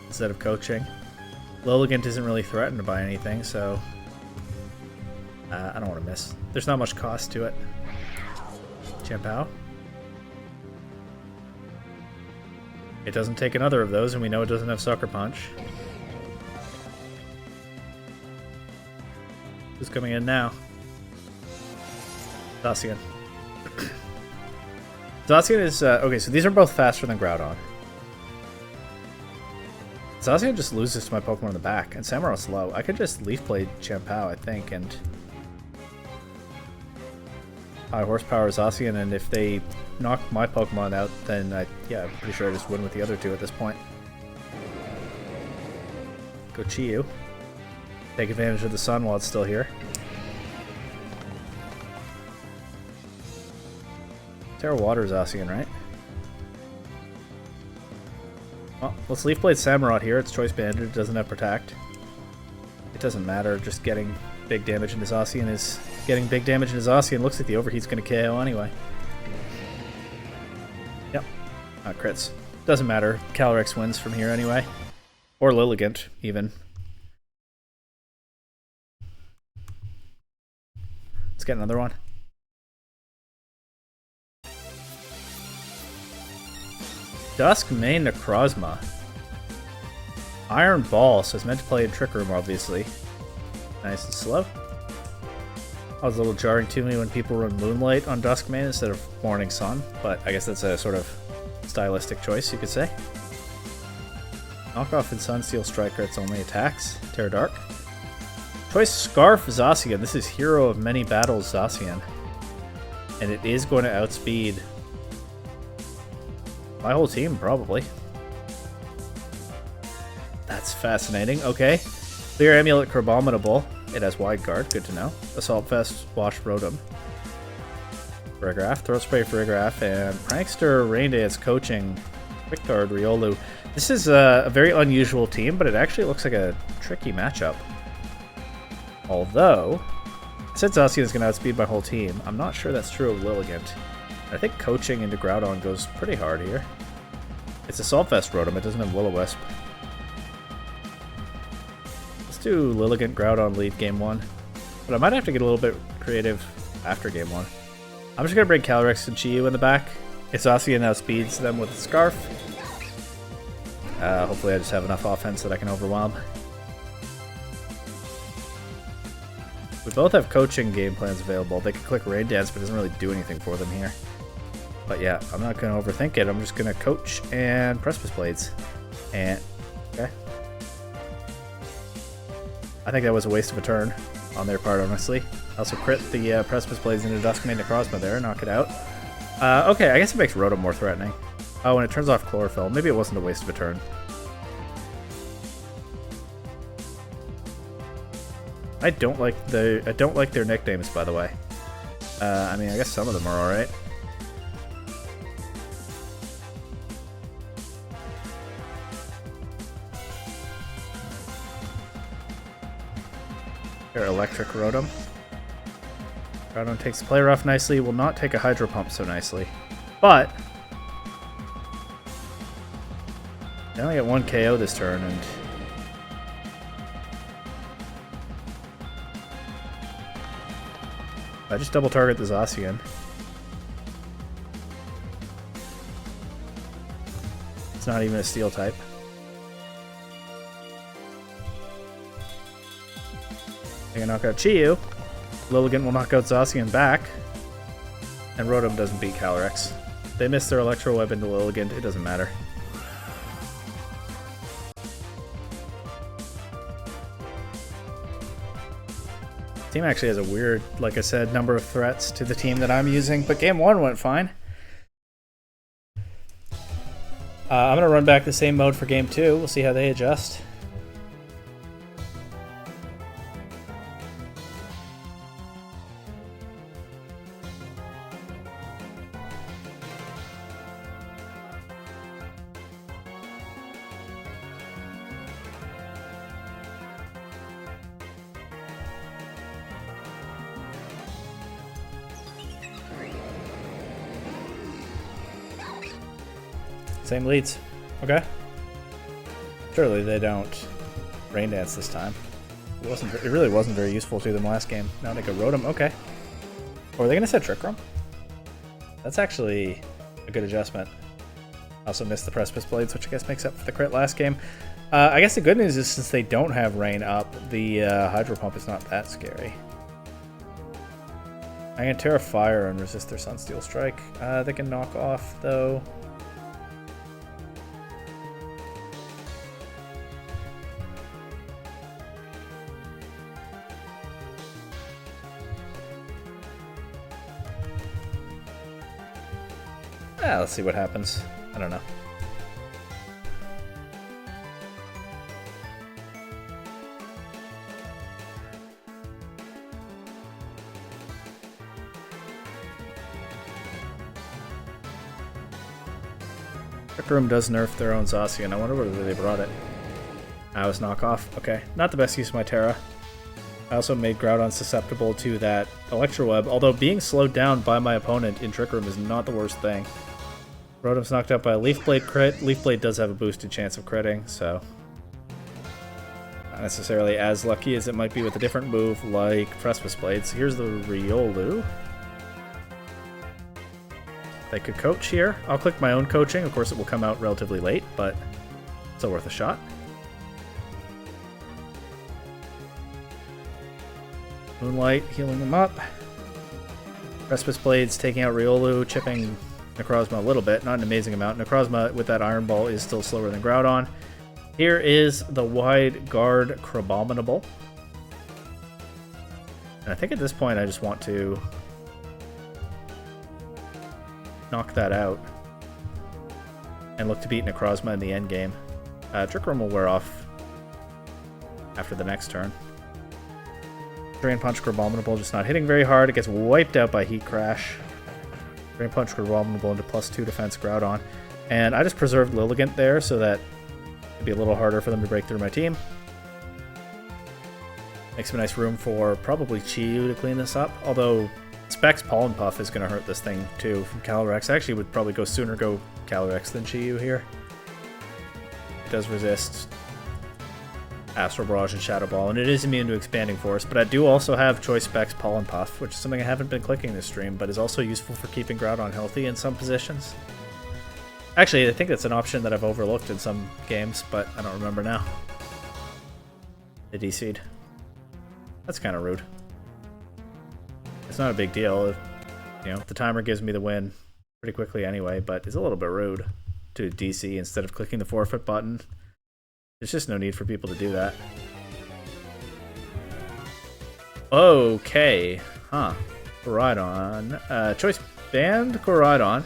instead of coaching. Lilligant isn't really threatened by anything, so I don't want to miss. There's not much cost to it. Chanpao. It doesn't take another of those, and we know it doesn't have Sucker Punch. Who's coming in now? Zacian. Zacian is... okay, so these are both faster than Groudon. Zacian just loses to my Pokemon in the back, and Samurott's low. I could just Leaf Blade Chanpao, I think, and high horsepower Zacian, and if they knock my Pokemon out, then yeah, I'm pretty sure I just win with the other 2 at this point. Go Chiyu. Take advantage of the sun while it's still here. Terra Water Zacian, right? Well, let's Leaf Blade Samurott here. It's Choice Banded. It doesn't have Protect. It doesn't matter. Just getting big damage into Zacian is... Getting big damage into Zacian. Looks like the Overheat's going to KO anyway. Yep. Crits. Doesn't matter. Calyrex wins from here anyway. Or Lilligant, even. Let's get another one. Duskmane Necrozma. Iron Ball, so it's meant to play in Trick Room, obviously. Nice and slow. That was a little jarring to me when people run Moonlight on Duskmane instead of Morning Sun, but I guess that's a sort of stylistic choice, you could say. Knockoff and Sunsteel Striker, it's only attacks. Terra Dark. Choice Scarf Zacian. This is Hero of Many Battles Zacian. And it is going to outspeed My whole team, probably. That's fascinating. Okay. Clear Amulet Crabominable. It has Wide Guard. Good to know. Assault Vest, Wash Rotom. Rigraff, Throat Spray for Rigraff, and Prankster, Rain Dance, Coaching, Quick Guard, Riolu. This is a very unusual team, but it actually looks like a tricky matchup. Although, since Zacian is going to outspeed my whole team, I'm not sure that's true of Lilligant. I think Coaching into Groudon goes pretty hard here. It's Assault Vest Rotom, it doesn't have Will-O-Wisp. Let's do Lilligant Groudon lead game 1. But I might have to get a little bit creative after game 1. I'm just going to bring Calyrex and Chi-Yu in the back. It's Zacian now speeds them with a Scarf. Hopefully I just have enough offense that I can overwhelm. We both have coaching game plans available. They can click Rain Dance, but it doesn't really do anything for them here. But yeah, I'm not going to overthink it. I'm just going to coach and Precipice Blades. And, okay. I think that was a waste of a turn on their part, honestly. I also crit the Precipice Blades into Duskmane Necrozma there, knock it out. Okay, I guess it makes Rotom more threatening. Oh, and it turns off Chlorophyll. Maybe it wasn't a waste of a turn. I don't like their nicknames, by the way. I mean, I guess some of them are alright. Here, Electric Rotom. Groudon takes the Play Rough nicely. Will not take a Hydro Pump so nicely. But they only get 1 KO this turn, and I just double target the Zacian. It's not even a Steel type. I can knock out Chi-Yu. Lilligant will knock out Zacian back. And Rotom doesn't beat Calyrex. They missed their Electro Web into Lilligant. It doesn't matter. Team actually has a weird, like I said, number of threats to the team that I'm using, but game 1 went fine. I'm going to run back the same mode for game 2. We'll see how they adjust. Same leads. Okay. Surely they don't Rain Dance this time. It really wasn't very useful to them last game. Now they go Rotom. Okay. Or are they going to set Trick Room? That's actually a good adjustment. Also missed the Precipice Blades, which I guess makes up for the crit last game. I guess the good news is since they don't have Rain up, the Hydro Pump is not that scary. I can Terra Fire and resist their Sunsteel Strike. They can knock off, though. Let's see what happens. I don't know. Trick Room does nerf their own Zacian. I wonder whether they brought it. I was knockoff. Okay, not the best use of my Terra. I also made Groudon susceptible to that Electro Web, although being slowed down by my opponent in Trick Room is not the worst thing. Rotom's knocked out by a Leaf Blade crit. Leaf Blade does have a boosted chance of critting, so not necessarily as lucky as it might be with a different move like Precipice Blades. Here's the Riolu. They could coach here. I'll click my own coaching. Of course, it will come out relatively late, but still worth a shot. Moonlight healing them up. Precipice Blades taking out Riolu, chipping Necrozma a little bit, not an amazing amount. Necrozma with that Iron Ball is still slower than Groudon. Here is the Wide Guard Crabominable. And I think at this point I just want to knock that out. and look to beat Necrozma in the end game. Trick Room will wear off after the next turn. Drain Punch Abominable just not hitting very hard. It gets wiped out by Heat Crash. Drain Punch Abominable into +2 defense Groudon. And I just preserved Lilligant there so that it'd be a little harder for them to break through my team. Makes a nice room for probably Chi-Yu to clean this up. Although Specs Pollen Puff is going to hurt this thing too from Calyrex. I actually would probably sooner go Calyrex than Chi-Yu here. It does resist Astral Barrage and Shadow Ball, and it is immune to Expanding Force, but I do also have Choice Specs Pollen Puff, which is something I haven't been clicking this stream, but is also useful for keeping Groudon healthy in some positions. Actually, I think that's an option that I've overlooked in some games, but I don't remember now. They DC'd. That's kind of rude. It's not a big deal. If the timer gives me the win pretty quickly anyway, but it's a little bit rude to DC instead of clicking the forfeit button. There's just no need for people to do that. Okay. Huh. Koraidon. Choice Band Koraidon.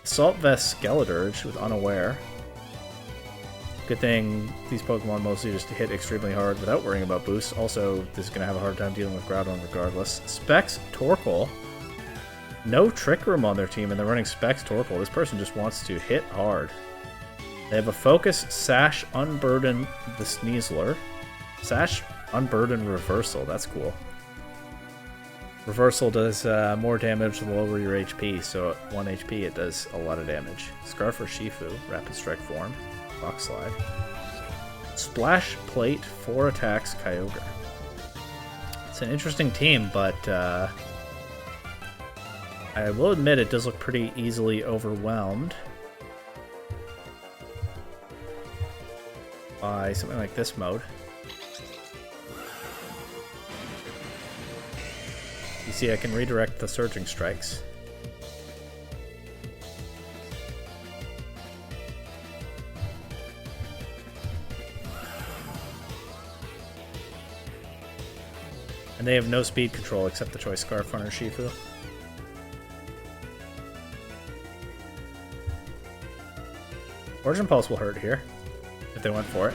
Assault Vest Skeledirge with Unaware. Good thing these Pokemon mostly just hit extremely hard without worrying about boosts. Also, this is going to have a hard time dealing with Groudon regardless. Specs Torkoal. No Trick Room on their team, and they're running Specs Torkoal. This person just wants to hit hard. They have a Focus, Sash, Unburden the Sneasler. Sash, Unburden Reversal. That's cool. Reversal does more damage the lower your HP, so at 1 HP it does a lot of damage. Scarf or Shifu, Rapid Strike form. Rock Slide. Splash Plate, 4 attacks, Kyogre. It's an interesting team, but I will admit it does look pretty easily overwhelmed by something like this mode. You see, I can redirect the Surging Strikes. And they have no speed control except the Choice Scarf on Urshifu. Origin Pulse will hurt here if they went for it.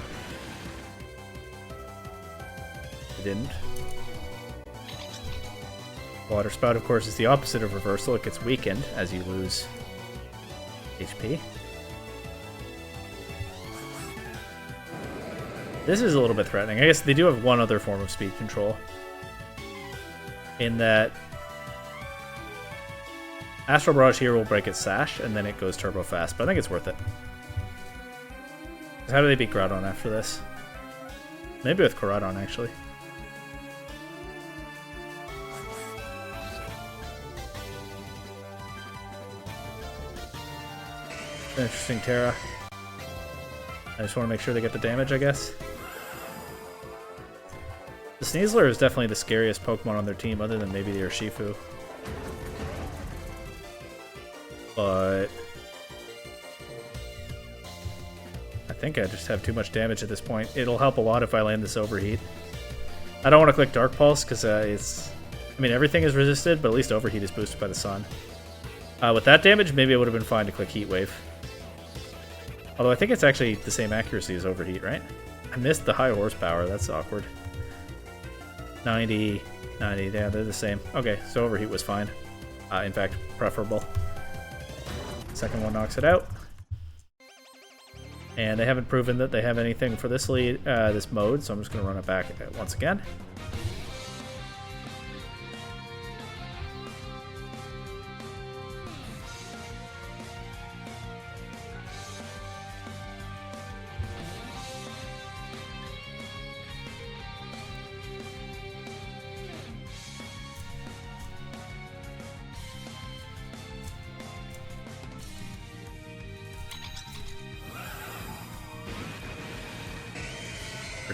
They didn't. Water Spout, of course, is the opposite of Reversal. It gets weakened as you lose HP. This is a little bit threatening. I guess they do have one other form of speed control. In that Astral Barrage here will break its Sash, and then it goes turbo fast, but I think it's worth it. How do they beat Groudon after this? Maybe with Koraidon, actually. Interesting Terra. I just want to make sure they get the damage, I guess. The Sneasler is definitely the scariest Pokemon on their team, other than maybe the Urshifu. But I think I just have too much damage at this point. It'll help a lot if I land this Overheat. I don't want to click Dark Pulse because I mean, everything is resisted, but at least Overheat is boosted by the sun. With that damage, maybe it would have been fine to click Heat Wave. Although I think it's actually the same accuracy as Overheat, right? I missed the high horsepower. That's awkward. 90, 90, yeah, they're the same. Okay, so Overheat was fine. In fact, preferable. Second one knocks it out. And they haven't proven that they have anything for this this mode, so I'm just going to run it back once again.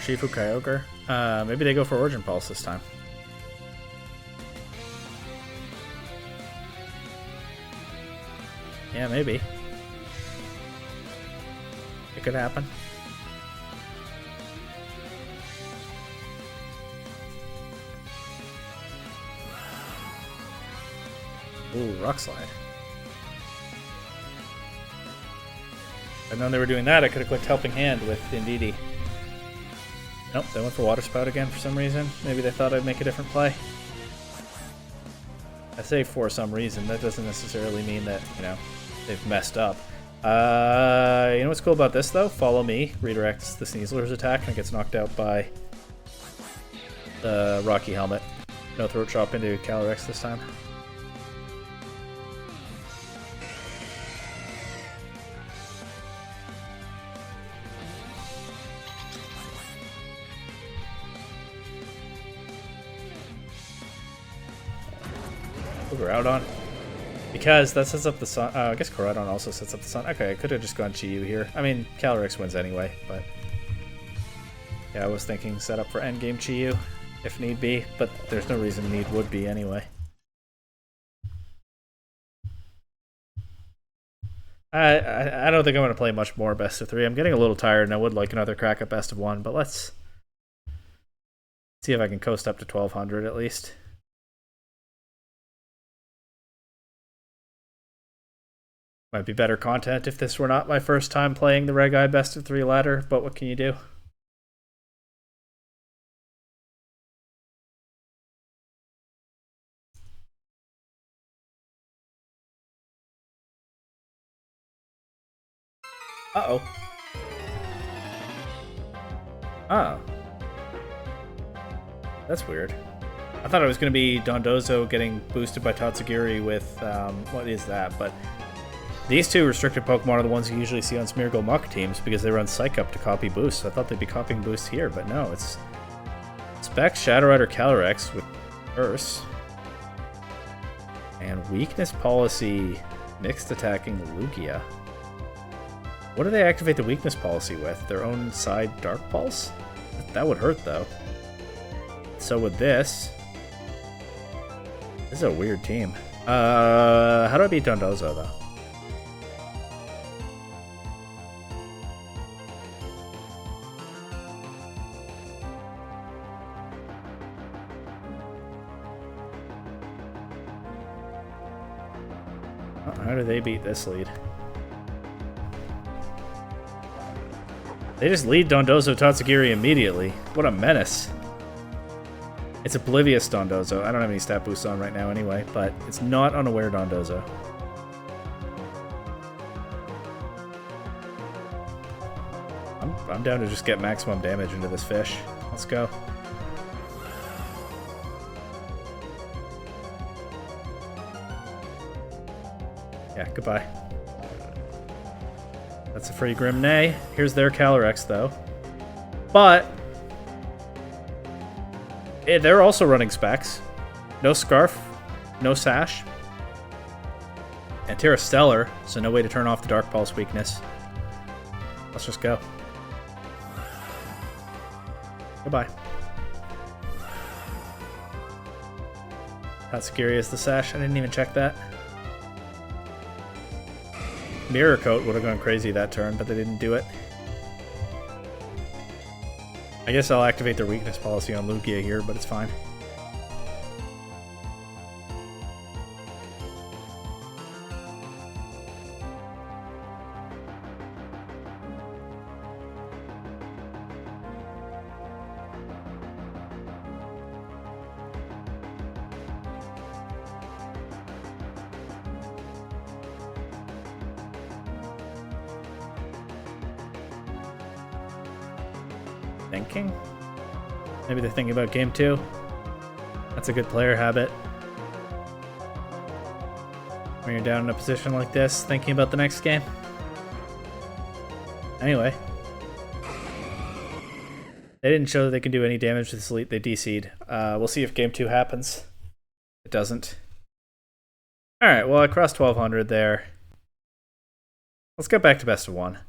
Shifu Kyogre. Maybe they go for Origin Pulse this time. Yeah, maybe. It could happen. Ooh, Rock Slide. If I'd known they were doing that, I could have clicked Helping Hand with Indeedee. Nope, they went for Water Spout again for some reason. Maybe they thought I'd make a different play. I say for some reason. That doesn't necessarily mean that, you know, they've messed up. You know what's cool about this, though? Follow Me redirects the Sneasler's attack and it gets knocked out by the Rocky Helmet. No Throat Chop into Calyrex this time. Groudon. Because that sets up the sun. I guess Groudon also sets up the sun. Okay, I could have just gone Chi-Yu here. I mean, Calyrex wins anyway, but yeah, I was thinking set up for endgame Chi-Yu if need be, but there's no reason need would be anyway. I don't think I'm going to play much more best of 3. I'm getting a little tired and I would like another crack at best of 1, but let's see if I can coast up to 1200 at least. Might be better content if this were not my first time playing the Reg I best of 3 ladder, but what can you do? Uh-oh. Oh. That's weird. I thought it was going to be Dondozo getting boosted by Tatsugiri with, what is that? But these two restricted Pokemon are the ones you usually see on Smeargle Muck teams because they run Psych Up to copy boosts. So I thought they'd be copying boosts here, but no, it's Specs, Shadow Rider, Calyrex with Curse. And Weakness Policy, Mixed Attacking Lugia. What do they activate the Weakness Policy with? Their own side Dark Pulse? That would hurt, though. So with this... This is a weird team. How do I beat Dondozo, though? How do they beat this lead? They just lead Dondozo Tatsugiri immediately. What a menace. It's Oblivious Dondozo. I don't have any stat boosts on right now anyway, but it's not Unaware Dondozo. I'm down to just get maximum damage into this fish. Let's go. Yeah, goodbye. That's a free Grimnay. Here's their Calyrex, though. But they're also running Specs. No Scarf, no Sash. And Terra Stellar, so no way to turn off the Dark Pulse weakness. Let's just go. Goodbye. Tatsugiri is the Sash. I didn't even check that. Mirror Coat would have gone crazy that turn, but they didn't do it. I guess I'll activate their weakness policy on Lugia here, but it's fine. Thinking? Maybe they're thinking about game 2. That's a good player habit. When you're down in a position like this, thinking about the next game. Anyway. They didn't show that they can do any damage to this elite. They DC'd. We'll see if game 2 happens. It doesn't. Alright, well I crossed 1200 there. Let's get back to best of 1.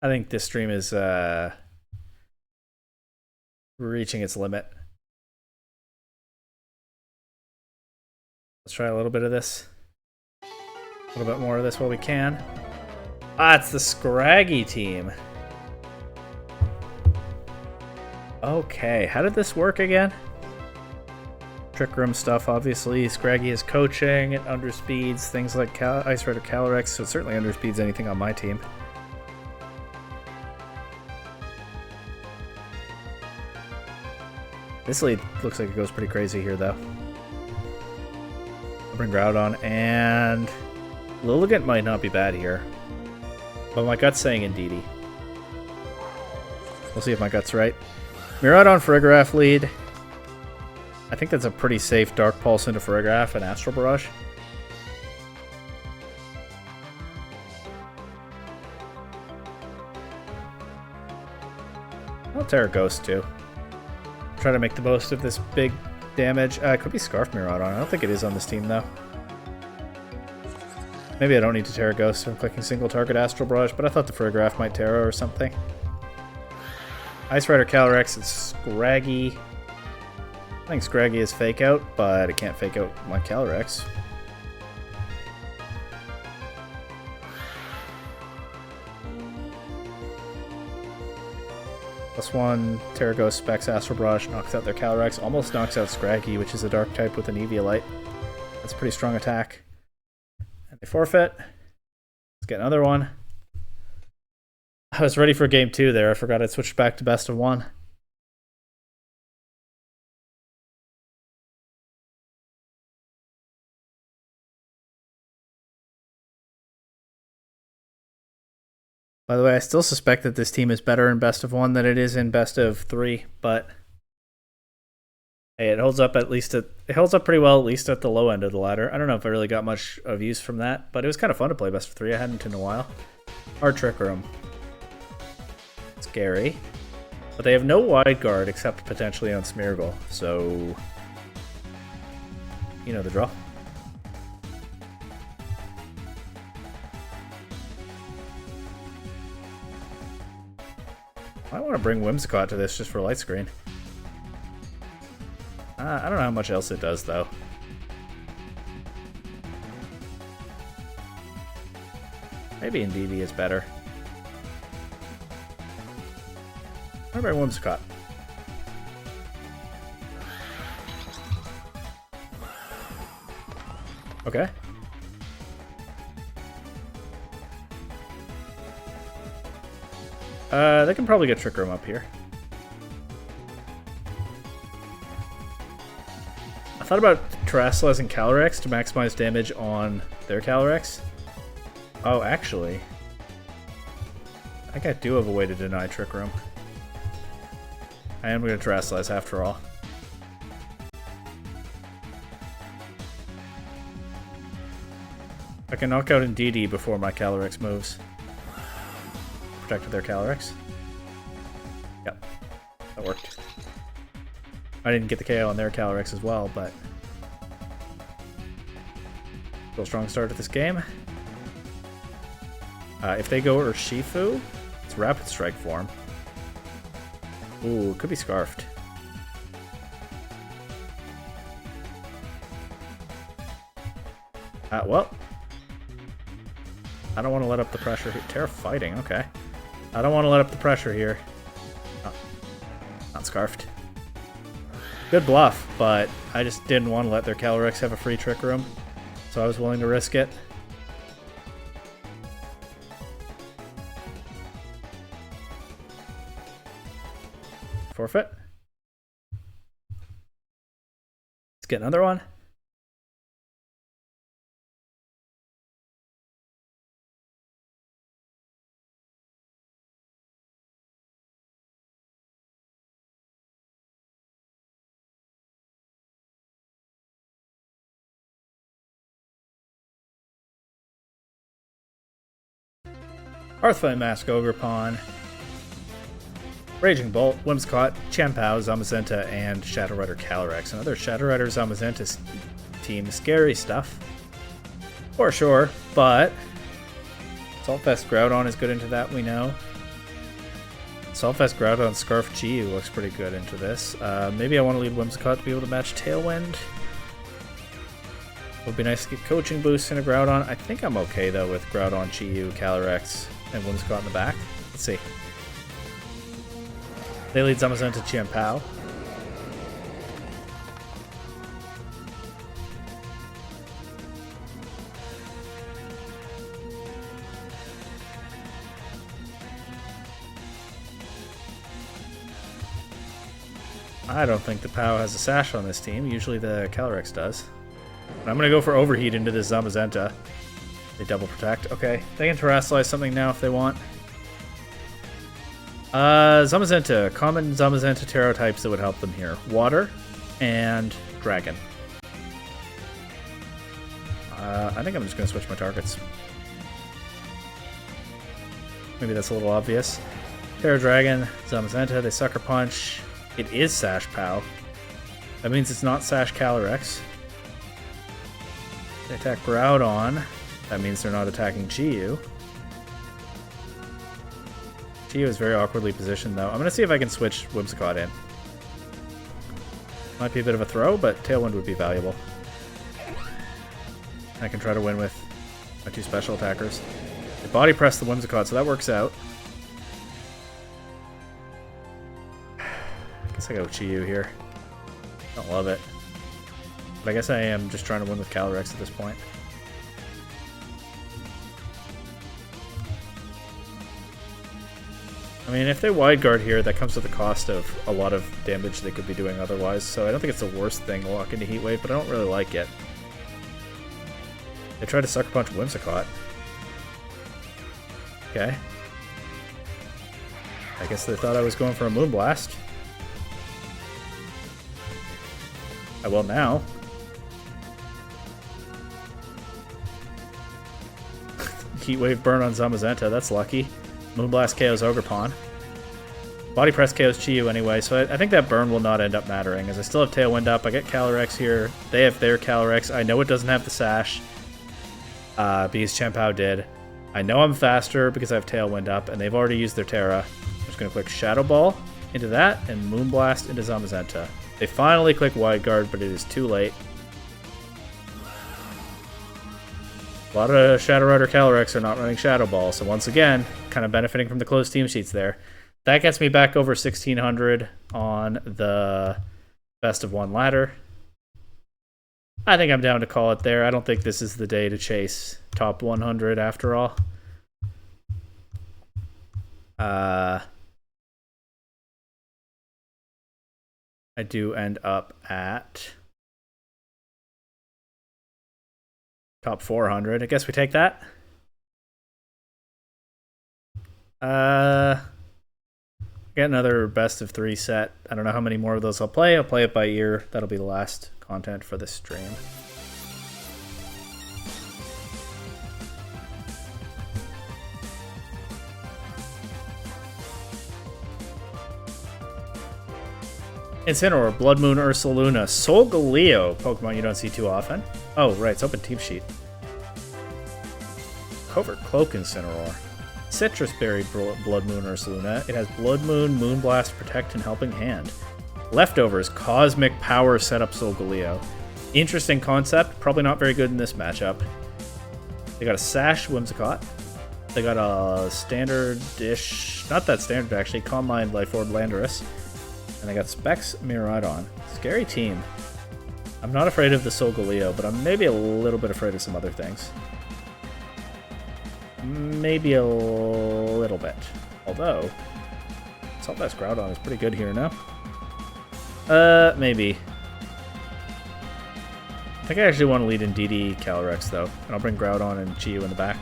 I think this stream is reaching its limit. Let's try a little bit of this. A little bit more of this while we can. Ah, it's the Scraggy team. Okay, how did this work again? Trick Room stuff, obviously. Scraggy is coaching, it underspeeds things like Ice Rider Calyrex, so it certainly underspeeds anything on my team. This lead looks like it goes pretty crazy here, though. I'll bring Groudon, and Lilligant might not be bad here. But my gut's saying Indeedee. We'll see if my gut's right. Miraidon Farigiraf lead. I think that's a pretty safe Dark Pulse into Farigiraf and Astral Barrage. I'll Terra Ghost too. Try to make the most of this big damage. It could be Scarf Miraidon. I don't think it is on this team though. Maybe I don't need to Terra Ghost if I'm clicking single target Astral Barrage, but I thought the Farigiraf might Terra or something. Ice Rider Calyrex is Scraggy. I think Scraggy is Fake Out, but it can't Fake Out my Calyrex. +1, Terra Ghost specs Astral Barrage, knocks out their Calyrex, almost knocks out Scraggy, which is a Dark type with an Eviolite. That's a pretty strong attack. And they forfeit. Let's get another one. I was ready for game 2 there. I forgot I'd switched back to best of 1. By the way, I still suspect that this team is better in best of 1 than it is in best of 3, but hey, it holds up pretty well, at least at the low end of the ladder. I don't know if I really got much of use from that, but it was kind of fun to play best of 3. I hadn't in a while. Hard Trick Room. Scary. But they have no wide guard except potentially on Smeargle, so you know the draw. I want to bring Whimsicott to this just for light screen. I don't know how much else it does though. Maybe Indeedee is better. I'll bring Whimsicott. Okay. They can probably get Trick Room up here. I thought about Terrasalizing Calyrex to maximize damage on their Calyrex. Oh, actually, I think I do have a way to deny Trick Room. I am going to Terrasalize after all. I can knock out Indeedee before my Calyrex moves. Protected their Calyrex. Yep, that worked. I didn't get the KO on their Calyrex as well, but still a strong start to this game. If they go Urshifu, it's Rapid Strike form. Ooh, it could be Scarfed. Well, I don't want to let up the pressure here. Terra Fighting, okay. I don't want to let up the pressure here. Oh, not Scarfed. Good bluff, but I just didn't want to let their Calyrex have a free Trick Room, so I was willing to risk it. Forfeit. Let's get another one. Hearthflame Mask, Ogerpon, Raging Bolt, Whimsicott, Chien-Pao, Zamazenta, and Shadow Rider Calyrex. Another Shadow Rider Zamazenta team. Scary stuff. For sure, but Saltfest Groudon is good into that, we know. Saltfest Groudon Scarf G looks pretty good into this. Maybe I want to lead Whimsicott to be able to match Tailwind. Would be nice to get coaching boosts into Groudon. I think I'm okay though with Groudon, Chi-Yu, Calyrex, and Whimsicott in the back. Let's see. They lead Zamazenta, Chien-Pao. I don't think the POW has a sash on this team. Usually the Calyrex does. But I'm going to go for overheat into this Zamazenta. They double protect. Okay, they can terrestrialize something now if they want. Zamazenta. Common Zamazenta Terra types that would help them here. Water and Dragon. I think I'm just going to switch my targets. Maybe that's a little obvious. Terra Dragon, Zamazenta, they Sucker Punch. It is Sash POW. That means it's not Sash Calyrex. They attack Groudon. That means they're not attacking Chi-Yu. Chi-Yu is very awkwardly positioned though. I'm going to see if I can switch Whimsicott in. Might be a bit of a throw, but Tailwind would be valuable. I can try to win with my two special attackers. They body press the Whimsicott, so that works out. I guess I go Chi-Yu here. Don't love it. But I guess I am just trying to win with Calyrex at this point. I mean, if they wide guard here, that comes with the cost of a lot of damage they could be doing otherwise, so I don't think it's the worst thing to lock into Heat Wave, but I don't really like it. They tried to Sucker Punch Whimsicott. Okay. I guess they thought I was going for a Moonblast. I will now. Heat Wave burn on Zamazenta, that's lucky. Moonblast KOs Ogerpon. Body Press KOs Chi-Yu anyway, so I think that burn will not end up mattering, as I still have Tailwind up. I get Calyrex here. They have their Calyrex. I know it doesn't have the Sash, because Chien-Pao did. I know I'm faster because I have Tailwind up, and they've already used their Terra. I'm just going to click Shadow Ball into that, and Moonblast into Zamazenta. They finally click Wide Guard, but it is too late. A lot of Shadow Rider Calyrex are not running Shadow Ball, so once again, kind of benefiting from the closed team sheets there. That gets me back over 1600 on the best of one ladder. I think I'm down to call it there. I don't think this is the day to chase top 100 after all. I do end up at top 400. I guess we take that. Get another best of 3 set. I don't know how many more of those I'll play. I'll play it by ear. That'll be the last content for this stream. Incineroar, Blood Moon, Ursaluna, Solgaleo, Pokemon you don't see too often. Oh, right, it's open team sheet. Covert Cloak Incineroar. Citrus Berry, Blood Moon, Ursaluna. It has Blood Moon, Moonblast, Protect, and Helping Hand. Leftovers, Cosmic Power Setup Solgaleo. Interesting concept, probably not very good in this matchup. They got a Sash Whimsicott. They got a standard-ish, not that standard actually, Calm Mind, Life Orb, Landorus. And they got Specs, Miraidon. Scary team. I'm not afraid of the Solgaleo, but I'm maybe a little bit afraid of some other things. Maybe a little bit. Although, Saltbass Groudon is pretty good here now. Maybe. I think I actually want to lead in DD Calyrex, though. And I'll bring Groudon and Chi-Yu in the back.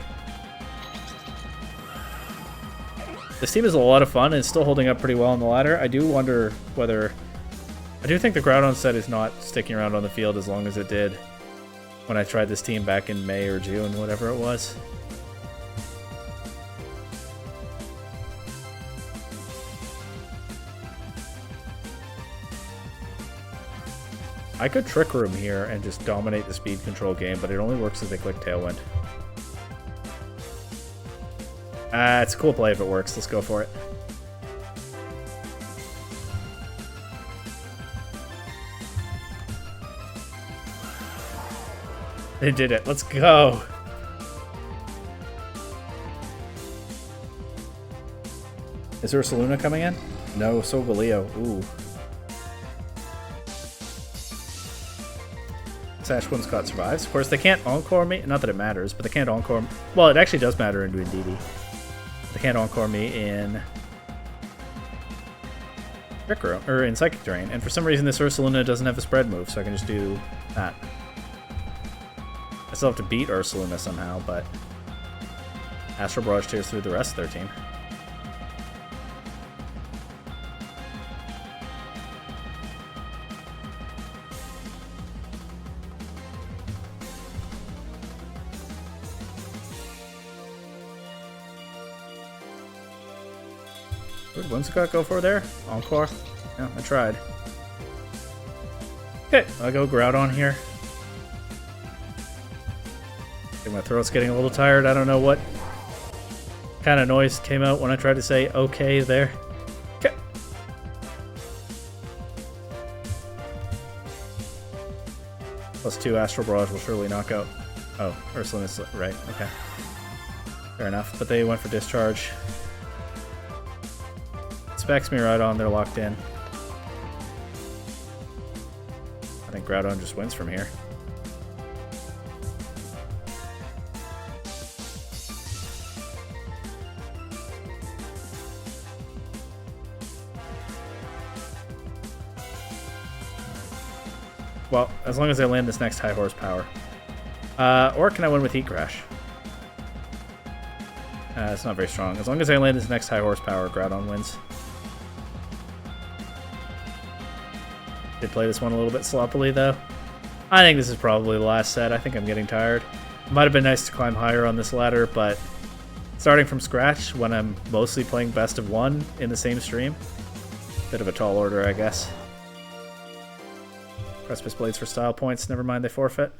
This team is a lot of fun and it's still holding up pretty well on the ladder. I do wonder whether... I do think the Groudon set is not sticking around on the field as long as it did when I tried this team back in May or June, whatever it was. I could Trick Room here and just dominate the speed control game, but it only works if they click Tailwind. It's a cool play if it works. Let's go for it. They did it. Let's go. Is Ursaluna coming in? No, Solgaleo. Ooh. Sash Whimsicott survives. Of course, they can't Encore me. Not that it matters, but they can't Encore... Well, it actually does matter in DD. They can't Encore me in Trick Room, or in Psychic Terrain, and for some reason this Ursaluna doesn't have a spread move, so I can just do that. I still have to beat Ursaluna somehow, but Astral Barrage tears through the rest of their team. What did Whimsicott go for there? Encore? Yeah, I tried. Okay, I'll go Groudon here. I think my throat's getting a little tired. I don't know what kind of noise came out when I tried to say okay there. Okay. +2 Astral Barrage will surely knock out. Oh, Ursaluna's right. Okay. Fair enough. But they went for Discharge. Specs Miraidon, they're locked in. I think Groudon just wins from here. Well, as long as I land this next high horsepower. Or can I win with Heat Crash? It's not very strong. As long as I land this next high horsepower, Groudon wins. Did play this one a little bit sloppily, though. I think this is probably the last set. I think I'm getting tired. Might have been nice to climb higher on this ladder, but starting from scratch when I'm mostly playing best of one in the same stream, bit of a tall order, I guess. Precipice Blades for style points. Never mind, they forfeit.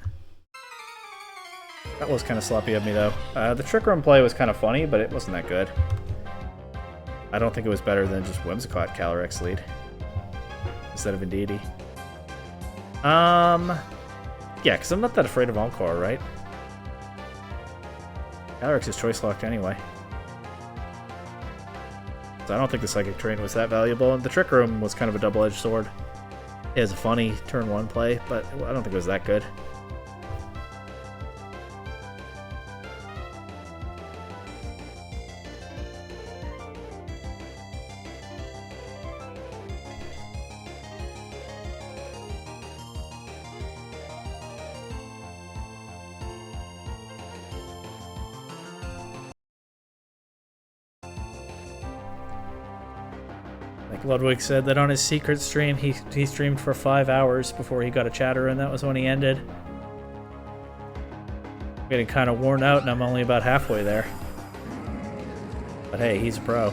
That was kind of sloppy of me, though. The Trick Room play was kind of funny, but it wasn't that good. I don't think it was better than just Whimsicott Calyrex lead instead of Indeedee. Yeah, because I'm not that afraid of Encore, right? Calyrex is choice locked anyway. So I don't think the Psychic Terrain was that valuable, and the Trick Room was kind of a double-edged sword. It has a funny turn 1 play, but I don't think it was that good. Like Ludwig said that on his secret stream, he streamed for 5 hours before he got a chatter, and that was when he ended. I'm getting kind of worn out, and I'm only about halfway there. But hey, he's a pro.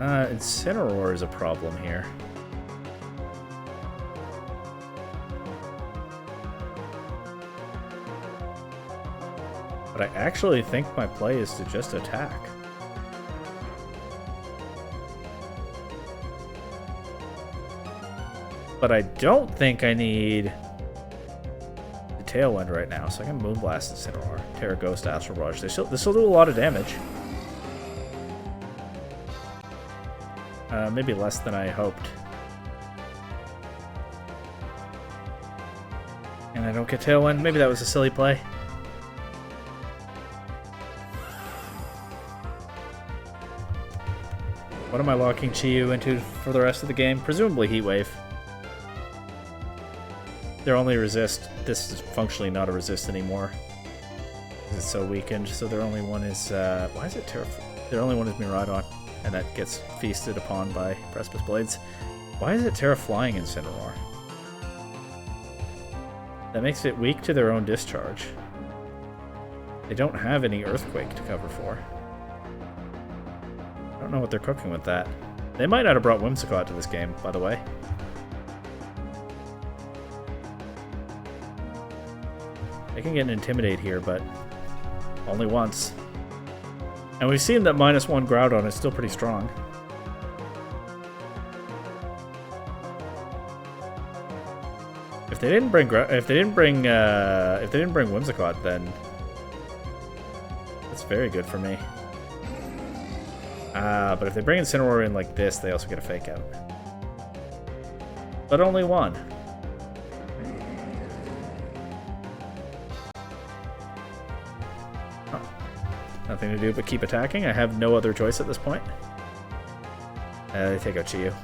Incineroar is a problem here. But I actually think my play is to just attack. But I don't think I need the Tailwind right now, so I can Moonblast Incineroar, Terra Ghost, Astral Barrage. This will do a lot of damage. Maybe less than I hoped. And I don't get Tailwind. Maybe that was a silly play. What am I locking Chi-Yu into for the rest of the game? Presumably Heat Wave. Their only resist, this is functionally not a resist anymore. It's so weakened, so their only one is, why is it their only one is Miraidon, and that gets feasted upon by Precipice Blades. Why is it Terra Flying Incineroar? That makes it weak to their own discharge. They don't have any Earthquake to cover for. I don't know what they're cooking with that. They might not have brought Whimsicott to this game, by the way. They can get an Intimidate here, but only once. And we've seen that -1 Groudon is still pretty strong. If they didn't bring Whimsicott, then that's very good for me. But if they bring Incineroar in like this, they also get a Fake Out. But only one. Nothing to do but keep attacking. I have no other choice at this point. They take out Chiyu.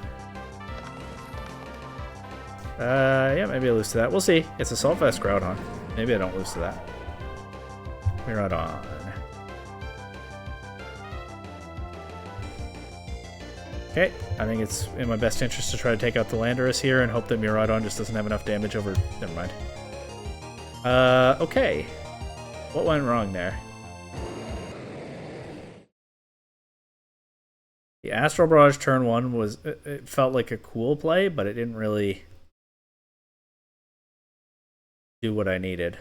Yeah, maybe I lose to that. We'll see. It's Assault Vest Groudon. Maybe I don't lose to that. Miraidon. Okay, I think it's in my best interest to try to take out the Landorus here and hope that Miraidon just doesn't have enough damage over... Never mind. Okay. What went wrong there? The Astral Barrage turn 1 was... It felt like a cool play, but it didn't really do what I needed.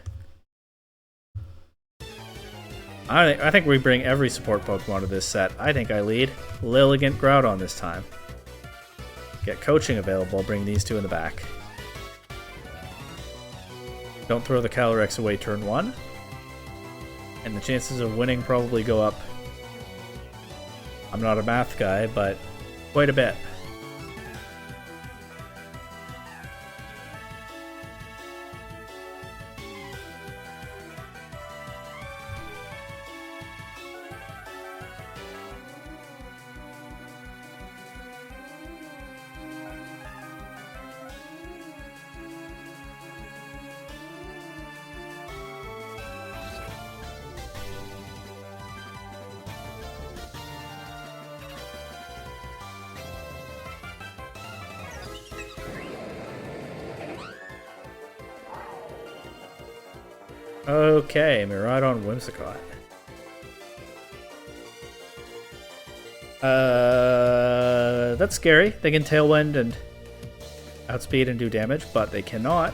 I think we bring every support Pokemon to this set. I think I lead Lilligant Groudon this time. Get coaching available, bring these two in the back. Don't throw the Calyrex away turn 1. And the chances of winning probably go up. I'm not a math guy, but quite a bit. Okay, Miraidon Whimsicott. That's scary. They can Tailwind and Outspeed and do damage, but they cannot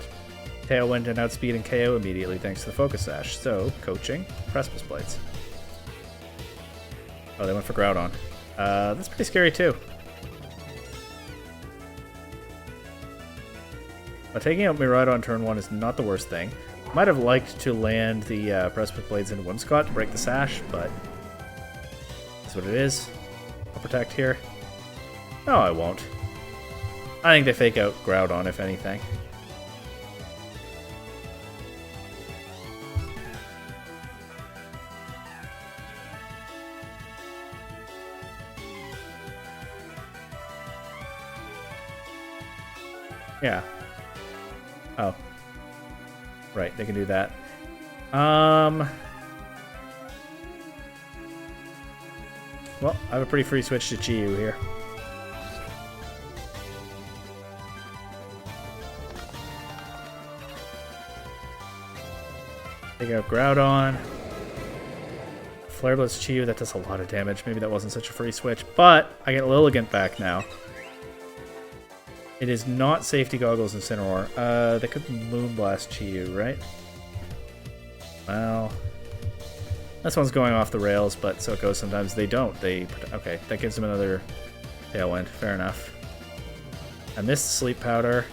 Tailwind and Outspeed and KO immediately thanks to the Focus Sash. So, coaching, Precipice Blades. Oh, they went for Groudon. That's pretty scary too. But taking out Miraidon turn 1 is not the worst thing. Might have liked to land the Precipice Blades into Whimsicott to break the Sash, but that's what it is. I'll protect here. No, I won't. I think they fake out Groudon, if anything. Yeah. Oh. Right, they can do that. Well, I have a pretty free switch to Chiyu here. Take out Groudon. Flare Blitz Chiyu, that does a lot of damage. Maybe that wasn't such a free switch, but I get Lilligant back now. It is not Safety Goggles Incineroar. They could Moonblast Chiyu, right? Well, this one's going off the rails, but so it goes sometimes. They don't. Okay, that gives them another Tailwind. Fair enough. I missed Sleep Powder.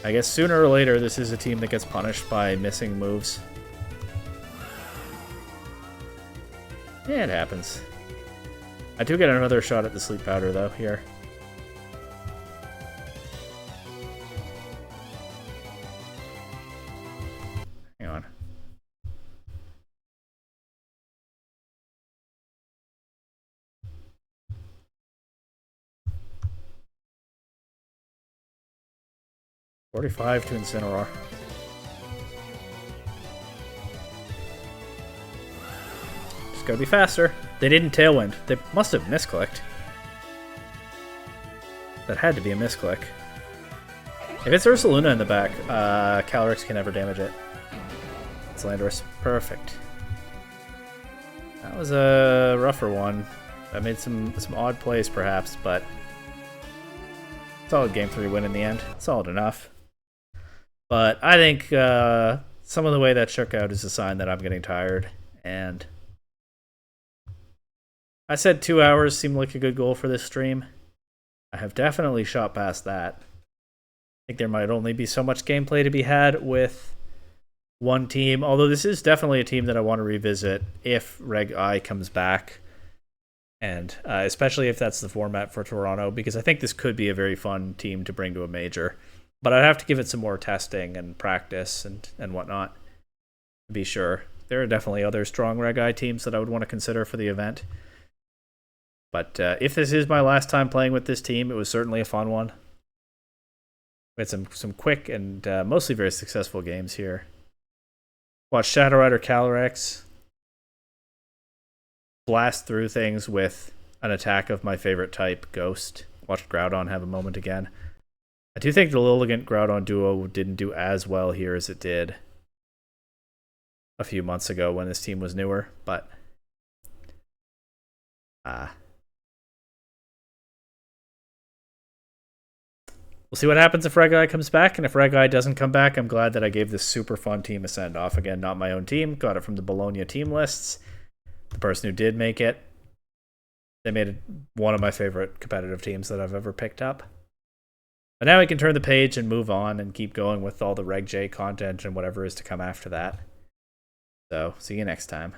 I guess sooner or later this is a team that gets punished by missing moves. Yeah, it happens. I do get another shot at the Sleep Powder, though, here. Hang on. $45 to Incineroar. Just gotta be faster. They didn't Tailwind. They must have misclicked. That had to be a misclick. If it's Ursaluna in the back, Calyrex can never damage it. It's Landorus. Perfect. That was a rougher one. I made some odd plays, perhaps, but solid Game 3 win in the end. Solid enough. But I think some of the way that shook out is a sign that I'm getting tired. And I said 2 hours seemed like a good goal for this stream. I have definitely shot past that. I think there might only be so much gameplay to be had with one team, although this is definitely a team that I want to revisit if Reg I comes back, and especially if that's the format for Toronto, because I think this could be a very fun team to bring to a major. But I'd have to give it some more testing and practice and whatnot to be sure. There are definitely other strong Reg I teams that I would want to consider for the event. But if this is my last time playing with this team, it was certainly a fun one. We had some quick and mostly very successful games here. Watch Shadow Rider Calyrex blast through things with an attack of my favorite type, Ghost. Watched Groudon have a moment again. I do think the Lilligant Groudon duo didn't do as well here as it did a few months ago when this team was newer, but we'll see what happens if Regai comes back, and if Regai doesn't come back, I'm glad that I gave this super fun team a send-off. Again, not my own team, got it from the Bologna team lists. The person who did make it, they made it one of my favorite competitive teams that I've ever picked up. But now we can turn the page and move on and keep going with all the Reg J content and whatever is to come after that. So, see you next time.